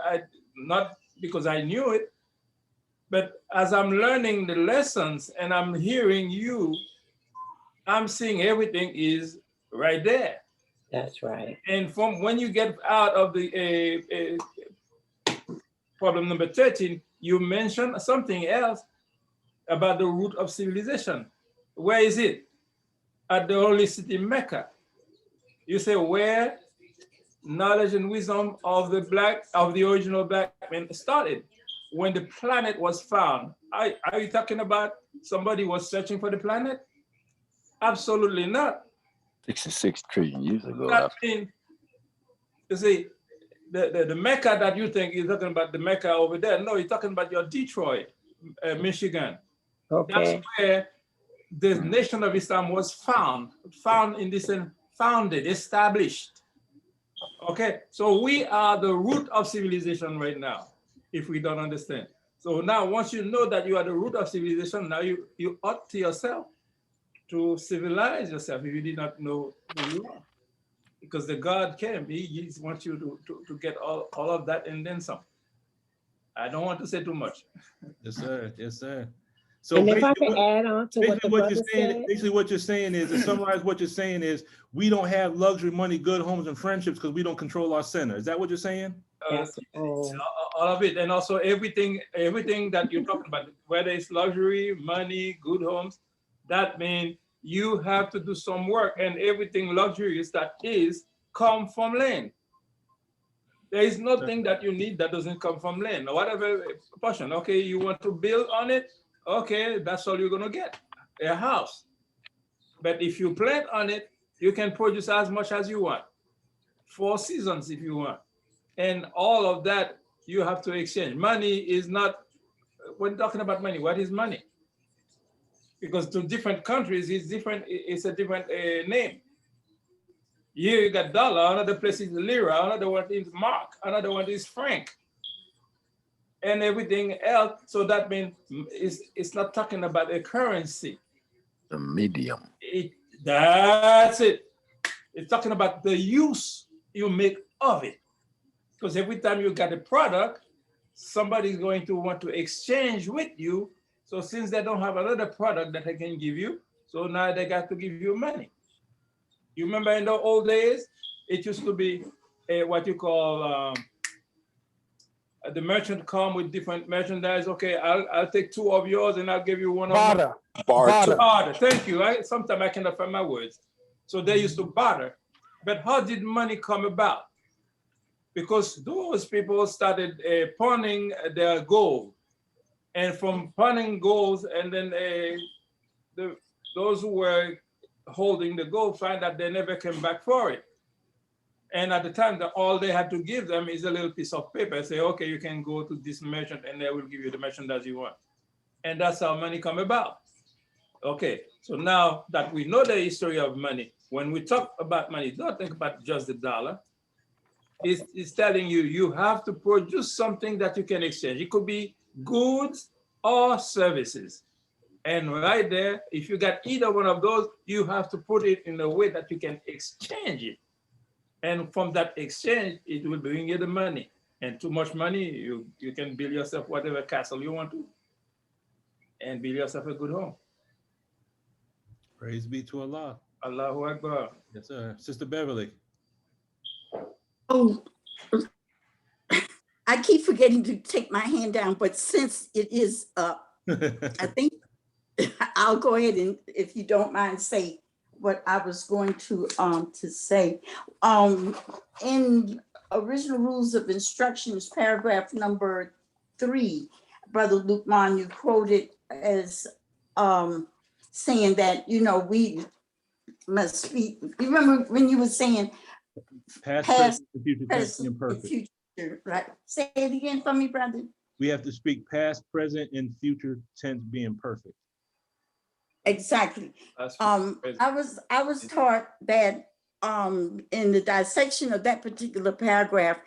not because I knew it. But as I'm learning the lessons and I'm hearing you, I'm seeing everything is right there. That's right. And from when you get out of the problem number 13, you mentioned something else about the root of civilization. Where is it? At the holy city Mecca. You say where knowledge and wisdom of the original black men started, when the planet was found. Are you talking about somebody was searching for the planet? Absolutely not. 66 trillion years ago. That means, you see, the Mecca that you think you're talking about, the Mecca over there. No, you're talking about your Detroit, Michigan. Okay. That's where the Nation of Islam was founded, established. Okay, so we are the root of civilization right now, if we don't understand. So now, once you know that you are the root of civilization, now you ought to yourself to civilize yourself if you did not know who you are. Because the God came, he wants you to get all of that and then some. I don't want to say too much. Yes, sir. Yes, sir. So and if I could add on to what the brother said. Basically what you're saying is, to summarize what you're saying is, we don't have luxury, money, good homes, and friendships because we don't control our center. Is that what you're saying? All of it. And also everything that you're talking about, whether it's luxury, money, good homes, that means you have to do some work, and everything luxurious that is come from land. There is nothing that you need that doesn't come from land, or whatever portion. Okay, you want to build on it, okay, that's all you're gonna get, a house. But if you plant on it, you can produce as much as you want, 4 seasons if you want. And all of that you have to exchange. Money is not, when talking about money, what is money? Because to different countries, it's different. It's a different name. Here you got dollar, another place is lira, another one is mark, another one is franc, and everything else. So that means it's not talking about a currency. The medium. That's it. It's talking about the use you make of it. Because every time you got a product, somebody's going to want to exchange with you. So since they don't have another product that they can give you, so now they got to give you money. You remember in the old days, it used to be what you call the merchant come with different merchandise. Okay, I'll take 2 of yours and I'll give you 1 of mine. Barter. Thank you. Sometimes I cannot find my words. So they used to barter. But how did money come about? Because those people started pawning their gold. And from pawning gold, and then those who were holding the gold find that they never came back for it. And at the time, all they had to give them is a little piece of paper. Say, okay, you can go to this merchant and they will give you the merchandise you want. And that's how money come about. Okay, so now that we know the history of money, when we talk about money, don't think about just the dollar. It's telling you, you have to produce something that you can exchange. It could be goods or services. And right there, if you got either one of those, you have to put it in a way that you can exchange it. And from that exchange, it will bring you the money. And too much money, you can build yourself whatever castle you want to and build yourself a good home. Praise be to Allah. Allahu Akbar. Yes, sir. Sister Beverly. Oh, I keep forgetting to take my hand down, but since it is up, I think I'll go ahead and, if you don't mind, say what I was going to say. In Original Rules of Instructions, paragraph number 3, Brother Lukman, you quoted as saying that, you know, we must be, you remember when you were saying past, present, future, present, and perfect. future, right? Say it again for me, brother. We have to speak past, present, and future tense being perfect. Exactly. I was taught that in the dissection of that particular paragraph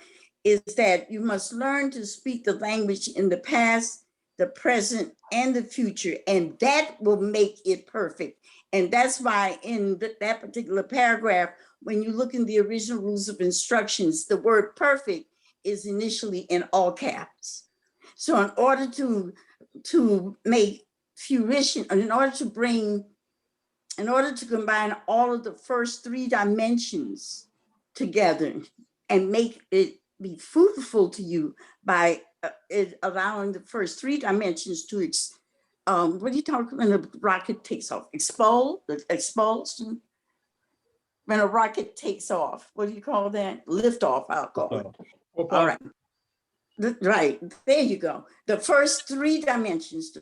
is that you must learn to speak the language in the past, the present, and the future, and that will make it perfect. And that's why in that particular paragraph, when you look in the original rules of instructions, the word perfect is initially in all caps. So in order to make fruition, in order to combine all of the first three dimensions together and make it be fruitful to you by it allowing the first three dimensions to what do you talk when a rocket takes off? Expulsion? When a rocket takes off, what do you call that? Lift off, I'll call it. All right. Right, there you go. The first three dimensions, the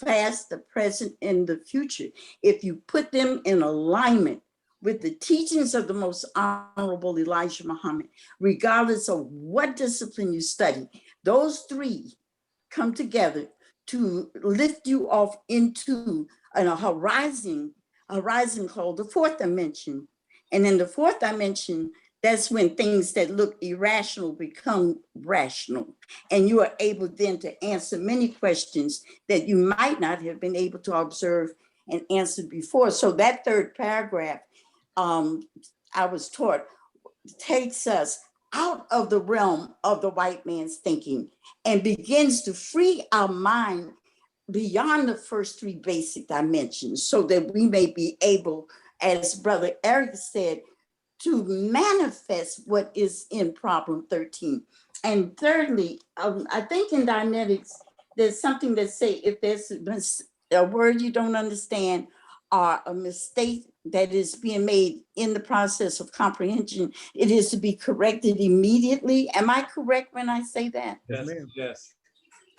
past, the present, and the future, if you put them in alignment with the teachings of the most honorable Elijah Muhammad, regardless of what discipline you study, those three come together to lift you off into a horizon called the fourth dimension. And in the fourth dimension, that's when things that look irrational become rational. And you are able then to answer many questions that you might not have been able to observe and answer before. So that third paragraph, I was taught, takes us out of the realm of the white man's thinking and begins to free our mind beyond the first three basic dimensions so that we may be able, as Brother Eric said, to manifest what is in problem 13. And thirdly, I think in Dianetics, there's something that say if there's a word you don't understand or a mistake that is being made in the process of comprehension, it is to be corrected immediately. Am I correct when I say that? Yes, ma'am. Yes.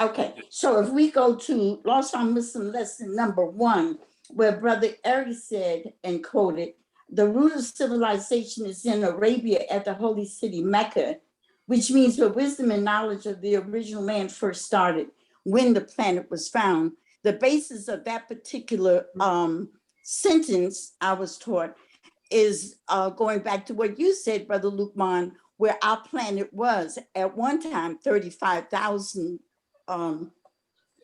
Okay, so if we go to Lost on Muslim lesson number 1, where Brother Eric said and quoted, the root of civilization is in Arabia at the holy city Mecca, which means where wisdom and knowledge of the original man first started, when the planet was found. The basis of that particular sentence, I was taught, is going back to what you said, Brother Lukman, where our planet was at one time 35,000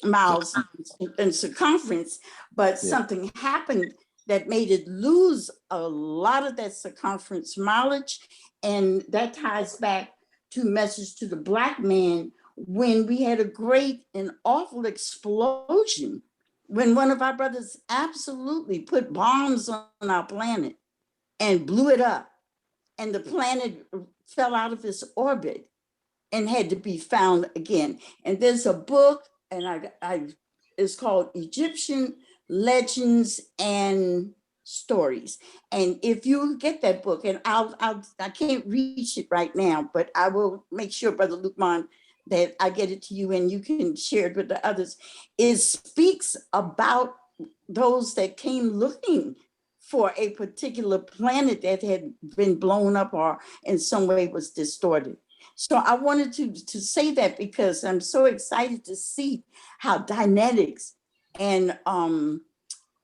miles in circumference, but something happened that made it lose a lot of that circumference mileage. And that ties back to Message to the Black Man, when we had a great and awful explosion, when one of our brothers absolutely put bombs on our planet and blew it up, and the planet fell out of its orbit and had to be found again. And there's a book, and it's called Egyptian Legends and Stories. And if you get that book, and I can't reach it right now, but I will make sure, Brother Lukman, that I get it to you and you can share it with the others. It speaks about those that came looking for a particular planet that had been blown up or in some way was distorted. So I wanted to say that because I'm so excited to see how Dianetics and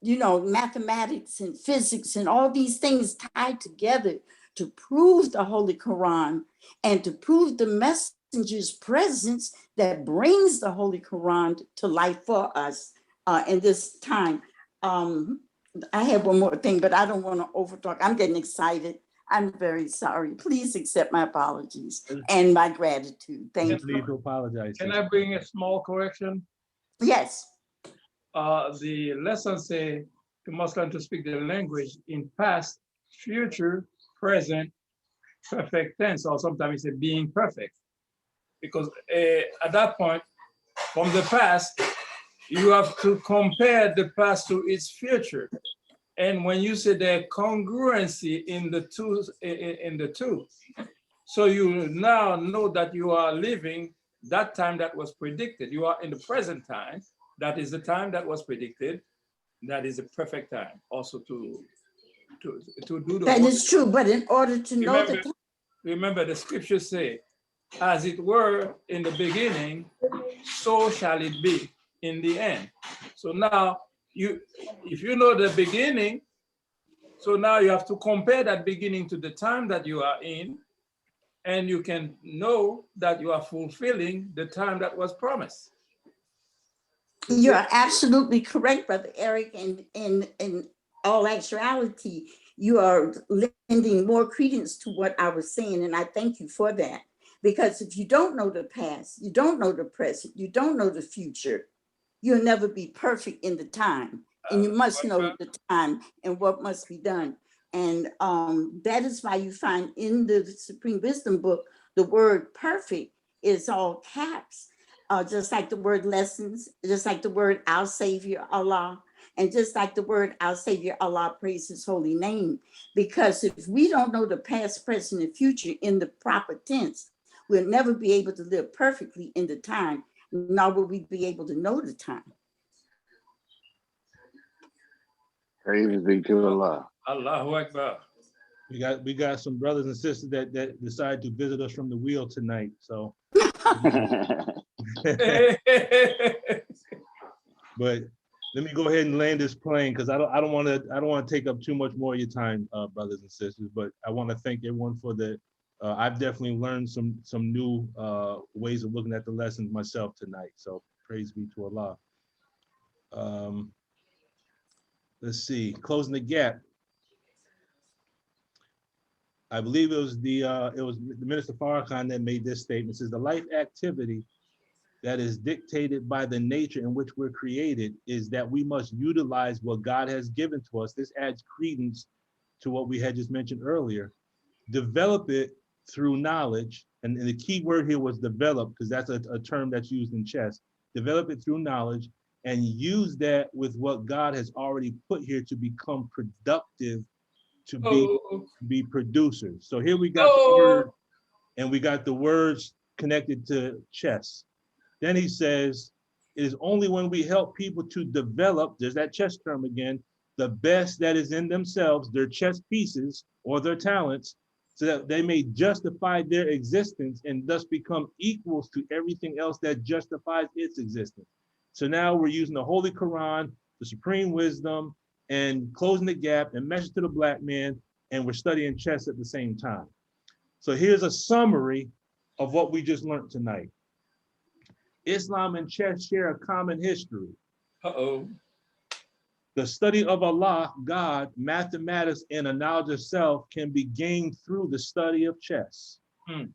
mathematics and physics and all these things tied together to prove the Holy Quran and to prove the messenger's presence that brings the Holy Quran to life for us in this time. I have one more thing, but I don't want to overtalk. I'm getting excited. I'm very sorry. Please accept my apologies and my gratitude. Thank you. Need to apologize. Can I bring a small correction? Yes. The lesson say you must learn to speak the language in past, future, present, perfect tense, or sometimes it's being perfect. Because at that point, from the past, you have to compare the past to its future. And when you say the congruency in the two, so you now know that you are living that time that was predicted. You are in the present time. That is the time that was predicted. That is the perfect time also to do the That work. is true, but in order to know that. Remember the scriptures say, as it were in the beginning, so shall it be in the end. So now, if you know the beginning, so now you have to compare that beginning to the time that you are in, and you can know that you are fulfilling the time that was promised. You are absolutely correct, Brother Eric. And in all actuality, you are lending more credence to what I was saying. And I thank you for that. Because if you don't know the past, you don't know the present, you don't know the future, you'll never be perfect in the time. And you must know the time and what must be done. And that is why you find in the Supreme Wisdom book, the word perfect is all caps. Just like the word lessons, just like the word our Savior Allah, and just like the word our Savior Allah, praise his holy name. Because if we don't know the past, present, and future in the proper tense, we'll never be able to live perfectly in the time, nor will we be able to know the time. Praise be to Allah. Allahu Akbar. We got some brothers and sisters that decided to visit us from the wheel tonight. So but let me go ahead and land this plane because I don't want to take up too much more of your time, brothers and sisters. But I want to thank everyone for the. I've definitely learned some new ways of looking at the lessons myself tonight. So praise be to Allah. Let's see, closing the gap. I believe it was the Minister Farrakhan that made this statement. It says the life activity that is dictated by the nature in which we're created is that we must utilize what God has given to us. This adds credence to what we had just mentioned earlier. Develop it through knowledge, and the key word here was develop, because that's a term that's used in chess. Develop it through knowledge and use that with what God has already put here to become productive, to be producers. So here we got the word, and we got the words connected to chess. Then he says, it is only when we help people to develop, there's that chess term again, the best that is in themselves, their chess pieces or their talents, so that they may justify their existence and thus become equals to everything else that justifies its existence. So now we're using the Holy Quran, the Supreme Wisdom, and closing the gap and message to the Black man, and we're studying chess at the same time. So here's a summary of what we just learned tonight. Islam and chess share a common history. The study of Allah, God, mathematics, and a knowledge of self can be gained through the study of chess. The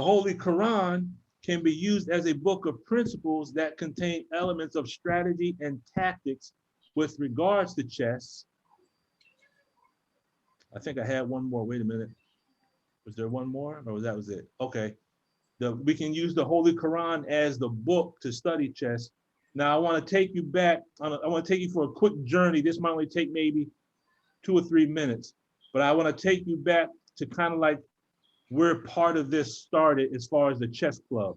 Holy Quran can be used as a book of principles that contain elements of strategy and tactics with regards to chess. I think I had one more, wait a minute. Was there one more, or that was it? Okay. We can use the Holy Quran as the book to study chess. Now I want to take you back, I want to take you for a quick journey. This might only take maybe 2 or 3 minutes, but I want to take you back to kind of like where part of this started as far as the chess club.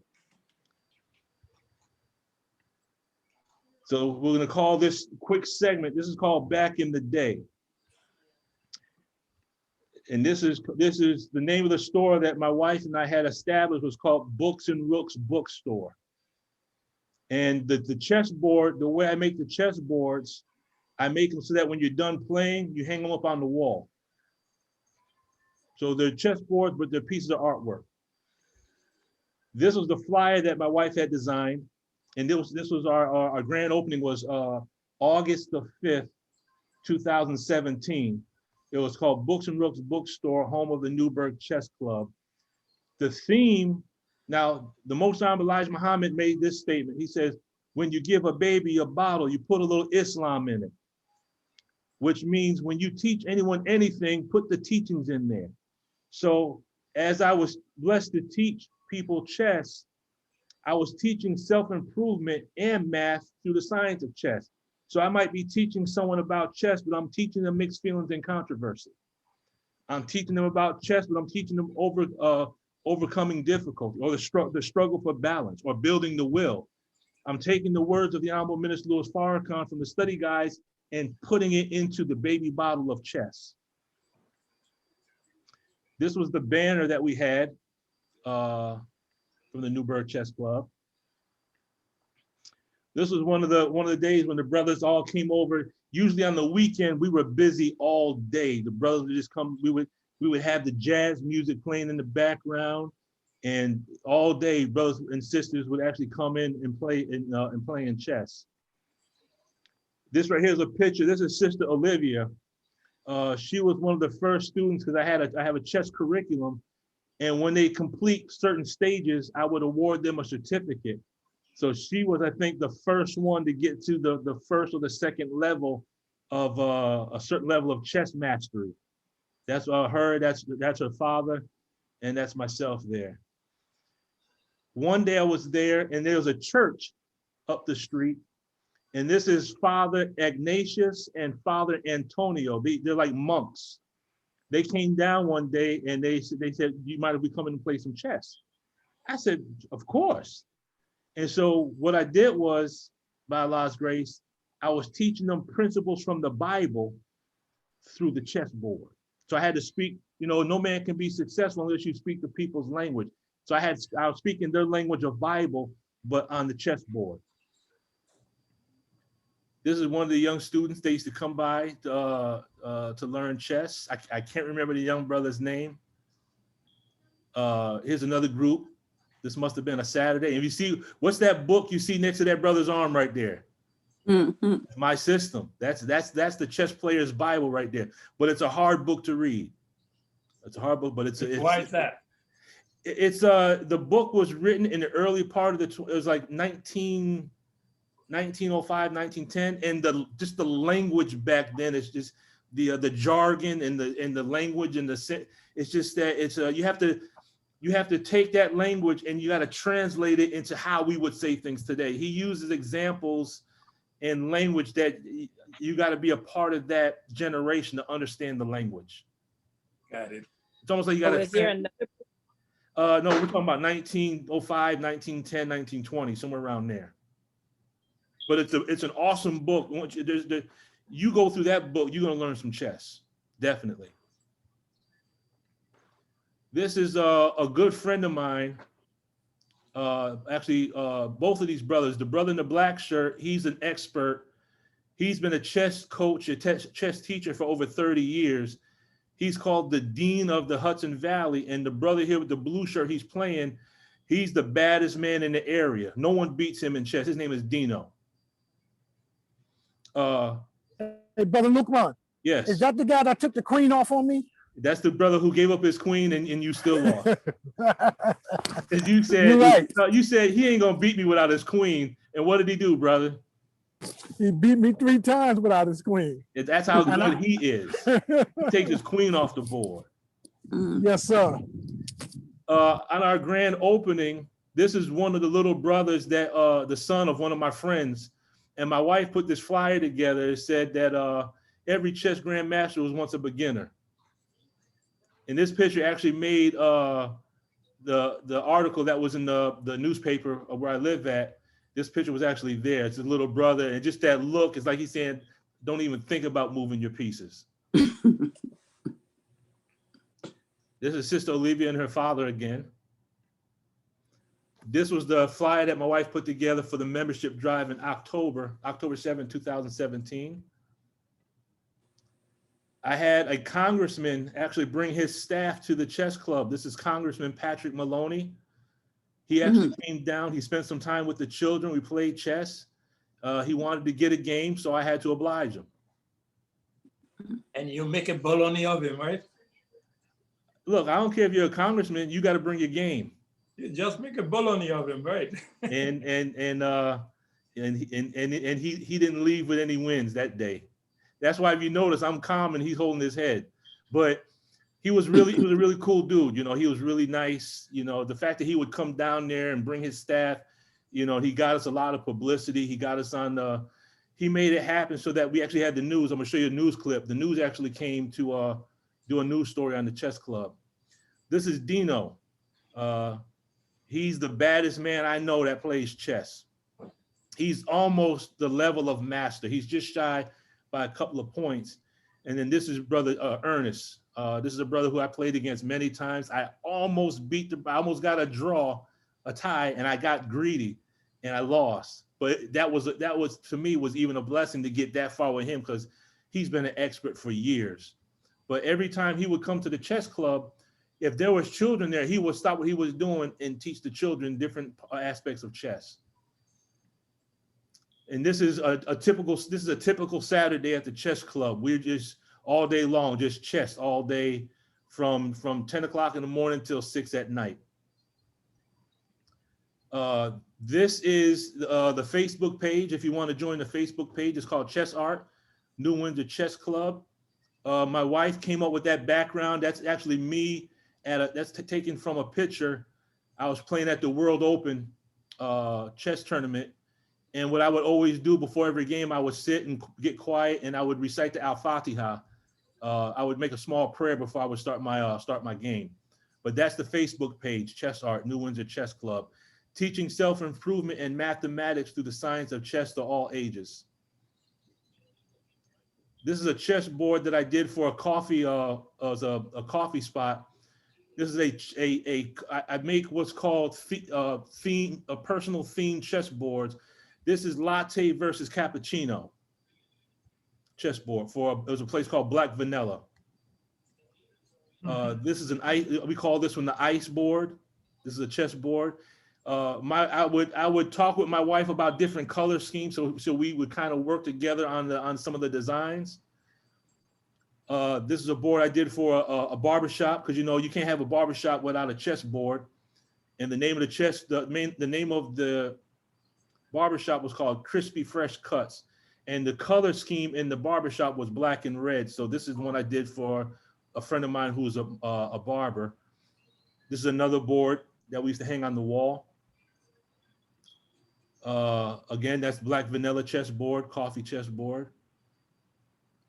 So we're going to call this quick segment, this is called Back in the Day. And this is the name of the store that my wife and I had established, was called Books and Rooks Bookstore. And the chessboard, the way I make the chessboards, I make them so that when you're done playing, you hang them up on the wall. So they're chessboards, but they're pieces of artwork. This was the flyer that my wife had designed. And this was our grand opening was August the 5th, 2017. It was called Books and Rooks Bookstore, home of the Newburgh Chess Club. The theme, now the Most Honorable Elijah Muhammad made this statement. He says, when you give a baby a bottle, you put a little Islam in it, which means when you teach anyone anything, put the teachings in there. So as I was blessed to teach people chess, I was teaching self-improvement and math through the science of chess. So I might be teaching someone about chess, but I'm teaching them mixed feelings and controversy. I'm teaching them about chess, but I'm teaching them overcoming difficulty, or the struggle for balance, or building the will. I'm taking the words of the Honorable Minister Louis Farrakhan from the study guides and putting it into the baby bottle of chess. This was the banner that we had from the Newburgh Chess Club. This was one of the days when the brothers all came over. Usually on the weekend, we were busy all day. The brothers would just come. We would have the jazz music playing in the background, and all day, brothers and sisters would actually come in and play in chess. This right here is a picture. This is Sister Olivia. She was one of the first students because I have a chess curriculum, and when they complete certain stages, I would award them a certificate. So she was, I think, the first one to get to the first or the second level of a certain level of chess mastery. That's her, that's her father, and that's myself there. One day I was there, and there was a church up the street, and this is Father Ignatius and Father Antonio. They're like monks. They came down one day, and they said, you might be coming to play some chess. I said, of course. And so what I did was, by Allah's grace, I was teaching them principles from the Bible through the chessboard. So I had to speak, no man can be successful unless you speak the people's language. So I was speaking their language of Bible, but on the chessboard. This is one of the young students. They used to come by to learn chess. I can't remember the young brother's name. Here's another group. This must have been a Saturday. And you see, what's that book you see next to that brother's arm right there? Mm-hmm. My System. That's the chess player's Bible right there. But it's a hard book to read. It's a hard book, but it's why is that? It's the book was written in the early part of it was like 1905, 1910, and just the language back then is just the jargon and the language and it's just that it's you have to take that language and you got to translate it into how we would say things today. He uses examples and language that you got to be a part of that generation to understand the language. Got it. It's almost like you got to. Is there another? No, we're talking about 1905, 1910, 1920, somewhere around there. But it's an awesome book. You go through that book, you're gonna learn some chess, definitely. This is a good friend of mine. Actually, both of these brothers, the brother in the black shirt, he's an expert. He's been a chess coach, a chess teacher for over 30 years. He's called the Dean of the Hudson Valley. And the brother here with the blue shirt he's playing, he's the baddest man in the area. No one beats him in chess. His name is Dino. Hey, Brother Lukman. Yes. Is that the guy that took the queen off on me? That's the brother who gave up his queen and you still lost. You said, you're right. You said he ain't gonna beat me without his queen. And what did he do, brother? He beat me 3 times without his queen. That's how good he is. He takes his queen off the board. Yes, sir. On our grand opening, this is one of the little brothers that the son of one of my friends. And my wife put this flyer together. It said that every chess grandmaster was once a beginner. And this picture actually made the article that was in the newspaper where I live at. This picture was actually there. It's a little brother, and just that look, it's like he's saying, don't even think about moving your pieces. This is Sister Olivia and her father again. This was the flyer that my wife put together for the membership drive in October 7, 2017. I had a congressman actually bring his staff to the chess club. This is Congressman Patrick Maloney. He actually came down, he spent some time with the children. We played chess. He wanted to get a game, so I had to oblige him. And you make a bologna of him, right? Look, I don't care if you're a congressman, you got to bring your game. You just make a bologna of him, right? and he didn't leave with any wins that day. That's why if you notice, I'm calm and he's holding his head. But he was a really cool dude. He was really nice. The fact that he would come down there and bring his staff, he got us a lot of publicity. He got us on he made it happen so that we actually had the news. I'm gonna show you a news clip. The news actually came to do a news story on the chess club. This is Dino. He's the baddest man I know that plays chess. He's almost the level of master. He's just shy by a couple of points. And then this is brother Ernest. This is a brother who I played against many times. I almost got a tie, and I got greedy and I lost. But that was to me was even a blessing to get that far with him, because he's been an expert for years. But every time he would come to the chess club, if there was children there, he would stop what he was doing and teach the children different aspects of chess. And this is a typical Saturday at the chess club. We're just all day long, just chess all day from 10 o'clock in the morning till 6 at night. This is the Facebook page. If you want to join the Facebook page, it's called Chess Art, New Windsor Chess Club. My wife came up with that background. That's actually me that's taken from a picture. I was playing at the World Open chess tournament. And what I would always do before every game, I would sit and get quiet, and I would recite the Al-Fatiha. I would make a small prayer before I would start my game. But that's the Facebook page, Chess Art, New Windsor Chess Club, teaching self-improvement and mathematics through the science of chess to all ages. This is a chess board that I did for a coffee spot. This is I make what's called personal theme chess boards. This is latte versus cappuccino chessboard it was a place called Black Vanilla. This is we call this one the ice board. This is a chess board. I would talk with my wife about different color schemes, so we would kind of work together on some of the designs. This is a board I did for a barbershop, because you can't have a barbershop without a chess board. And the name of the name of the barbershop was called Crispy Fresh Cuts, and the color scheme in the barbershop was black and red. So this is one I did for a friend of mine who's a barber. This is another board that we used to hang on the wall. Again, that's Black Vanilla chessboard, coffee chessboard.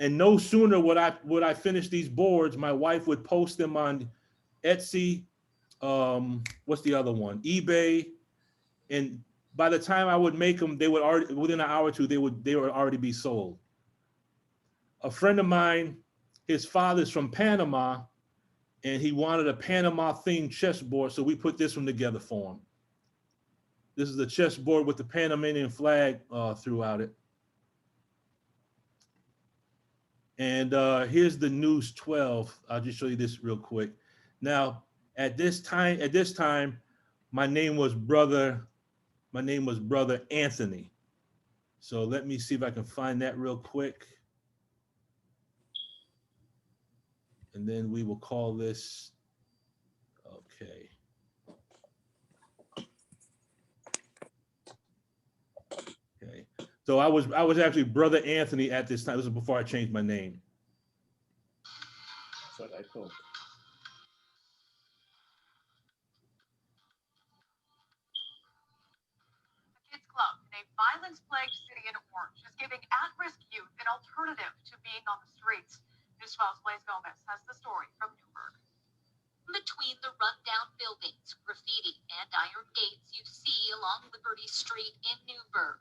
And no sooner would I finish these boards, my wife would post them on Etsy. What's the other one? eBay. And by the time I would make them, they would already, within an hour or two, they would already be sold. A friend of mine, his father's from Panama, and he wanted a Panama themed chessboard, so we put this one together for him. This is the chessboard with the Panamanian flag throughout it. And here's the News 12. I'll just show you this real quick. Now, at this time, my name was Brother Anthony. So let me see if I can find that real quick. And then we will call this, okay. Okay. So I was actually Brother Anthony at this time. This was before I changed my name. That's what I thought. Kids Club in a violence-plagued city in Orange is giving at-risk youth an alternative to being on the streets. News 12's Blaise Gomez has the story from Newburgh. Between the rundown buildings, graffiti, and iron gates you see along Liberty Street in Newburgh,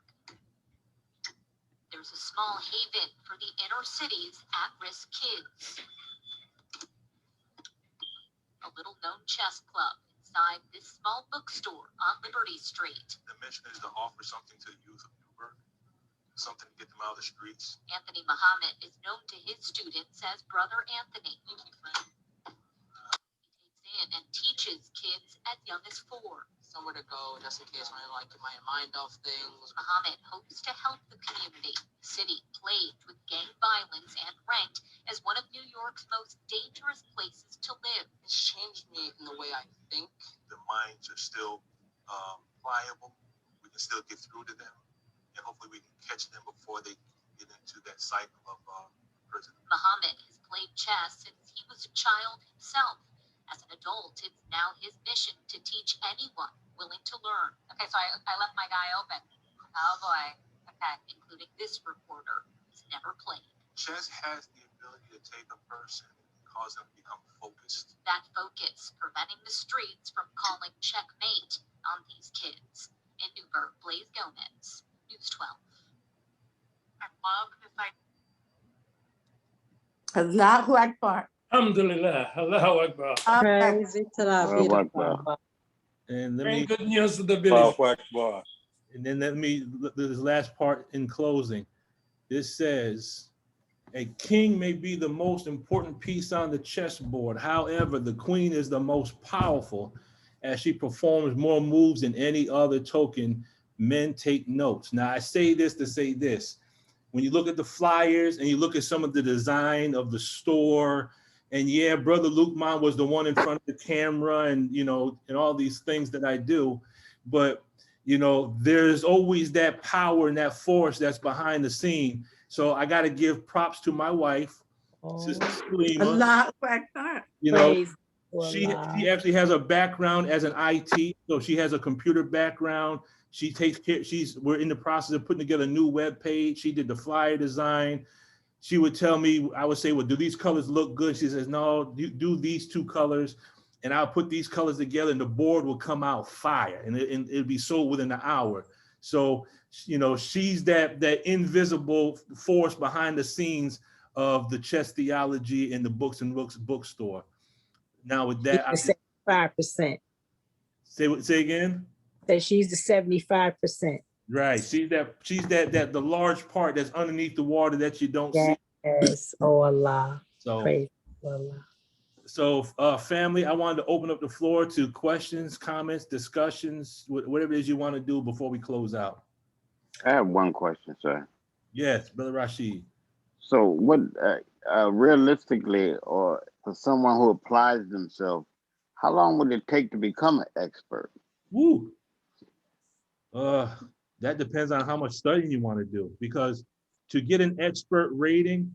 there's a small haven for the inner city's at-risk kids. A little-known chess club inside this small bookstore on Liberty Street. The mission is to offer something to the youth of Newburgh, something to get them out of the streets. Anthony Muhammad is known to his students as Brother Anthony. Thank you, friend. He takes in and teaches kids as young as 4. Somewhere to go just in case when I like get my mind off things. Muhammad hopes to help the community, a city plagued with gang violence and ranked as one of New York's most dangerous places to live. It's changed me in the way I think. The minds are still pliable. We can still get through to them, and hopefully we can catch them before they get into that cycle of prison. Muhammad has played chess since he was a child himself. As an adult, it's now his mission to teach anyone willing to learn. Okay, so I left my guy open. Oh boy. Okay. Including this reporter who's never played. Chess has the ability to take a person and cause them to become focused. That focus preventing the streets from calling checkmate on these kids. In Newburgh, Blaise Gomez, News 12. I love this idea. Allahu Akbar. Alhamdulillah, Allahu Akbar. Praise be to Allah, be Allahu the Akbar. Father. And let Bring me, good news to the village. Allahu Akbar. and then let me, this last part in closing. This says, a king may be the most important piece on the chessboard. However, the queen is the most powerful as she performs more moves than any other token. Men take notes. Now, I say this to say this. When you look at the flyers and you look at some of the design of the store, and yeah, Brother Lukman was the one in front of the camera and, you know, and all these things that I do. But, you know, there's always that power and that force that's behind the scene. So I got to give props to my wife, Sister Salima. Allahu Akbar. You know, Praise she Allah. actually has a background as an IT, so she has a computer background. She takes care. We're in the process of putting together a new web page. She did the flyer design. She would tell me, I would say, well, do these colors look good? She says, no, do these two colors, and I'll put these colors together, and the board will come out fire, and it'll be sold within an hour. So, you know, she's that invisible force behind the scenes of the Chess Theology and the Books and Books bookstore. Now with that, 75%. Say again. That she's the 75%. Right. She's that the large part that's underneath the water that you don't see. Yes. Oh Allah. So praise Allah. So family, I wanted to open up the floor to questions, comments, discussions, whatever it is you want to do before we close out. I have one question, sir. Yes, Brother Rashid. So what realistically, or for someone who applies themselves, how long would it take to become an expert? Woo. That depends on how much studying you want to do, because to get an expert rating,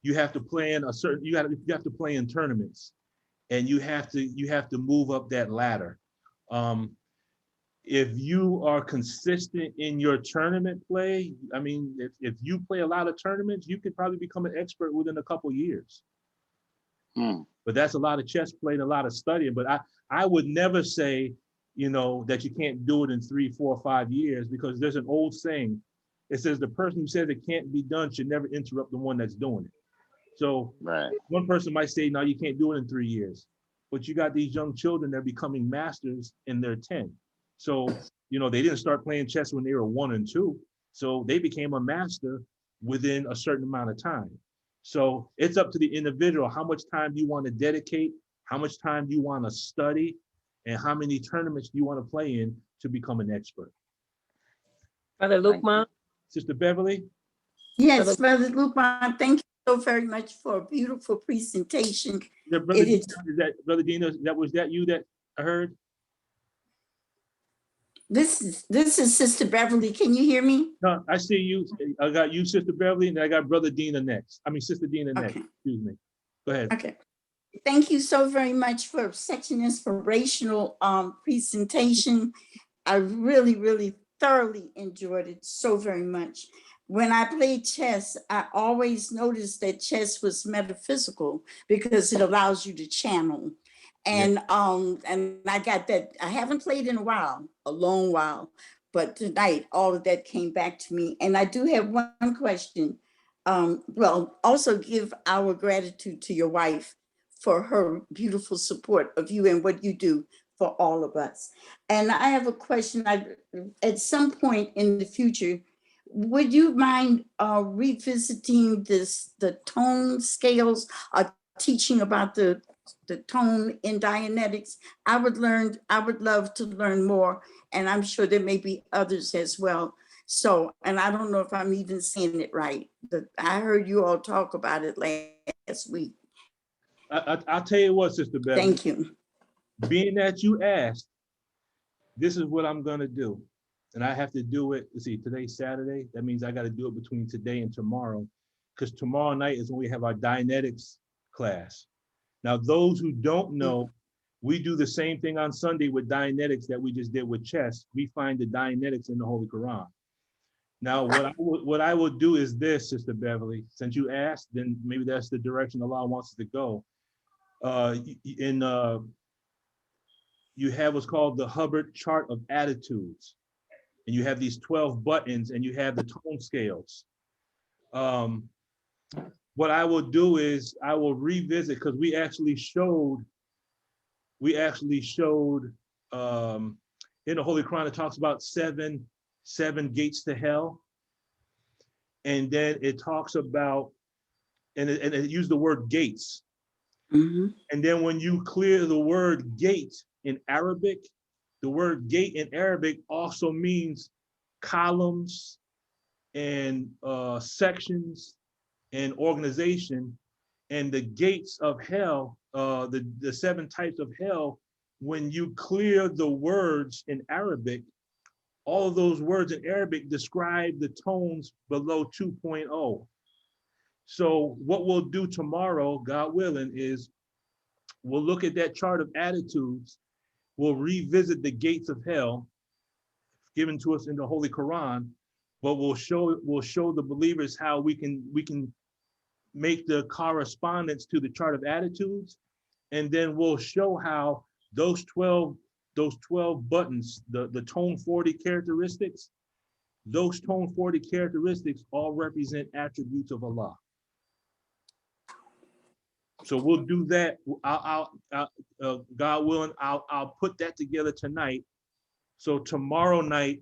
you have to play in you have to play in tournaments, and you have to move up that ladder. If you are consistent in your tournament play, I mean, if you play a lot of tournaments, you could probably become an expert within a couple years. But that's a lot of chess playing, a lot of studying. But I would never say, you know, that you can't do it in 3, 4, 5 years, because there's an old saying. It says the person who says it can't be done should never interrupt the one that's doing it. So one person might say, no, you can't do it in 3 years. But you got these young children that are becoming masters in their 10. So, you know, they didn't start playing chess when they were 1 and 2. So they became a master within a certain amount of time. So it's up to the individual how much time you want to dedicate, how much time you want to study, and how many tournaments you want to play in to become an expert. Brother Lukman. Sister Beverly? Yes, Brother Lukman, thank you so very much for a beautiful presentation. Yeah, Brother Dino, is that Brother Dino, was that you that I heard? This is Sister Beverly. Can you hear me? No, I see you. I got you, Sister Beverly, and I got Brother Dina next. I mean, Sister Dina next. Excuse me. Go ahead. Okay. Thank you so very much for such an inspirational presentation. I really, really thoroughly enjoyed it so very much. When I played chess, I always noticed that chess was metaphysical because it allows you to channel. And I got that. I haven't played in a long while, but tonight all of that came back to me. And I do have one question. Well, also give our gratitude to your wife for her beautiful support of you and what you do for all of us. And I have a question. At some point in the future, would you mind revisiting the tone scales, teaching about the tone in Dianetics? I would love to learn more, and I'm sure there may be others as well. So, and I don't know if I'm even saying it right, but I heard you all talk about it last week. I'll tell you what, Sister Beverly. Thank you. Being that you asked, this is what I'm gonna do. And I have to do it, let's see, today's Saturday. That means I gotta do it between today and tomorrow, because tomorrow night is when we have our Dianetics class. Now, those who don't know, we do the same thing on Sunday with Dianetics that we just did with chess. We find the Dianetics in the Holy Quran. Now, what I will do is this, Sister Beverly, since you asked, then maybe that's the direction Allah wants us to go. You have what's called the Hubbard chart of attitudes. And you have these 12 buttons and you have the tone scales. what I will do is I will revisit, because we actually showed in the Holy Quran, it talks about seven gates to hell. And then it talks about, and it used the word gates. Mhm. And then when you clear the word gate in Arabic, the word gate in Arabic also means columns and sections and organization. And the gates of hell, the 7 types of hell, when you clear the words in Arabic, all of those words in Arabic describe the tones below 2.0. So what we'll do tomorrow, God willing, is we'll look at that chart of attitudes. We'll revisit the gates of hell given to us in the Holy Quran, but we'll show the believers how we can make the correspondence to the chart of attitudes, and then we'll show how those 12 buttons, the tone 40 characteristics, those tone 40 characteristics all represent attributes of Allah. So we'll do that. God willing, I'll put that together tonight. So tomorrow night,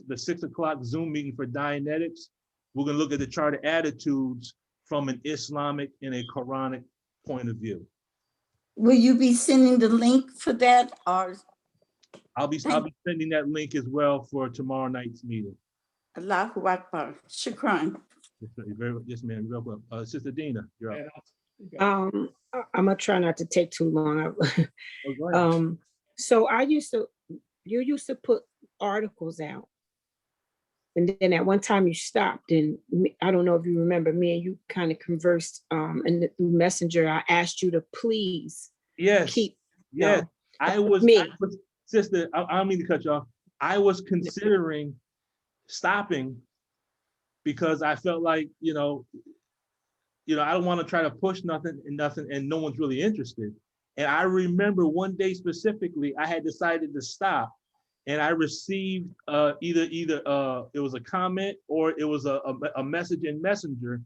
the 6 o'clock Zoom meeting for Dianetics, we're gonna look at the chart of attitudes from an Islamic and a Quranic point of view. Will you be sending the link for that, or? I'll be sending that link as well for tomorrow night's meeting. Allahu Akbar. Shukran. Yes, ma'am. You're welcome. Sister Dina, you're up. I'm gonna try not to take too long. Oh, go ahead. So you used to put articles out, and then at one time you stopped, and I don't know if you remember, me and you kind of conversed in through Messenger. I asked you to please keep. Yes. I was sister, I don't mean to cut you off. I was considering stopping because I felt like, I don't want to try to push nothing and no one's really interested. And I remember one day specifically, I had decided to stop, and I received either it was a comment or it was a message in Messenger.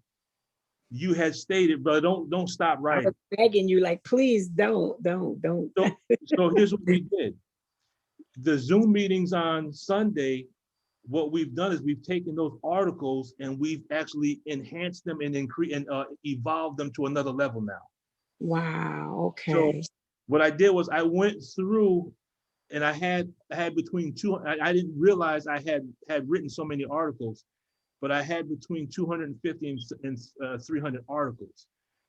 You had stated, brother, don't stop writing. I was begging you, like, please don't. So here's what we did. The Zoom meetings on Sunday, what we've done is we've taken those articles and we've actually enhanced them and evolved them to another level now. Wow. Okay. So what I did was I went through, and I had between I didn't realize I had written so many articles, but I had between 250 and 300 articles.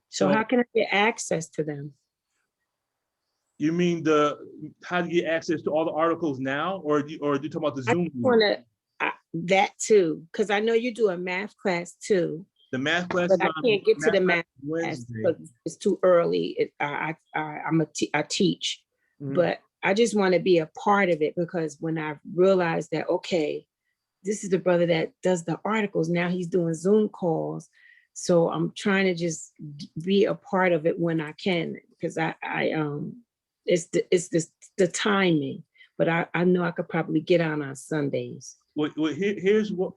So how can I get access to them? You mean how do you get access to all the articles now, or do you talk about the Zoom? That too, because I know you do a math class too. The math class, but I can't get to the math class because it's too early. I teach, but I just want to be a part of it, because when I realized that, okay, this is the brother that does the articles, now he's doing Zoom calls. So I'm trying to just be a part of it when I can, because it's the timing, but I know I could probably get on Sundays. Well, here's what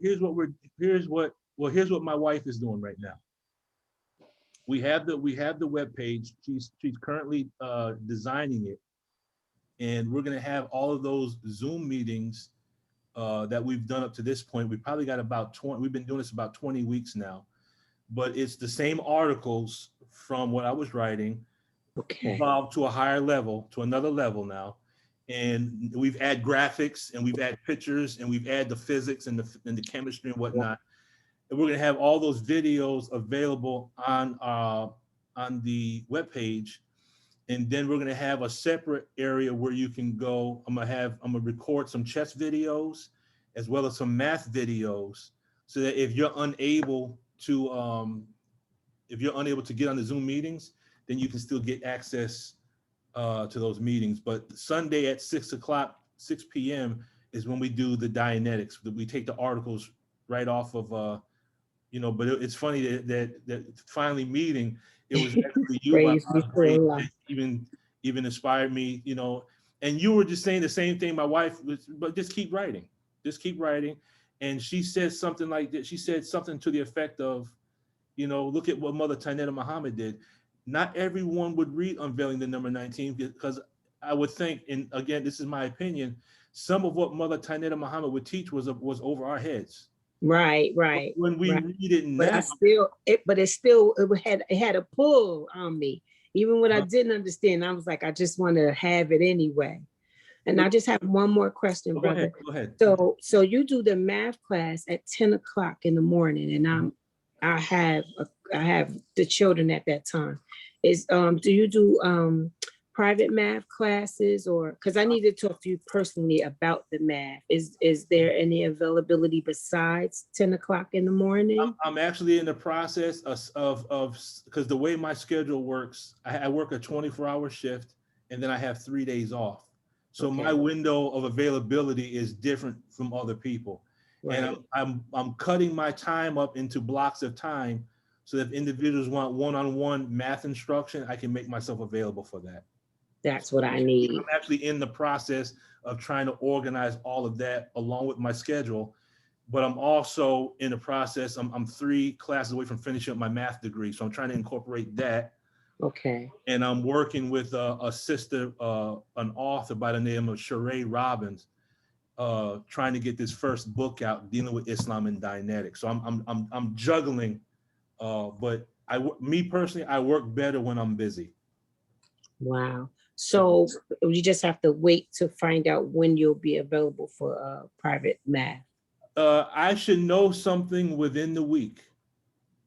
my wife is doing right now. We have the web page. She's currently designing it, and we're gonna have all of those Zoom meetings that we've done up to this point. We probably got about 20. We've been doing this about 20 weeks now, but it's the same articles from what I was writing, evolved to a higher level, to another level now. And we've added graphics, and we've added pictures, and we've added the physics and the chemistry and whatnot. And we're gonna have all those videos available on the webpage. And then we're gonna have a separate area where you can go. I'm gonna record some chess videos as well as some math videos, so that if you're unable to get on the Zoom meetings, then you can still get access to those meetings. But Sunday at 6 p.m. is when we do the Dianetics. We take the articles right off of, but it's funny that finally meeting, it was actually you, that even inspired me, and you were just saying the same thing my wife was, but just keep writing. And she said something like that. She said something to the effect of, You know, look at what Mother Tainetta Muhammad did. Not everyone would read Unveiling the Number 19 because I would think, and again, this is my opinion, some of what Mother Tainetta Muhammad would teach was over our heads. Right, right. But when we right. read it now, but it had a pull on me. Even when I didn't understand, I was like, I just want to have it anyway. And I just have one more question, brother. Go ahead. So you do the math class at 10 o'clock in the morning, and I have the children at that time. Do you do private math classes, or because I need to talk to you personally about the math? Is there any availability besides 10 o'clock in the morning? I'm actually in the process of because the way my schedule works, I work a 24-hour shift, and then I have 3 days off. So my window of availability is different from other people. Right. And I'm cutting my time up into blocks of time so that if individuals want one-on-one math instruction, I can make myself available for that. That's what I need. I'm actually in the process of trying to organize all of that along with my schedule, but I'm also in the process, I'm 3 classes away from finishing up my math degree. So I'm trying to incorporate that. Okay. And I'm working with a sister, an author by the name of Sheree Robbins, trying to get this first book out dealing with Islam and Dianetics. So I'm juggling, but me personally, I work better when I'm busy. Wow. So you just have to wait to find out when you'll be available for private math. I should know something within the week.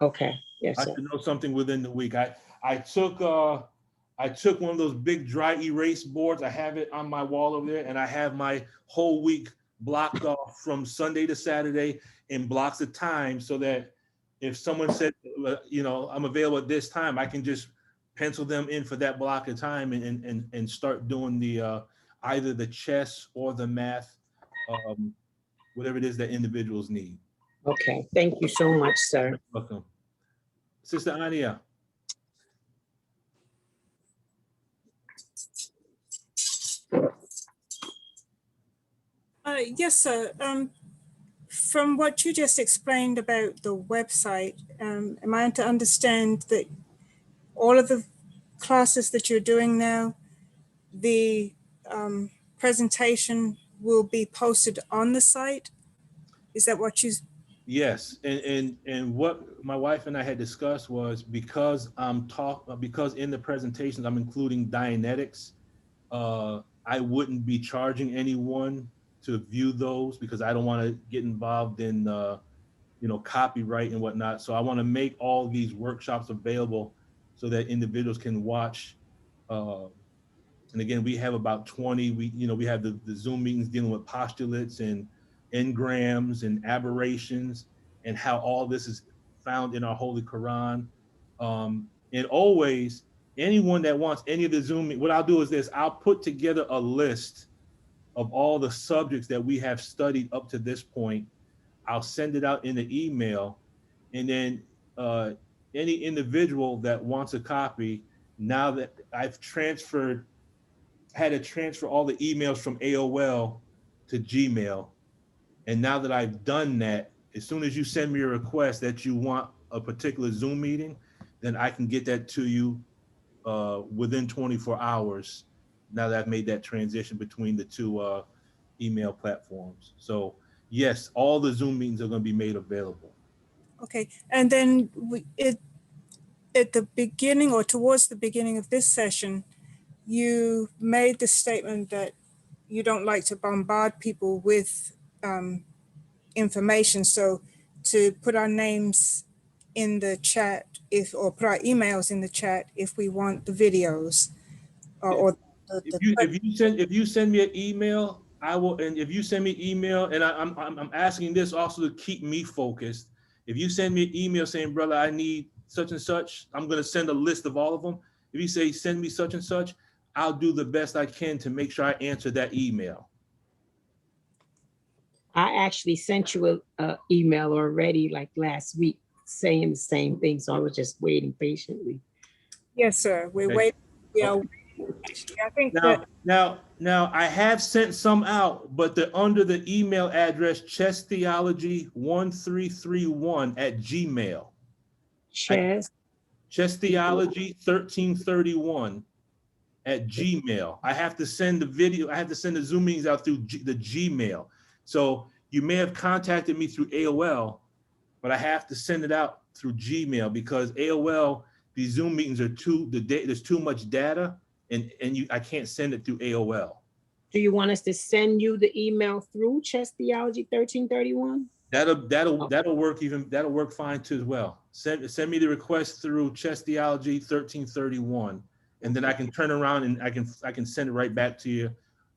Okay. Yes, sir. I should know something within the week. I took one of those big dry erase boards. I have it on my wall over there, and I have my whole week blocked off from Sunday to Saturday in blocks of time, so that if someone said, you know, I'm available at this time, I can just pencil them in for that block of time and start doing the either the chess or the math, whatever it is that individuals need. Okay. Thank you so much, sir. You're welcome. Sister Ania. Yes, sir. From what you just explained about the website, am I to understand that all of the classes that you're doing now, the presentation will be posted on the site? Is that what you? Yes, and what my wife and I had discussed was because in the presentations I'm including Dianetics, I wouldn't be charging anyone to view those because I don't want to get involved in copyright and whatnot. So I want to make all these workshops available so that individuals can watch. And again, we have about 20. We have the Zoom meetings dealing with postulates and engrams and aberrations and how all this is found in our Holy Quran. And always, anyone that wants any of the Zoom, what I'll do is this: I'll put together a list of all the subjects that we have studied up to this point. I'll send it out in the email, and then any individual that wants a copy, now that I've had to transfer all the emails from AOL to Gmail. And now that I've done that, as soon as you send me a request that you want a particular Zoom meeting, then I can get that to you within 24 hours, now that I've made that transition between the 2 email platforms. So yes, all the Zoom meetings are going to be made available. Okay, and then at the beginning or towards the beginning of this session, you made the statement that you don't like to bombard people with information. So to put our names in the chat or put our emails in the chat if we want the videos if you send me an email, I will. And if you send me email, and I'm asking this also to keep me focused. If you send me an email saying, brother, I need such and such, I'm going to send a list of all of them. If you say, send me such and such, I'll do the best I can to make sure I answer that email. I actually sent you an email already like last week saying the same thing. So I was just waiting patiently. Yes, sir. We're waiting. I think now I have sent some out, but they're under the email address chesstheology1331 @gmail. Chesstheology 1331 at Gmail. I have to send the video, I have to send the Zoom meetings out through the Gmail. So you may have contacted me through AOL, but I have to send it out through Gmail because AOL, these Zoom meetings are there's too much data and I can't send it through AOL. Do you want us to send you the email through Chesstheology 1331? That'll work fine too as well. Send me the request through Chesstheology 1331, and then I can turn around and I can send it right back to you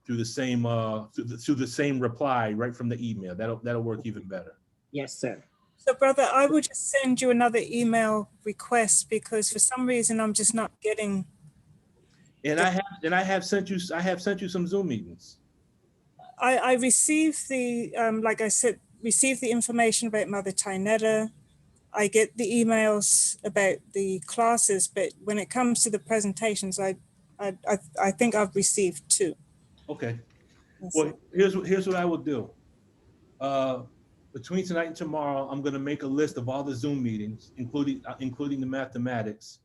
through the same through the same reply right from the email. That'll work even better. Yes, sir. So, brother, I will just send you another email request because for some reason I'm just not getting. And I have sent you some Zoom meetings. I received the like I said, received the information about Mother Tynetta. I get the emails about the classes, but when it comes to the presentations, I think I've received 2. Okay. Yes, Well, here's what I will do. Between tonight and tomorrow, I'm going to make a list of all the Zoom meetings, including the mathematics,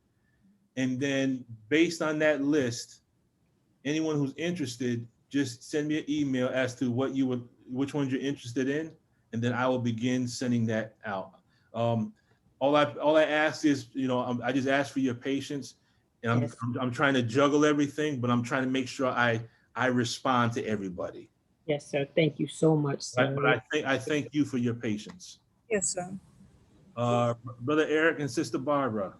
and then based on that list, anyone who's interested, just send me an email as to which ones you're interested in, and then I will begin sending that out. All I ask is, I just ask for your patience, and I'm trying to juggle everything, but I'm trying to make sure I respond to everybody. Yes, sir. Thank you so much, sir. But I thank you for your patience. Yes, sir. Brother Eric and Sister Barbara.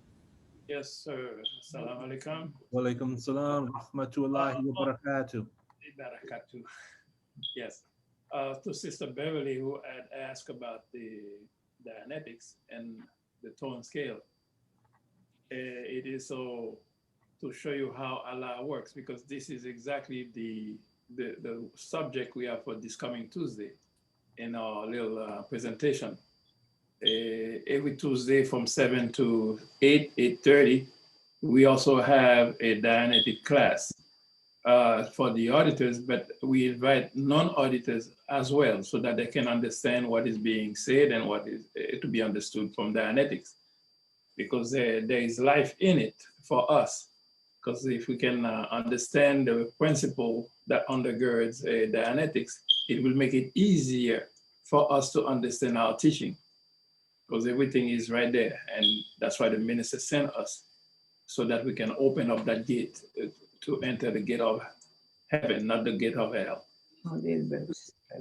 Yes, sir. Assalamu alaikum. Wa alaikum salam. Rahmatullahi wa barakatuh. Barakatuh. Yes. To Sister Beverly, who had asked about the Dianetics and the tone scale. It is so to show you how Allah works, because this is exactly the subject we have for this coming Tuesday in our little presentation. Every Tuesday from 7 to 8:30, we also have a Dianetic class for the auditors, but we invite non-auditors as well so that they can understand what is being said and what is to be understood from Dianetics, because there is life in it for us. Because if we can understand the principle that undergirds Dianetics, it will make it easier for us to understand our teaching, because everything is right there. And that's why the minister sent us, so that we can open up that gate to enter the gate of heaven, not the gate of hell.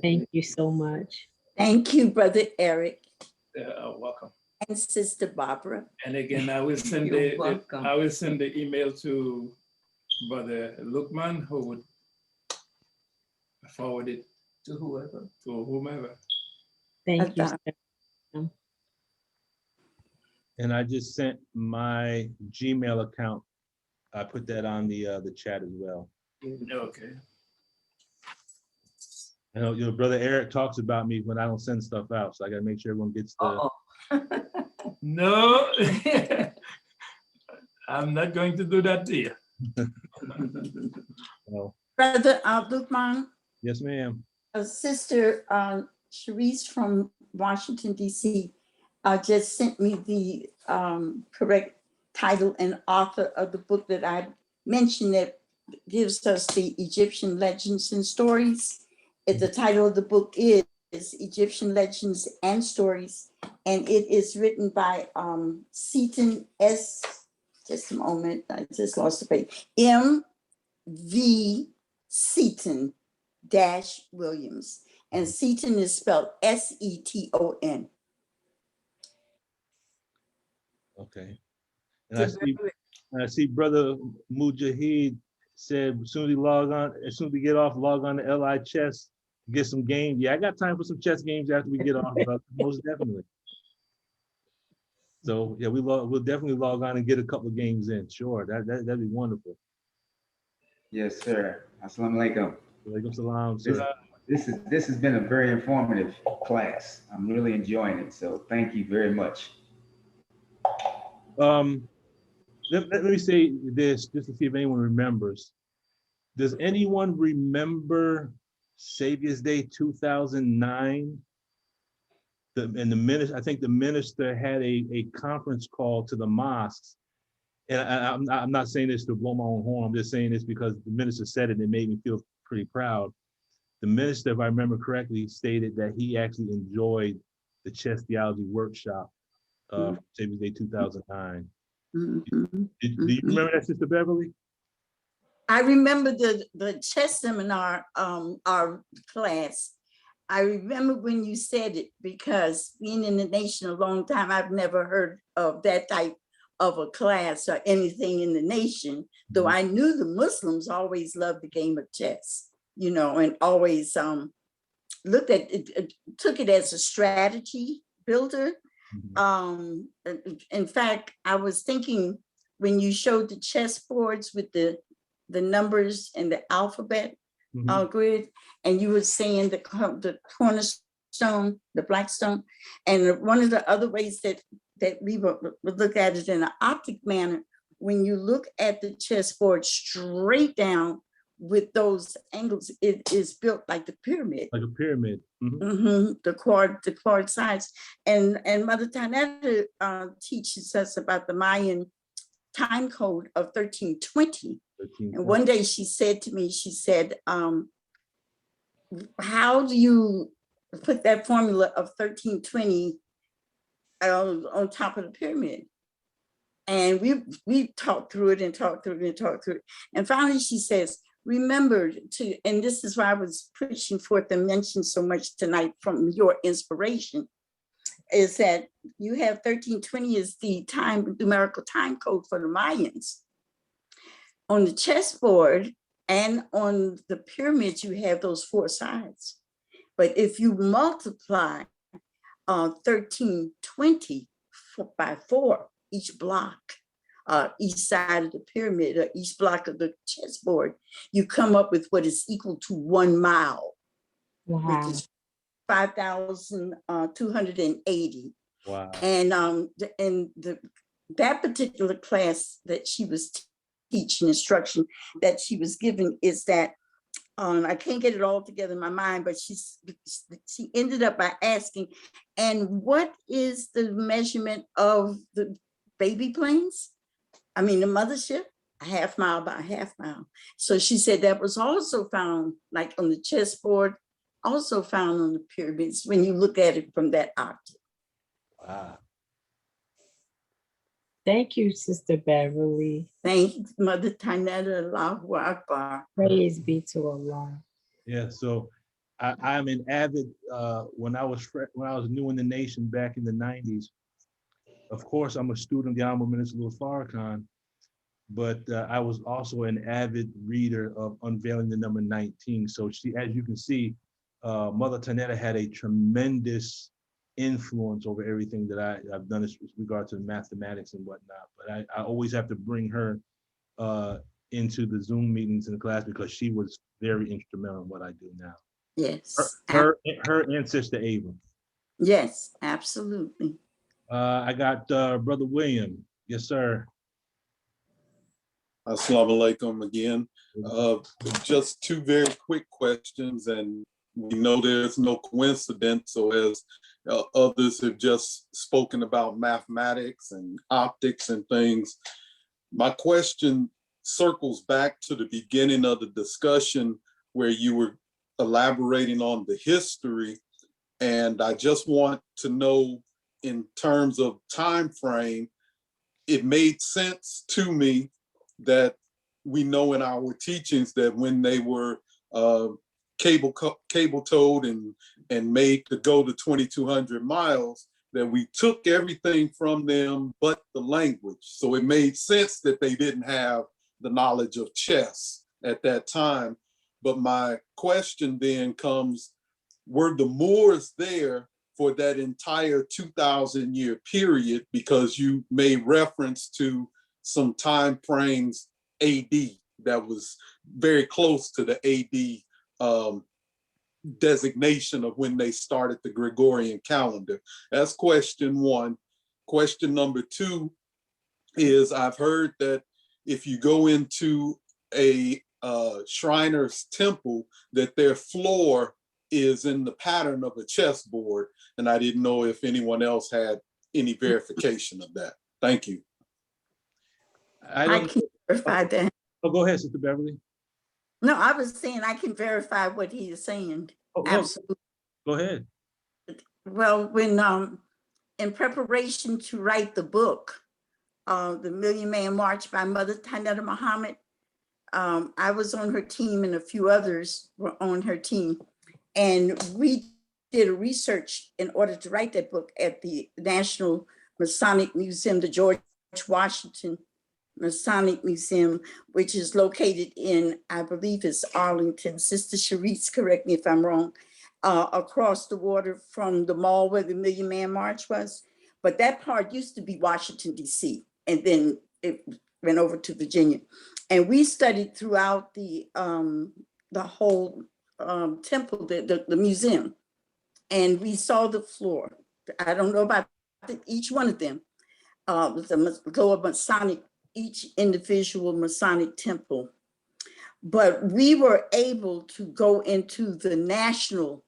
Thank you so much. Thank you, Brother Eric. Welcome. And Sister Barbara. And again, I will send the email to Brother Lukman, who would forward it to whomever. Thank you, sir. And I just sent my Gmail account. I put that on the chat as well. Okay. I know, Brother Eric talks about me when I don't send stuff out, so I gotta make sure everyone gets the. No, I'm not going to do that to you. Well, Brother Lukman. Yes, ma'am. Sister Sharice from Washington, D.C. Just sent me the correct title and author of the book that I mentioned that gives us the Egyptian legends and stories. The title of the book is Egyptian Legends and Stories, and it is written by Seaton S. Just a moment, I just lost the page. M.V. Seaton Williams, and Seaton is spelled S-E-T-O-N. Okay. And I see Brother Mujahid said as soon as we get off, log on to LI Chess, get some games. Yeah, I got time for some chess games after we get off, most definitely. So yeah, we'll definitely log on and get a couple of games in. Sure, that'd be wonderful. Yes, sir. Assalamu alaikum. Walaikum salam, sir. This has been a very informative class. I'm really enjoying it. So thank you very much. Let me say this just to see if anyone remembers. Does anyone remember Savior's Day 2009? I think the minister had a conference call to the mosques. And I'm not saying this to blow my own horn. I'm just saying this because the minister said it and it made me feel pretty proud. The minister, if I remember correctly, stated that he actually enjoyed the chess theology workshop from Savior's Day 2009. Do you remember that, Sister Beverly? I remember the chess seminar, our class. I remember when you said it, because being in the nation a long time, I've never heard of that type of a class or anything in the nation, though I knew the Muslims always loved the game of chess, you know, and always looked at it, took it as a strategy builder. In fact, I was thinking when you showed the chess boards with the numbers and the alphabet grid, and you were saying the cornerstone, the black stone, and one of the other ways that we would look at it in an optic manner, when you look at the chessboard straight down with those angles, it is built like the pyramid. Like a pyramid. The chord sides. And Mother Tanetta teaches us about the Mayan time code of 1320. And one day she said to me, she said, how do you put that formula of 1320 on top of the pyramid? And we talked through it and talked through it and talked through it. And finally she says, remember to, and this is why I was pushing forth and mentioned so much tonight from your inspiration, is that you have 1320 is the numerical time code for the Mayans. On the chessboard and on the pyramids, you have those 4 sides. But if you multiply 1320 by 4, each block, each side of the pyramid, or each block of the chessboard, you come up with what is equal to 1 mile, which is 5,280. Wow. And that particular class that she was teaching, instruction that she was giving, is that I can't get it all together in my mind, but she ended up by asking, and what is the measurement of the baby planes? I mean, the mothership, a half mile by a half mile. So she said that was also found, like on the chessboard, also found on the pyramids when you look at it from that optic. Wow. Thank you, Sister Beverly. Thank you, Mother Tanetta. Allahu Akbar. Praise be to Allah. Yeah, so I'm an avid, when I was new in the nation back in the 90s, of course, I'm a student of the Honorable Minister Louis Farrakhan, but I was also an avid reader of Unveiling the Number 19. So she, as you can see, Mother Tanetta had a tremendous influence over everything that I've done with regard to mathematics and whatnot. But I always have to bring her into the Zoom meetings in the class because she was very instrumental in what I do now. Yes. Her and Sister Ava. Yes, absolutely. I got Brother William. Yes, sir. Assalamu alaikum again. Just 2 very quick questions, and we know there's no coincidence. So as others have just spoken about mathematics and optics and things, my question circles back to the beginning of the discussion where you were elaborating on the history. And I just want to know, in terms of time frame, it made sense to me that we know in our teachings that when they were cable-towed and made to go to 2,200 miles, that we took everything from them but the language. So it made sense that they didn't have the knowledge of chess at that time. But my question then comes, were the Moors there for that entire 2,000-year period? Because you made reference to some time frames AD that was very close to the AD designation of when they started the Gregorian calendar. That's question 1. Question number 2 is, I've heard that if you go into a Shriner's temple, that their floor is in the pattern of a chessboard. And I didn't know if anyone else had any verification of that. Thank you. I can verify that. Oh, go ahead, Sister Beverly. No, I was saying I can verify what he is saying. Oh, Absolutely. Go ahead. Well, when in preparation to write the book, The Million Man March by Mother Tanetta Muhammad, I was on her team and a few others were on her team. And we did a research in order to write that book at the National Masonic Museum, the George Washington Masonic Museum, which is located in, I believe it's Arlington. Sister Sharice, correct me if I'm wrong, across the water from the mall where the Million Man March was. But that part used to be Washington, D.C., and then it went over to Virginia. And we studied throughout the whole temple, the museum, and we saw the floor. I don't know about each one of them. The Masonic, each individual Masonic temple. But we were able to go into the National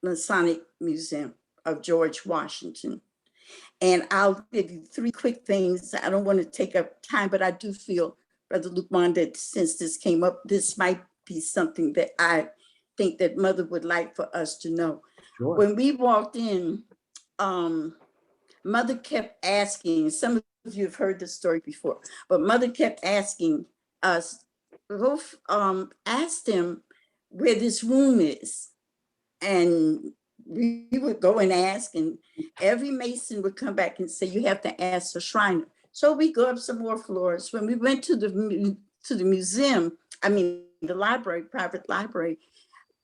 Masonic Museum of George Washington. And I'll give you three quick things. I don't want to take up time, but I do feel, Brother Lukman, that since this came up, this might be something that I think that Mother would like for us to know. Sure. When we walked in, Mother kept asking, some of you have heard this story before, but Mother kept asking us, asked him where this room is. And we would go and ask, and every Mason would come back and say, you have to ask the Shriner. So we go up some more floors. When we went to the museum, I mean, the library, private library,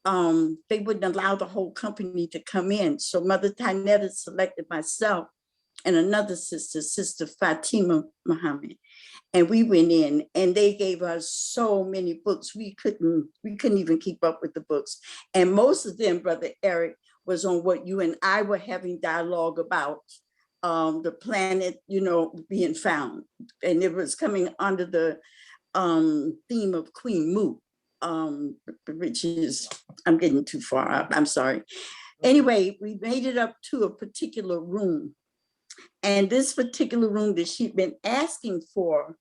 they wouldn't allow the whole company to come in. So Mother Tanetta selected myself and another sister, Sister Fatima Muhammad. And we went in and they gave us so many books. We couldn't even keep up with the books. And most of them, Brother Eric, was on what you and I were having dialogue about, the planet, being found. And it was coming under the theme of Queen Mu, which is, I'm getting too far up, I'm sorry. Anyway, we made it up to a particular room. And this particular room that she'd been asking for,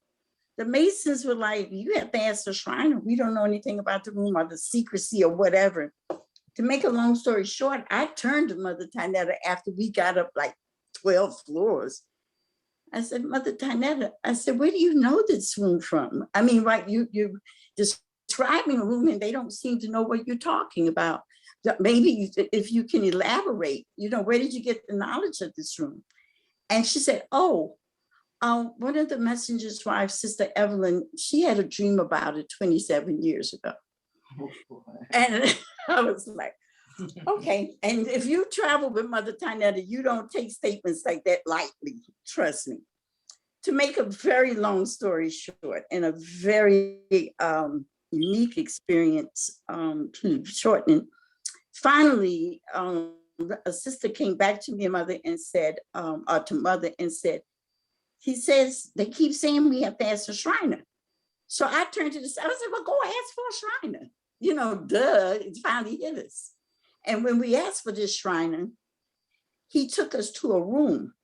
the Masons were like, you have to ask the Shriner. We don't know anything about the room or the secrecy or whatever. To make a long story short, I turned to Mother Tanetta after we got up like 12 floors. I said, Mother Tanetta, I said, where do you know this room from? I mean, right, you're describing a room and they don't seem to know what you're talking about. Maybe if you can elaborate, where did you get the knowledge of this room? And she said, one of the messenger's wives, Sister Evelyn, she had a dream about it 27 years ago. And I was like, okay. And if you travel with Mother Tanetta, you don't take statements like that lightly, trust me. To make a very long story short, and a very unique experience, to shorten, finally, a sister came back to me and Mother and said, to Mother and said, he says, they keep saying we have to ask a Shriner. So I turned to the side, I said, well, go ask for a Shriner. Duh, it finally hit us. And when we asked for this Shriner, he took us to a room.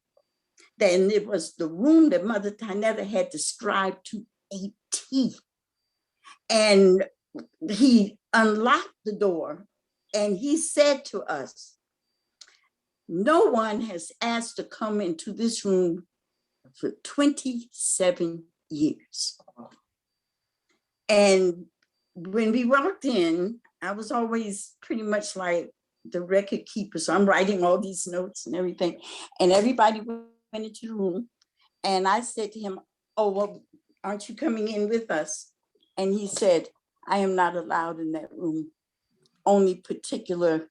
Then it was the room that Mother Tanetta had described to a T. And he unlocked the door and he said to us, no one has asked to come into this room for 27 years. And when we walked in, I was always pretty much like the record keeper. So I'm writing all these notes and everything. And everybody went into the room. And I said to him, oh, well, aren't you coming in with us? And he said, I am not allowed in that room. Only particular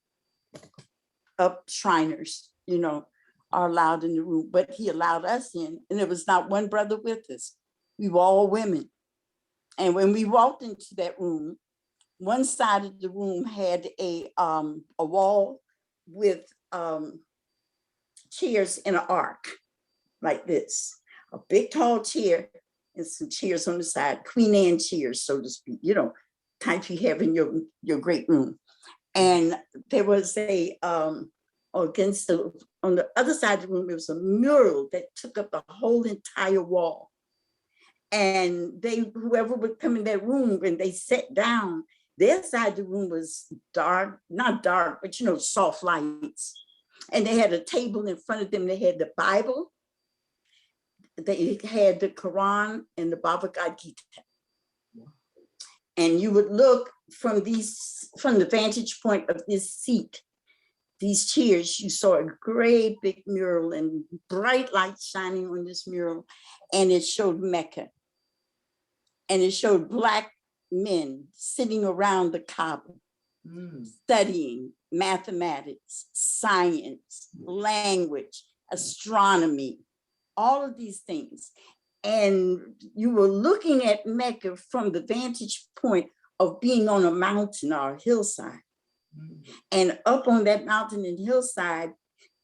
Shriners, are allowed in the room, but he allowed us in, and there was not one brother with us. We were all women. And when we walked into that room, one side of the room had a wall with chairs in an arc like this, a big tall chair and some chairs on the side, Queen Anne chairs, so to speak, type you have in your great room. And there was a, on the other side of the room, there was a mural that took up the whole entire wall. And whoever would come in that room, when they sat down, their side of the room was dark, not dark, but soft lights. And they had a table in front of them. They had the Bible, they had the Quran and the Bhagavad Gita. And you would look from the vantage point of this seat, these chairs, you saw a great big mural and bright lights shining on this mural. And it showed Mecca. And it showed Black men sitting around the Kaaba, studying mathematics, science, language, astronomy, all of these things. And you were looking at Mecca from the vantage point of being on a mountain or a hillside. And up on that mountain and hillside,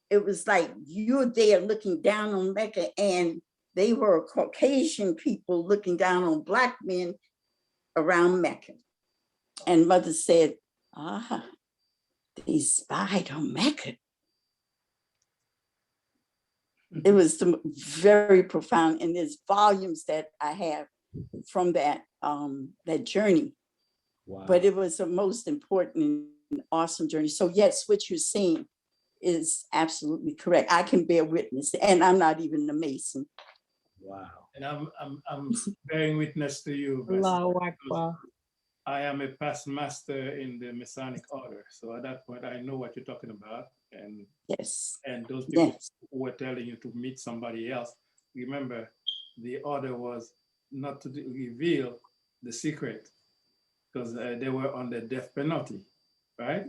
it was like you're there looking down on Mecca, and they were Caucasian people looking down on Black men around Mecca. And Mother said, they spied on Mecca. It was very profound, and there's volumes that I have from that journey. Wow. But it was the most important and awesome journey. So yes, what you're saying is absolutely correct. I can bear witness, and I'm not even a Mason. Wow. And I'm bearing witness to you. Allahu Akbar. I am a past master in the Masonic order. So at that point, I know what you're talking about. And yes, and those people who were telling you to meet somebody else, remember, the order was not to reveal the secret, because they were on the death penalty, right?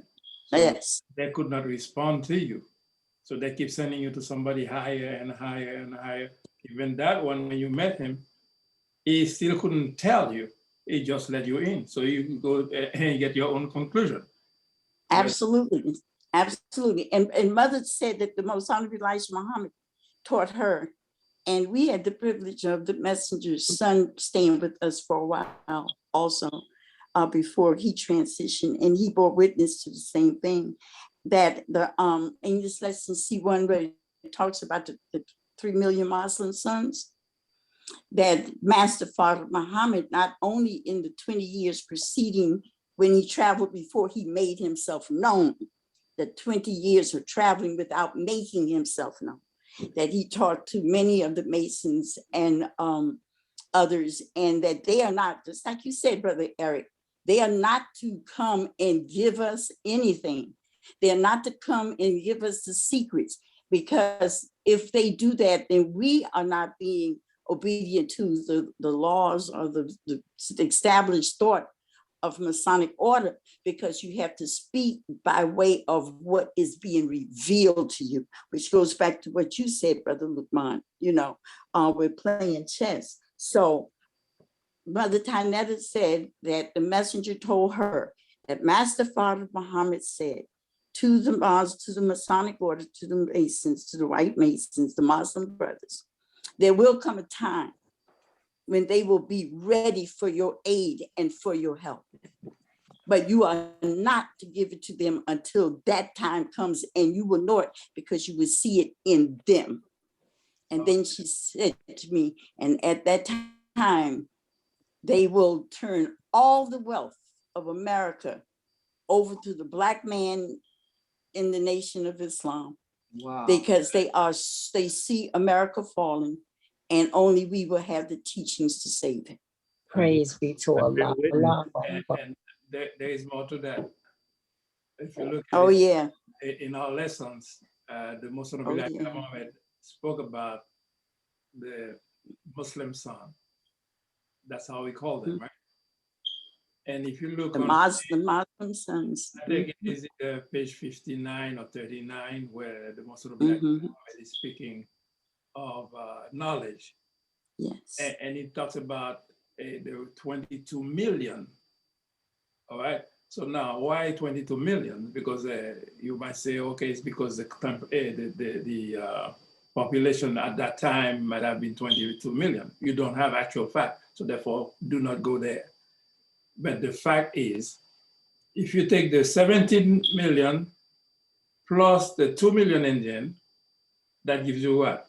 So yes. They could not respond to you. So they keep sending you to somebody higher and higher and higher. Even that one, when you met him, he still couldn't tell you. He just let you in. So you can go and get your own conclusion. Absolutely. Absolutely. And Mother said that the Most Honorable Elijah Muhammad taught her. And we had the privilege of the messenger's son staying with us for a while also before he transitioned. And he bore witness to the same thing, that the English lesson C1, where it talks about the 3 million Muslim sons, that Master Father Muhammad, not only in the 20 years preceding when he traveled before he made himself known, the 20 years of traveling without making himself known, that he taught to many of the Masons and others, and that they are not, just like you said, Brother Eric, they are not to come and give us anything. They are not to come and give us the secrets, because if they do that, then we are not being obedient to the laws or the established thought of Masonic order, because you have to speak by way of what is being revealed to you, which goes back to what you said, Brother Lukman, we're playing chess. So Mother Tanetta said that the messenger told her that Master Father Muhammad said to the Masonic order, to the Masons, to the white Masons, the Muslim brothers, there will come a time when they will be ready for your aid and for your help. But you are not to give it to them until that time comes, and you will know it because you will see it in them. And then she said to me, and at that time, they will turn all the wealth of America over to the Black man in the Nation of Islam. Wow. Because they see America falling, and only we will have the teachings to save it. Praise be to Allah. And there is more to that. If you look at in our lessons, the Most Honorable Muhammad spoke about the Muslim son. That's how we call them, right? And if you look the Muslim sons, I think it is page 59 or 39, where the Most Honorable Muhammad is speaking of knowledge. Yes. And it talks about the 22 million. All right. So now, why 22 million? Because you might say, okay, it's because the population at that time might have been 22 million. You don't have actual fact, so therefore do not go there. But the fact is if you take the 17 million plus the 2 million Indian, that gives you what?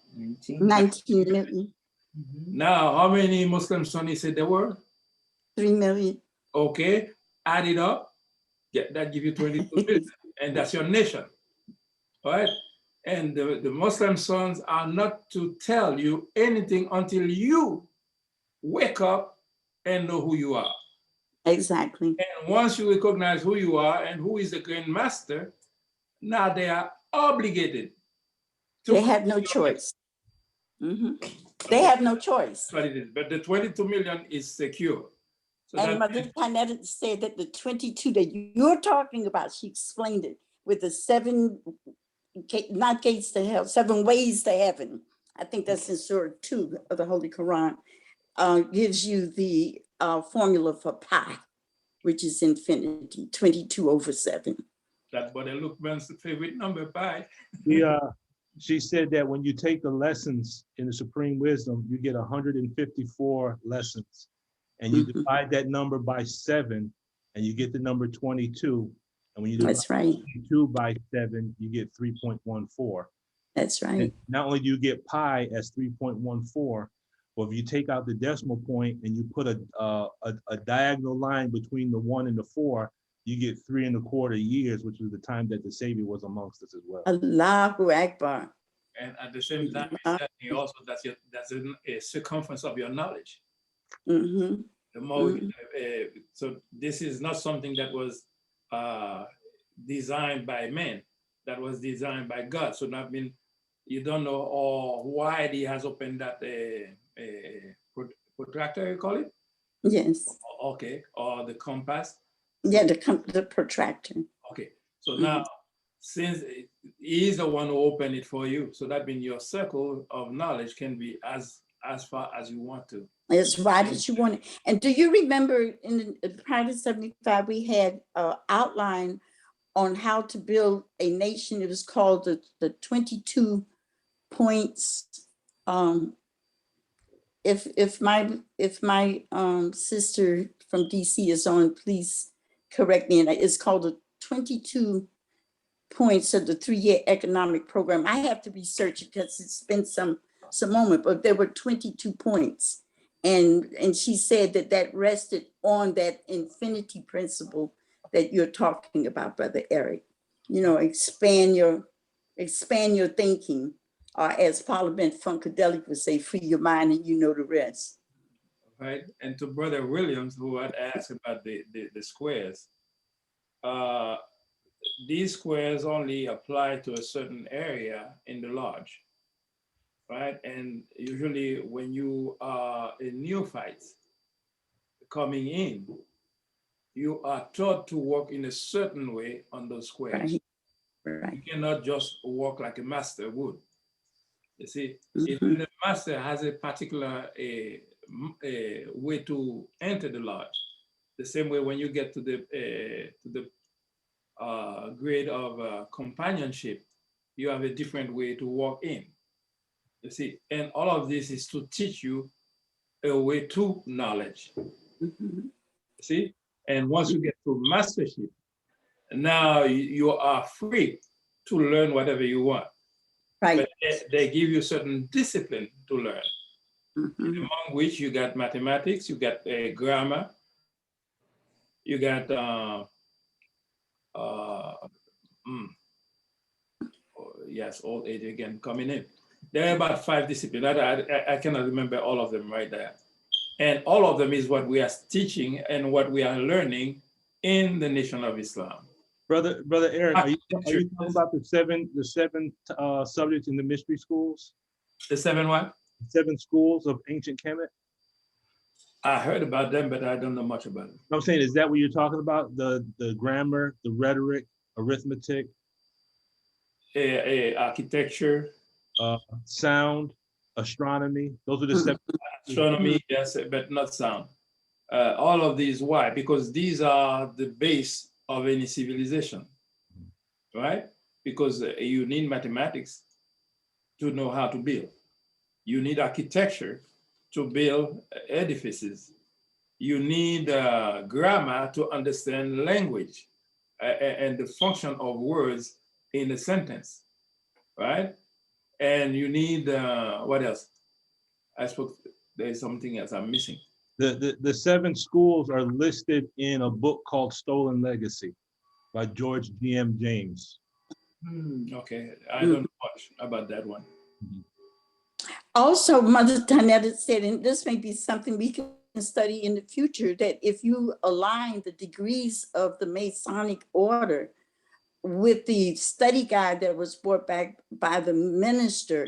19 million. Now, how many Muslim Sunnis said there were? 3 million. Okay, add it up, that gives you 22 million, and that's your nation, all right? And the Muslim sons are not to tell you anything until you wake up and know who you are. Exactly. And once you recognize who you are and who is the Grand Master, now they are obligated to. They have no choice. They have no choice. But it is. But the 22 million is secure. So And Mother Kynetta said that the 22 that you're talking about, she explained it with the 7, not gates to hell, 7 ways to heaven. I think that's in Surah 2 of the Holy Quran, gives you the formula for pi, which is infinity, 22/7. That's what Luqman's favorite number, pi. She said that when you take the lessons in the Supreme Wisdom, you get 154 lessons. And you divide that number by 7, and you get the number 22. And when you divide That's right. 22 by 7, you get 3.14. That's right. And not only do you get pi as 3.14, but if you take out the decimal point and you put a diagonal line between the 1 and the 4, you get 3 1/4 years, which was the time that the Savior was amongst us as well. Allahu Akbar. And at the same time, also that's a circumference of your knowledge. The more, so this is not something that was designed by men, that was designed by God. So that means you don't know why he has opened that protractor, you call it? Yes. Okay, or the compass. Yeah, the protractor. Okay, so now, since he is the one who opened it for you, so that means your circle of knowledge can be as far as you want to. As wide as you want it. And do you remember in prior to 75, we had an outline on how to build a nation? It was called the 22 points. If my sister from DC is on, please correct me. And it's called the 22 points of the 3-year economic program. I have to research it because it's been some moment, but there were 22 points. And she said that rested on that infinity principle that you're talking about, Brother Eric. You know, expand your thinking, as Parliament Funkadelic would say, free your mind and you know the rest. Right, and to Brother Williams, who had asked about the squares, these squares only apply to a certain area in the lodge, right? And usually when you are a neophyte coming in, you are taught to walk in a certain way on those squares. Right. You cannot just walk like a master would. You see, if the master has a particular way to enter the lodge, the same way when you get to the grade of companionship, you have a different way to walk in. You see, and all of this is to teach you a way to knowledge. See, and once you get to mastership, now you are free to learn whatever you want. Right. But they give you certain discipline to learn, among which you got mathematics, you got grammar, you got yes, old age again coming in. There are about 5 disciplines. I cannot remember all of them right there. And all of them is what we are teaching and what we are learning in the Nation of Islam. Brother Eric, are you talking about the seven subjects in the mystery schools? The 7 what? 7 schools of ancient Kemet? I heard about them, but I don't know much about them. I'm saying, is that what you're talking about? The grammar, the rhetoric, arithmetic? Architecture. Sound, astronomy. Those are the 7. Astronomy, yes, but not sound. All of these, why? Because these are the base of any civilization, right? Because you need mathematics to know how to build. You need architecture to build edifices. You need grammar to understand language. and the function of words in a sentence, right? And you need, what else? I suppose there's something else I'm missing. The 7 schools are listed in a book called Stolen Legacy by George G.M. James. Okay, I don't know much about that one. Also, Mother Tanetta said, and this may be something we can study in the future, that if you align the degrees of the Masonic order with the study guide that was brought back by the minister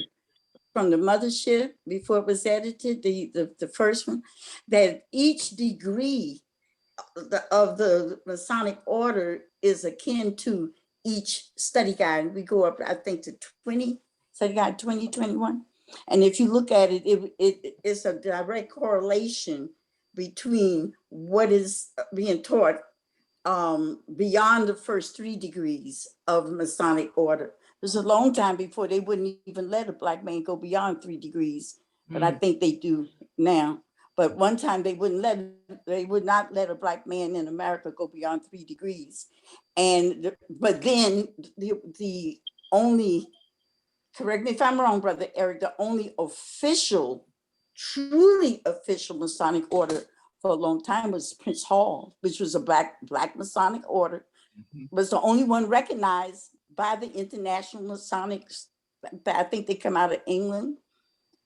from the mothership before it was edited, the first one, that each degree of the Masonic order is akin to each study guide. We go up, I think, to 20, study guide 2021. And if you look at it, it's a direct correlation between what is being taught beyond the first 3 degrees of Masonic order. It was a long time before they wouldn't even let a Black man go beyond 3 degrees, but I think they do now. But one time they would not let a Black man in America go beyond 3 degrees. But then the only, correct me if I'm wrong, Brother Eric, the only official, truly official Masonic order for a long time was Prince Hall, which was a black Masonic order, was the only one recognized by the International Masonics. I think they come out of England,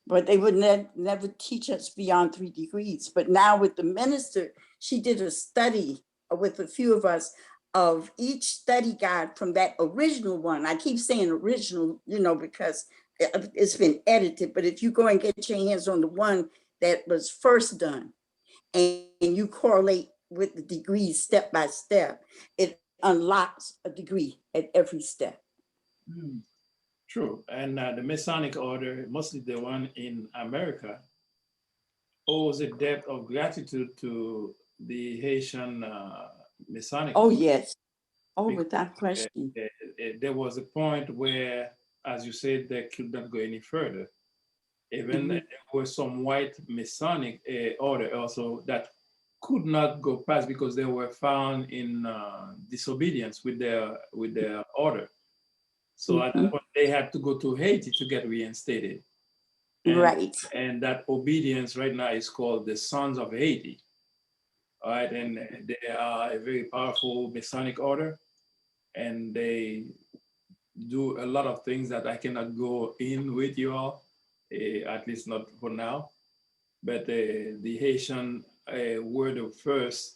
but they would never teach us beyond 3 degrees. But now with the minister, she did a study with a few of us of each study guide from that original one. I keep saying original, because it's been edited, but if you go and get your hands on the one that was first done, and you correlate with the degrees step by step, it unlocks a degree at every step. True. And the Masonic order, mostly the one in America, owes a debt of gratitude to the Haitian Masonic. Oh, yes. Oh, without question. There was a point where, as you said, they could not go any further. Even there were some white Masonic order also that could not go past because they were found in disobedience with their order. So at that point, they had to go to Haiti to get reinstated. Right. And that obedience right now is called the Sons of Haiti. All right, and they are a very powerful Masonic order, and they do a lot of things that I cannot go in with you all, at least not for now. But the Haitian were the first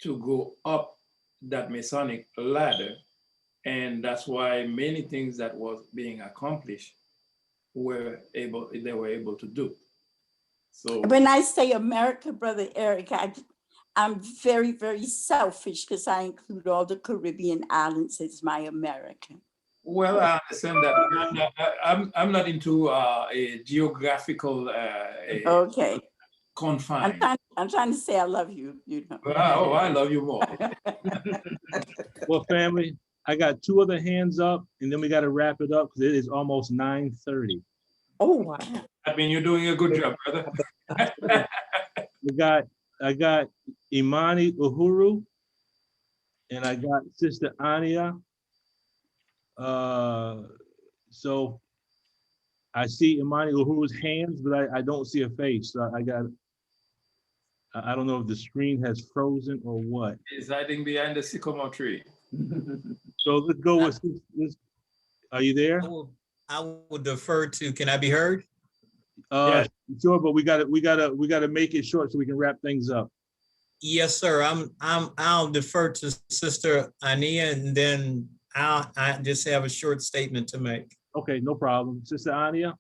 to go up that Masonic ladder. And that's why many things that was being accomplished they were able to do. So when I say America, Brother Eric, I'm very, very selfish because I include all the Caribbean islands as my America. Well, I understand that. I'm not into a geographical okay. confine. I'm trying to say I love you. Oh, I love you more. Well, family, I got 2 other hands up, and then we got to wrap it up because it is almost 9:30. Oh, wow. I mean, you're doing a good job, brother. I got Imani Uhuru, and I got Sister Ania. So I see Imani Uhuru's hands, but I don't see a face. So I don't know if the screen has frozen or what. He's hiding behind the sycamore tree. So let's go with this. Are you there? I will defer to, can I be heard? Yes. Sure, but we gotta make it short so we can wrap things up. Yes, sir. I'll defer to Sister Ania, and then I just have a short statement to make. Okay, no problem. Sister Ania?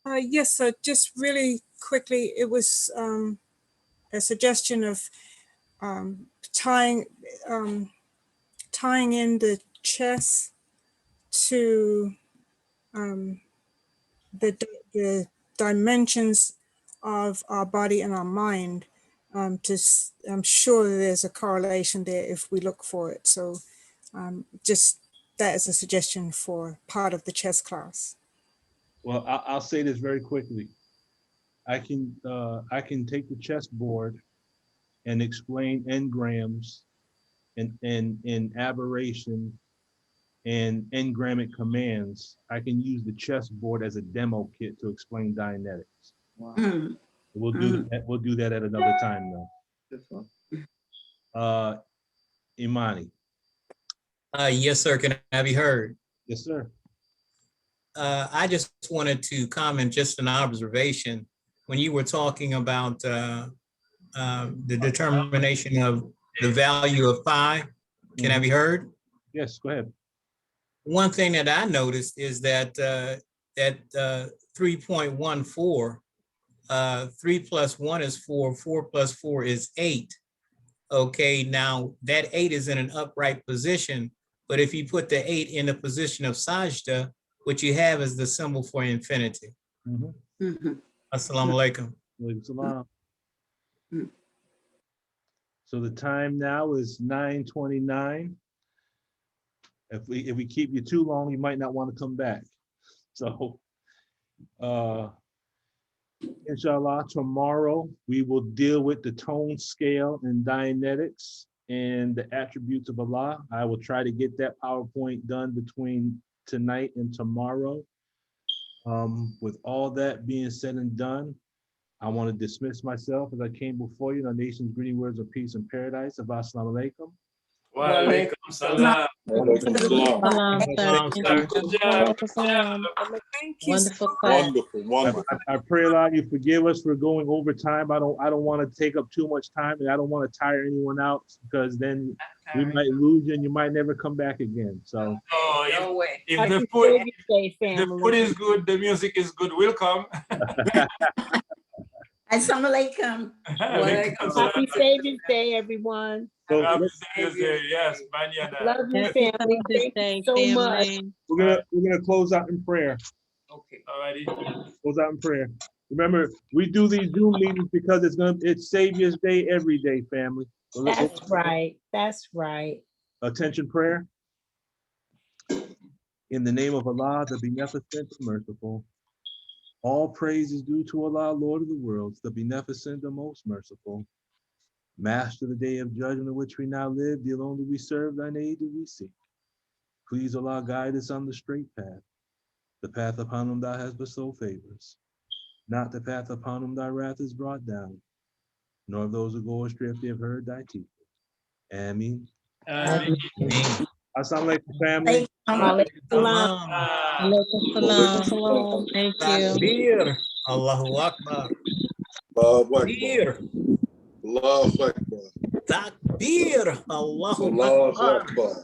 Yes, so just really quickly, it was a suggestion of tying in the chess to the dimensions of our body and our mind. I'm sure there's a correlation there if we look for it. So just that is a suggestion for part of the chess class. Well, I'll say this very quickly. I can take the chessboard and explain engrams and aberration and engrammic commands. I can use the chessboard as a demo kit to explain Dianetics. Mm. We'll do that. We'll do that at another time though. Imani. Yes, sir. Can I be heard? Yes, sir. I just wanted to comment, just an observation. When you were talking about the determination of the value of pi, can I be heard? Yes, go ahead. One thing that I noticed is that 3.14, 3 plus 1 is 4, 4 plus 4 is 8. Okay, now that 8 is in an upright position, but if you put the 8 in a position of sajda, what you have is the symbol for infinity. Assalamu alaikum. Walaikum salam. So the time now is 9:29. If we keep you too long, you might not want to come back. So inshallah, tomorrow we will deal with the tone scale and Dianetics and the attributes of Allah. I will try to get that PowerPoint done between tonight and tomorrow. With all that being said and done, I want to dismiss myself as I came before you in our nation's greeting words of peace and paradise. Assalamu alaikum. Wa alaikum salam. Wonderful class. Wonderful. I pray Allah you forgive us for going over time. I don't want to take up too much time, and I don't want to tire anyone out, because then we might lose you and you might never come back again. So No way. If the food is good, the music is good, we'll come. Assalamu alaikum. Happy Savior's Day, everyone. Happy Savior's Day, yes, mañana. Love you, family. Thank you so much. We're gonna close out in prayer. Okay. Alrighty. Close out in prayer. Remember, we do these Zoom meetings because it's Savior's Day every day, family. So That's right. That's right. Attention prayer. In the name of Allah, the Beneficent and Merciful. All praise is due to Allah, Lord of the worlds, the Beneficent, the Most Merciful. Master of the day of judgment in which we now live, the alone do we serve, thine aid do we seek. Please, Allah, guide us on the straight path, the path upon whom thou hast bestowed favors, not the path upon whom thy wrath is brought down, nor of those who go astray if they have heard thy teaching. Ameen. Ameen. Assalamu alaikum, family. Alaikum salam. Thank you. Takbir. Allahu Akbar. Takbir. Allahu Akbar. Takbir. Allahu Allahu Akbar. Akbar.